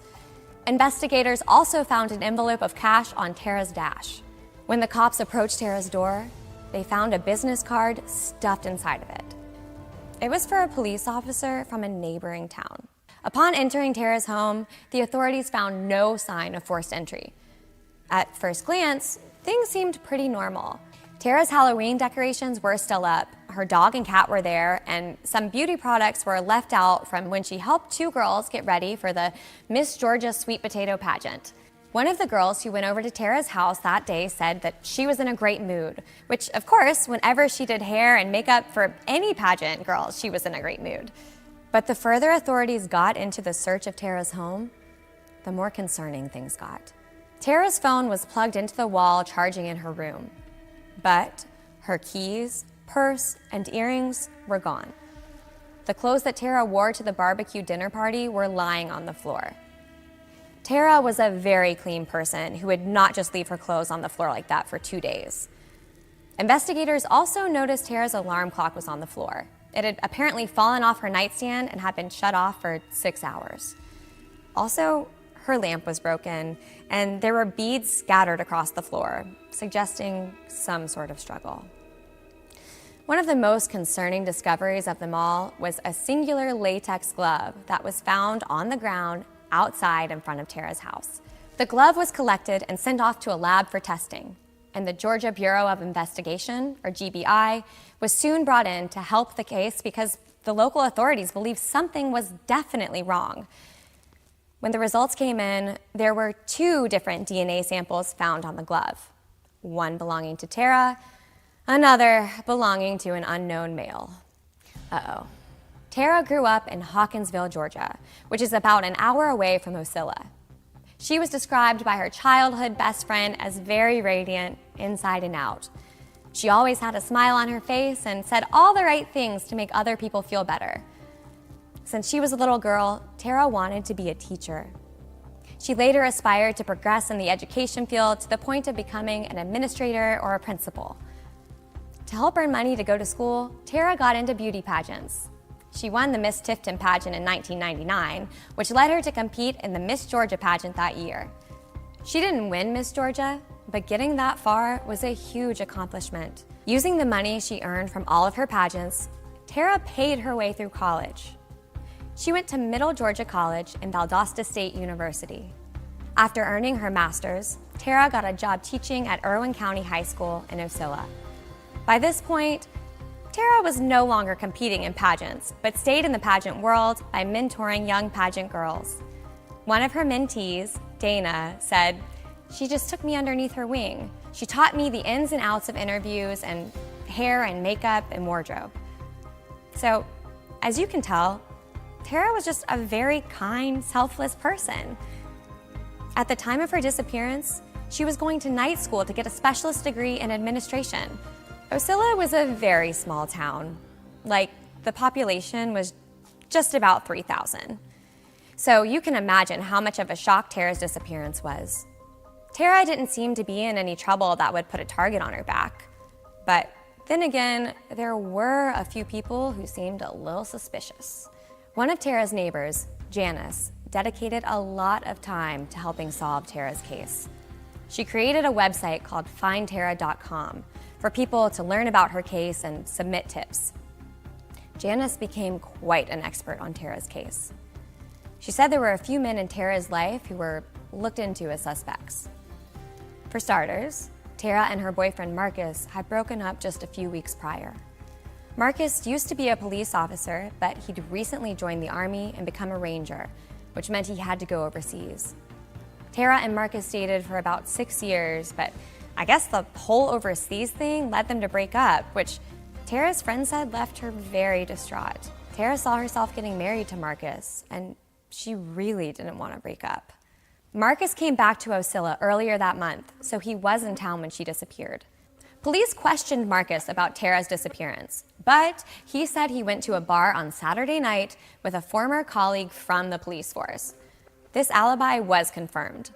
Investigators also found an envelope of cash on Tara's dash. When the cops approached Tara's door, they found a business card stuffed inside of it. It was for a police officer from a neighboring town. Upon entering Tara's home, the authorities found no sign of forced entry. At first glance, things seemed pretty normal. Tara's Halloween decorations were still up, her dog and cat were there, and some beauty products were left out from when she helped two girls get ready for the Miss Georgia Sweet Potato pageant. One of the girls who went over to Tara's house that day said that she was in a great mood, which, of course, whenever she did hair and makeup for any pageant girls, she was in a great mood. But the further authorities got into the search of Tara's home, the more concerning things got. Tara's phone was plugged into the wall, charging in her room. But her keys, purse, and earrings were gone. The clothes that Tara wore to the barbecue dinner party were lying on the floor. Tara was a very clean person who would not just leave her clothes on the floor like that for 2 days. Investigators also noticed Tara's alarm clock was on the floor. It had apparently fallen off her nightstand and had been shut off for 6 hours. Also, her lamp was broken, and there were beads scattered across the floor, suggesting some sort of struggle. One of the most concerning discoveries of them all was a singular latex glove that was found on the ground outside in front of Tara's house. The glove was collected and sent off to a lab for testing, and the Georgia Bureau of Investigation, or GBI, was soon brought in to help the case because the local authorities believed something was definitely wrong. When the results came in, there were 2 different DNA samples found on the glove, one belonging to Tara, another belonging to an unknown male. Uh-oh. Tara grew up in Hawkinsville, Georgia, which is about an hour away from Ocilla. She was described by her childhood best friend as very radiant, inside and out. She always had a smile on her face and said all the right things to make other people feel better. Since she was a little girl, Tara wanted to be a teacher. She later aspired to progress in the education field to the point of becoming an administrator or a principal. To help earn money to go to school, Tara got into beauty pageants. She won the Miss Tifton pageant in 1999, which led her to compete in the Miss Georgia pageant that year. She didn't win Miss Georgia, but getting that far was a huge accomplishment. Using the money she earned from all of her pageants, Tara paid her way through college. She went to Middle Georgia College and Valdosta State University. After earning her master's, Tara got a job teaching at Irwin County High School in Ocilla. By this point, Tara was no longer competing in pageants, but stayed in the pageant world by mentoring young pageant girls. One of her mentees, Dana, said, "She just took me underneath her wing. She taught me the ins and outs of interviews and hair and makeup and wardrobe." So, as you can tell, Tara was just a very kind, selfless person. At the time of her disappearance, she was going to night school to get a specialist degree in administration. Ocilla was a very small town. Like, the population was just about 3,000. So you can imagine how much of a shock Tara's disappearance was. Tara didn't seem to be in any trouble that would put a target on her back. But Then again, there were a few people who seemed a little suspicious. One of Tara's neighbors, Janice, dedicated a lot of time to helping solve Tara's case. She created a website called findtara.com for people to learn about her case and submit tips. Janice became quite an expert on Tara's case. She said there were a few men in Tara's life who were looked into as suspects. For starters, Tara and her boyfriend Marcus had broken up just a few weeks prior. Marcus used to be a police officer, but he'd recently joined the Army and become a ranger, which meant he had to go overseas. Tara and Marcus dated for about 6 years, but I guess the whole overseas thing led them to break up, which Tara's friend said left her very distraught. Tara saw herself getting married to Marcus, and she really didn't want to break up. Marcus came back to Ocilla earlier that month, so he was in town when she disappeared. Police questioned Marcus about Tara's disappearance, but he said he went to a bar on Saturday night with a former colleague from the police force. This alibi was confirmed.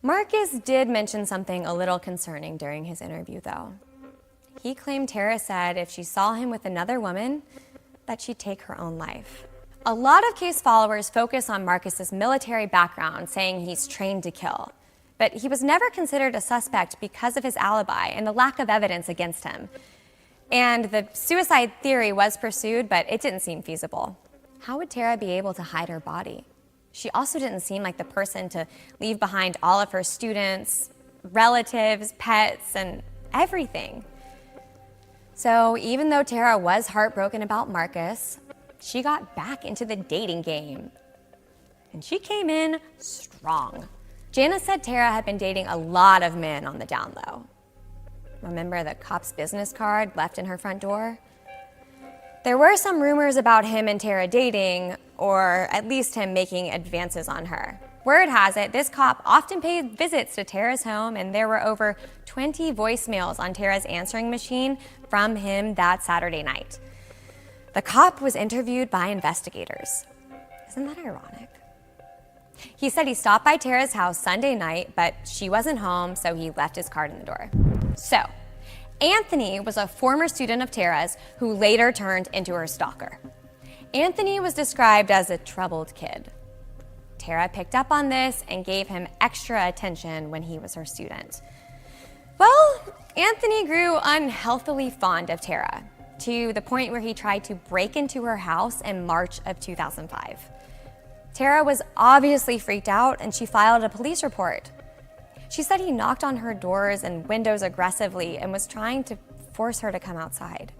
Marcus did mention something a little concerning during his interview, though. He claimed Tara said if she saw him with another woman, that she'd take her own life. A lot of case followers focus on Marcus's military background, saying he's trained to kill. But he was never considered a suspect because of his alibi and the lack of evidence against him. And the suicide theory was pursued, but it didn't seem feasible. How would Tara be able to hide her body? She also didn't seem like the person to leave behind all of her students, relatives, pets, and everything. So even though Tara was heartbroken about Marcus, she got back into the dating game. And she came in strong. Janice said Tara had been dating a lot of men on the down low. Remember the cop's business card left in her front door? There were some rumors about him and Tara dating, or at least him making advances on her. Word has it, this cop often paid visits to Tara's home, and there were over 20 voicemails on Tara's answering machine from him that Saturday night. The cop was interviewed by investigators. Isn't that ironic? He said he stopped by Tara's house Sunday night, but she wasn't home, so he left his card in the door. So, Anthony was a former student of Tara's who later turned into her stalker. Anthony was described as a troubled kid. Tara picked up on this and gave him extra attention when he was her student. Well, Anthony grew unhealthily fond of Tara, to the point where he tried to break into her house in March of 2005. Tara was obviously freaked out, and she filed a police report. She said he knocked on her doors and windows aggressively and was trying to force her to come outside.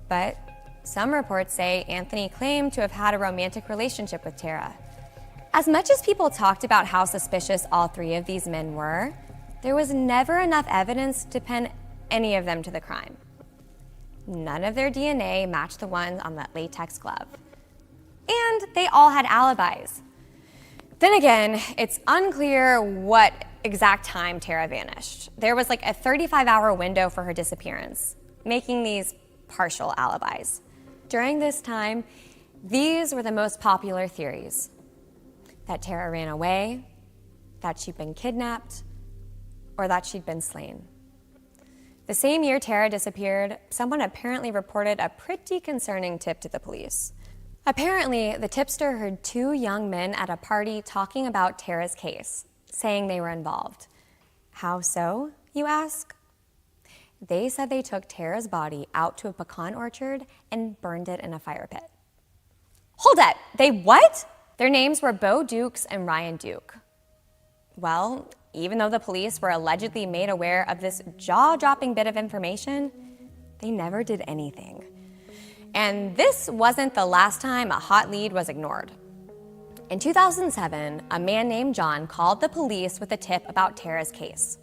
But some reports say Anthony claimed to have had a romantic relationship with Tara. As much as people talked about how suspicious all three of these men were, there was never enough evidence to pin any of them to the crime. None of their DNA matched the ones on that latex glove. And they all had alibis. Then again, it's unclear what exact time Tara vanished. There was like a 35-hour window for her disappearance, making these partial alibis. During this time, these were the most popular theories: that Tara ran away, that she'd been kidnapped, or that she'd been slain. The same year Tara disappeared, someone apparently reported a pretty concerning tip to the police. Apparently, the tipster heard two young men at a party talking about Tara's case, saying they were involved. How so, you ask? They said they took Tara's body out to a pecan orchard and burned it in a fire pit. Hold it! They what? Their names were Bo Dukes and Ryan Duke. Well, even though the police were allegedly made aware of this jaw-dropping bit of information, they never did anything. And this wasn't the last time a hot lead was ignored. In 2007, a man named John called the police with a tip about Tara's case.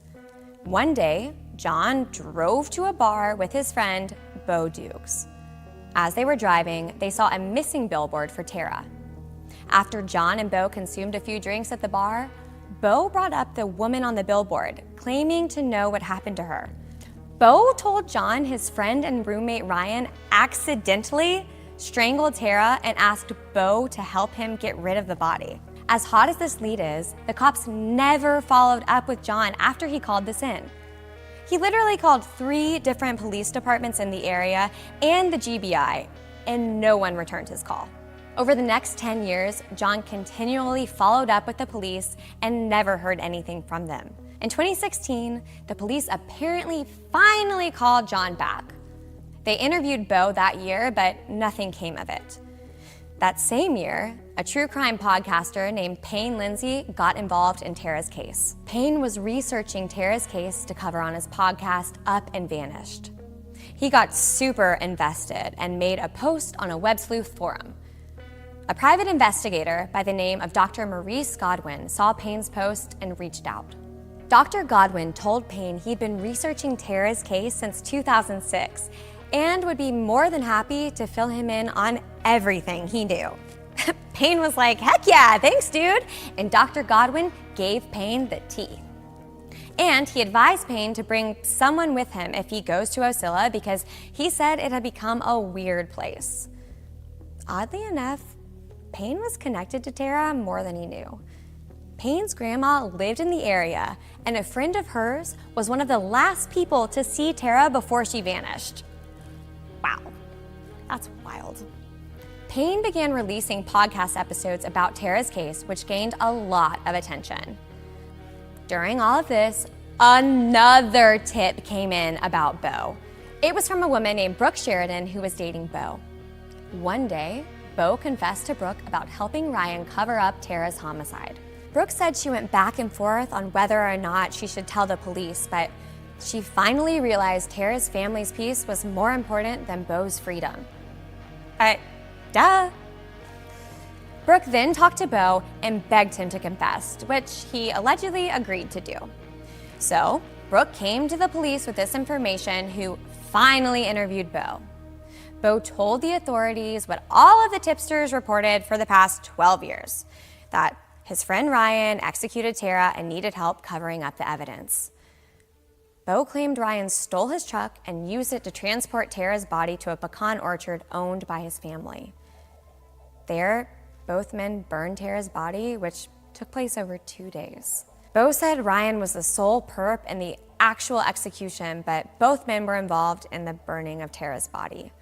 One day, John drove to a bar with his friend, Bo Dukes. As they were driving, they saw a missing billboard for Tara. After John and Bo consumed a few drinks at the bar, Bo brought up the woman on the billboard, claiming to know what happened to her. Bo told John his friend and roommate Ryan accidentally strangled Tara and asked Bo to help him get rid of the body. As hot as this lead is, the cops never followed up with John after he called this in. He literally called 3 different police departments in the area and the GBI, and no one returned his call. Over the next 10 years, John continually followed up with the police and never heard anything from them. In 2016, the police apparently finally called John back. They interviewed Beau that year, but nothing came of it. That same year, a true crime podcaster named Payne Lindsay got involved in Tara's case. Payne was researching Tara's case to cover on his podcast, Up and Vanished. He got super invested and made a post on a web sleuth forum. A private investigator by the name of Dr. Maurice Godwin saw Payne's post and reached out. Dr. Godwin told Payne he'd been researching Tara's case since 2006 and would be more than happy to fill him in on everything he knew. Payne was like, heck yeah, thanks dude, and Dr. Godwin gave Payne the tea. And he advised Payne to bring someone with him if he goes to Ocilla because he said it had become a weird place. Oddly enough, Payne was connected to Tara more than he knew. Payne's grandma lived in the area, and a friend of hers was one of the last people to see Tara before she vanished. Wow, that's wild. Payne began releasing podcast episodes about Tara's case, which gained a lot of attention. During all of this, another tip came in about Beau. It was from a woman named Brooke Sheridan who was dating Beau. One day, Beau confessed to Brooke about helping Ryan cover up Tara's homicide. Brooke said she went back and forth on whether or not she should tell the police, but she finally realized Tara's family's peace was more important than Beau's freedom. Duh. Brooke then talked to Beau and begged him to confess, which he allegedly agreed to do. So, Brooke came to the police with this information, who finally interviewed Beau. Beau told the authorities what all of the tipsters reported for the past 12 years, that his friend Ryan executed Tara and needed help covering up the evidence. Beau claimed Ryan stole his truck and used it to transport Tara's body to a pecan orchard owned by his family. There, both men burned Tara's body, which took place over 2 days. Beau said Ryan was the sole perp in the actual execution, but both men were involved in the burning of Tara's body.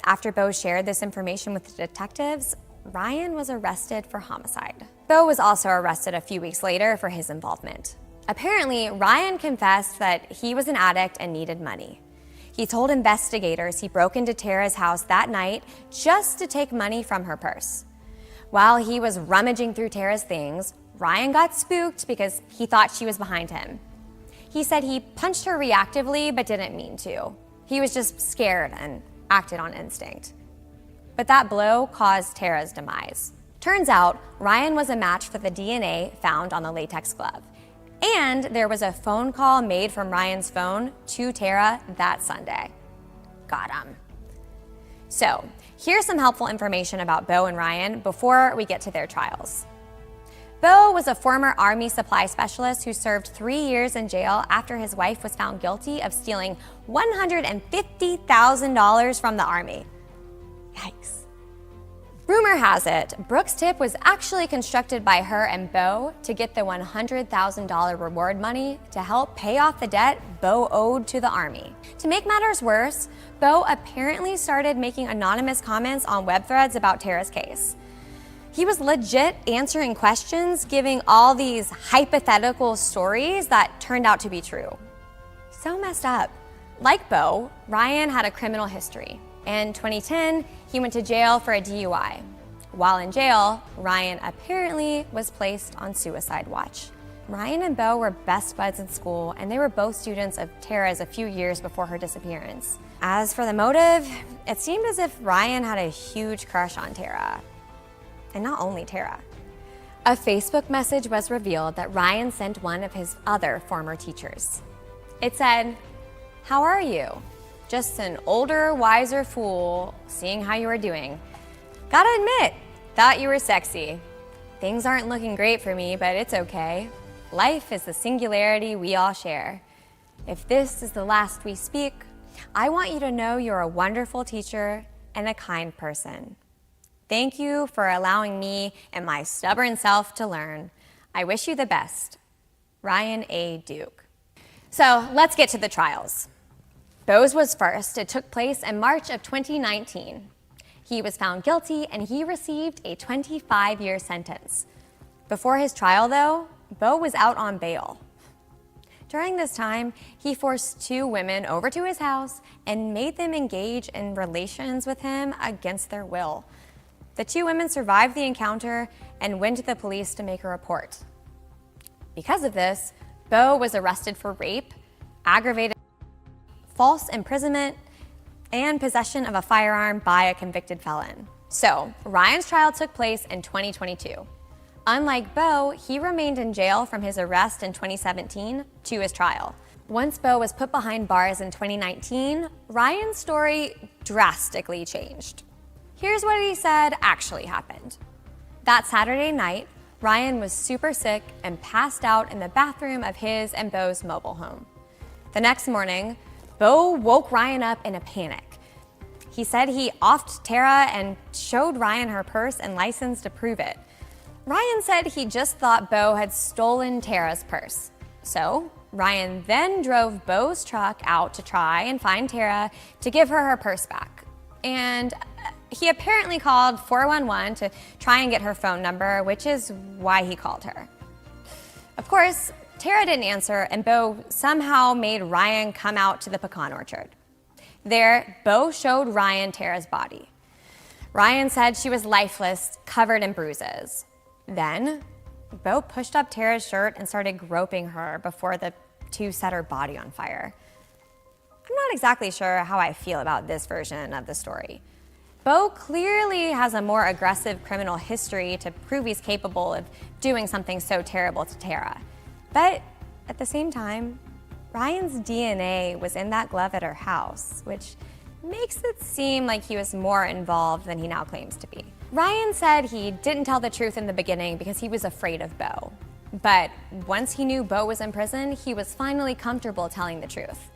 After Beau shared this information with the detectives, Ryan was arrested for homicide. Beau was also arrested a few weeks later for his involvement. Apparently, Ryan confessed that he was an addict and needed money. He told investigators he broke into Tara's house that night just to take money from her purse. While he was rummaging through Tara's things, Ryan got spooked because he thought she was behind him. He said he punched her reactively but didn't mean to. He was just scared and acted on instinct. But that blow caused Tara's demise. Turns out, Ryan was a match for the DNA found on the latex glove. And there was a phone call made from Ryan's phone to Tara that Sunday. Got him. So, here's some helpful information about Beau and Ryan before we get to their trials. Beau was a former Army supply specialist who served 3 years in jail after his wife was found guilty of stealing $150,000 from the Army. Yikes. Rumor has it, Brooke's tip was actually constructed by her and Beau to get the $100,000 reward money to help pay off the debt Beau owed to the Army. To make matters worse, Beau apparently started making anonymous comments on web threads about Tara's case. He was legit answering questions, giving all these hypothetical stories that turned out to be true. So messed up. Like Beau, Ryan had a criminal history. In 2010, he went to jail for a DUI. While in jail, Ryan apparently was placed on suicide watch. Ryan and Beau were best buds in school, and they were both students of Tara's a few years before her disappearance. As for the motive, it seemed as if Ryan had a huge crush on Tara. And not only Tara. A Facebook message was revealed that Ryan sent one of his other former teachers. It said, "How are you? Just an older, wiser fool, seeing how you were doing. Gotta admit, thought you were sexy. Things aren't looking great for me, but it's okay. Life is the singularity we all share. If this is the last we speak, I want you to know you're a wonderful teacher and a kind person. Thank you for allowing me and my stubborn self to learn. I wish you the best. Ryan A. Duke." So let's get to the trials. Beau's was first. It took place in March of 2019. He was found guilty and he received a 25-year sentence. Before his trial, though, Beau was out on bail. During this time, he forced 2 women over to his house and made them engage in relations with him against their will. The 2 women survived the encounter and went to the police to make a report. Because of this, Beau was arrested for rape, aggravated false imprisonment, and possession of a firearm by a convicted felon. So, Ryan's trial took place in 2022. Unlike Beau, he remained in jail from his arrest in 2017 to his trial. Once Beau was put behind bars in 2019, Ryan's story drastically changed. Here's what he said actually happened. That Saturday night, Ryan was super sick and passed out in the bathroom of his and Beau's mobile home. The next morning, Beau woke Ryan up in a panic. He said he offed Tara and showed Ryan her purse and license to prove it. Ryan said he just thought Beau had stolen Tara's purse. So Ryan then drove Beau's truck out to try and find Tara to give her her purse back. And he apparently called 411 to try and get her phone number, which is why he called her. Of course, Tara didn't answer, and Beau somehow made Ryan come out to the pecan orchard. There, Beau showed Ryan Tara's body. Ryan said she was lifeless, covered in bruises. Then, Beau pushed up Tara's shirt and started groping her before the 2 set her body on fire. I'm not exactly sure how I feel about this version of the story. Beau clearly has a more aggressive criminal history to prove he's capable of doing something so terrible to Tara. But at the same time, Ryan's DNA was in that glove at her house, which makes it seem like he was more involved than he now claims to be. Ryan said he didn't tell the truth in the beginning because he was afraid of Beau. But once he knew Beau was in prison, he was finally comfortable telling the truth.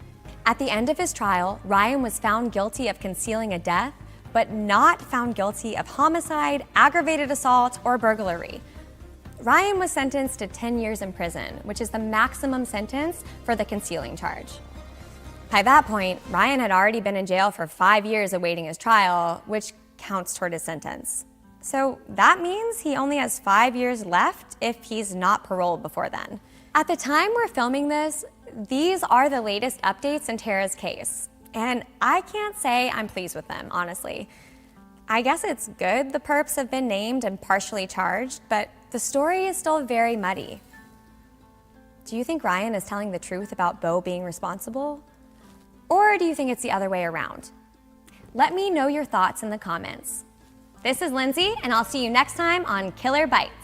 At the end of his trial, Ryan was found guilty of concealing a death, but not found guilty of homicide, aggravated assault, or burglary. Ryan was sentenced to 10 years in prison, which is the maximum sentence for the concealing charge. By that point, Ryan had already been in jail for 5 years awaiting his trial, which counts toward his sentence. So that means he only has 5 years left if he's not paroled before then. At the time we're filming this, these are the latest updates in Tara's case. And I can't say I'm pleased with them, honestly. I guess it's good the perps have been named and partially charged, but the story is still very muddy. Do you think Ryan is telling the truth about Beau being responsible? Or do you think it's the other way around? Let me know your thoughts in the comments. This is Lindsay, and I'll see you next time on Killer Bites.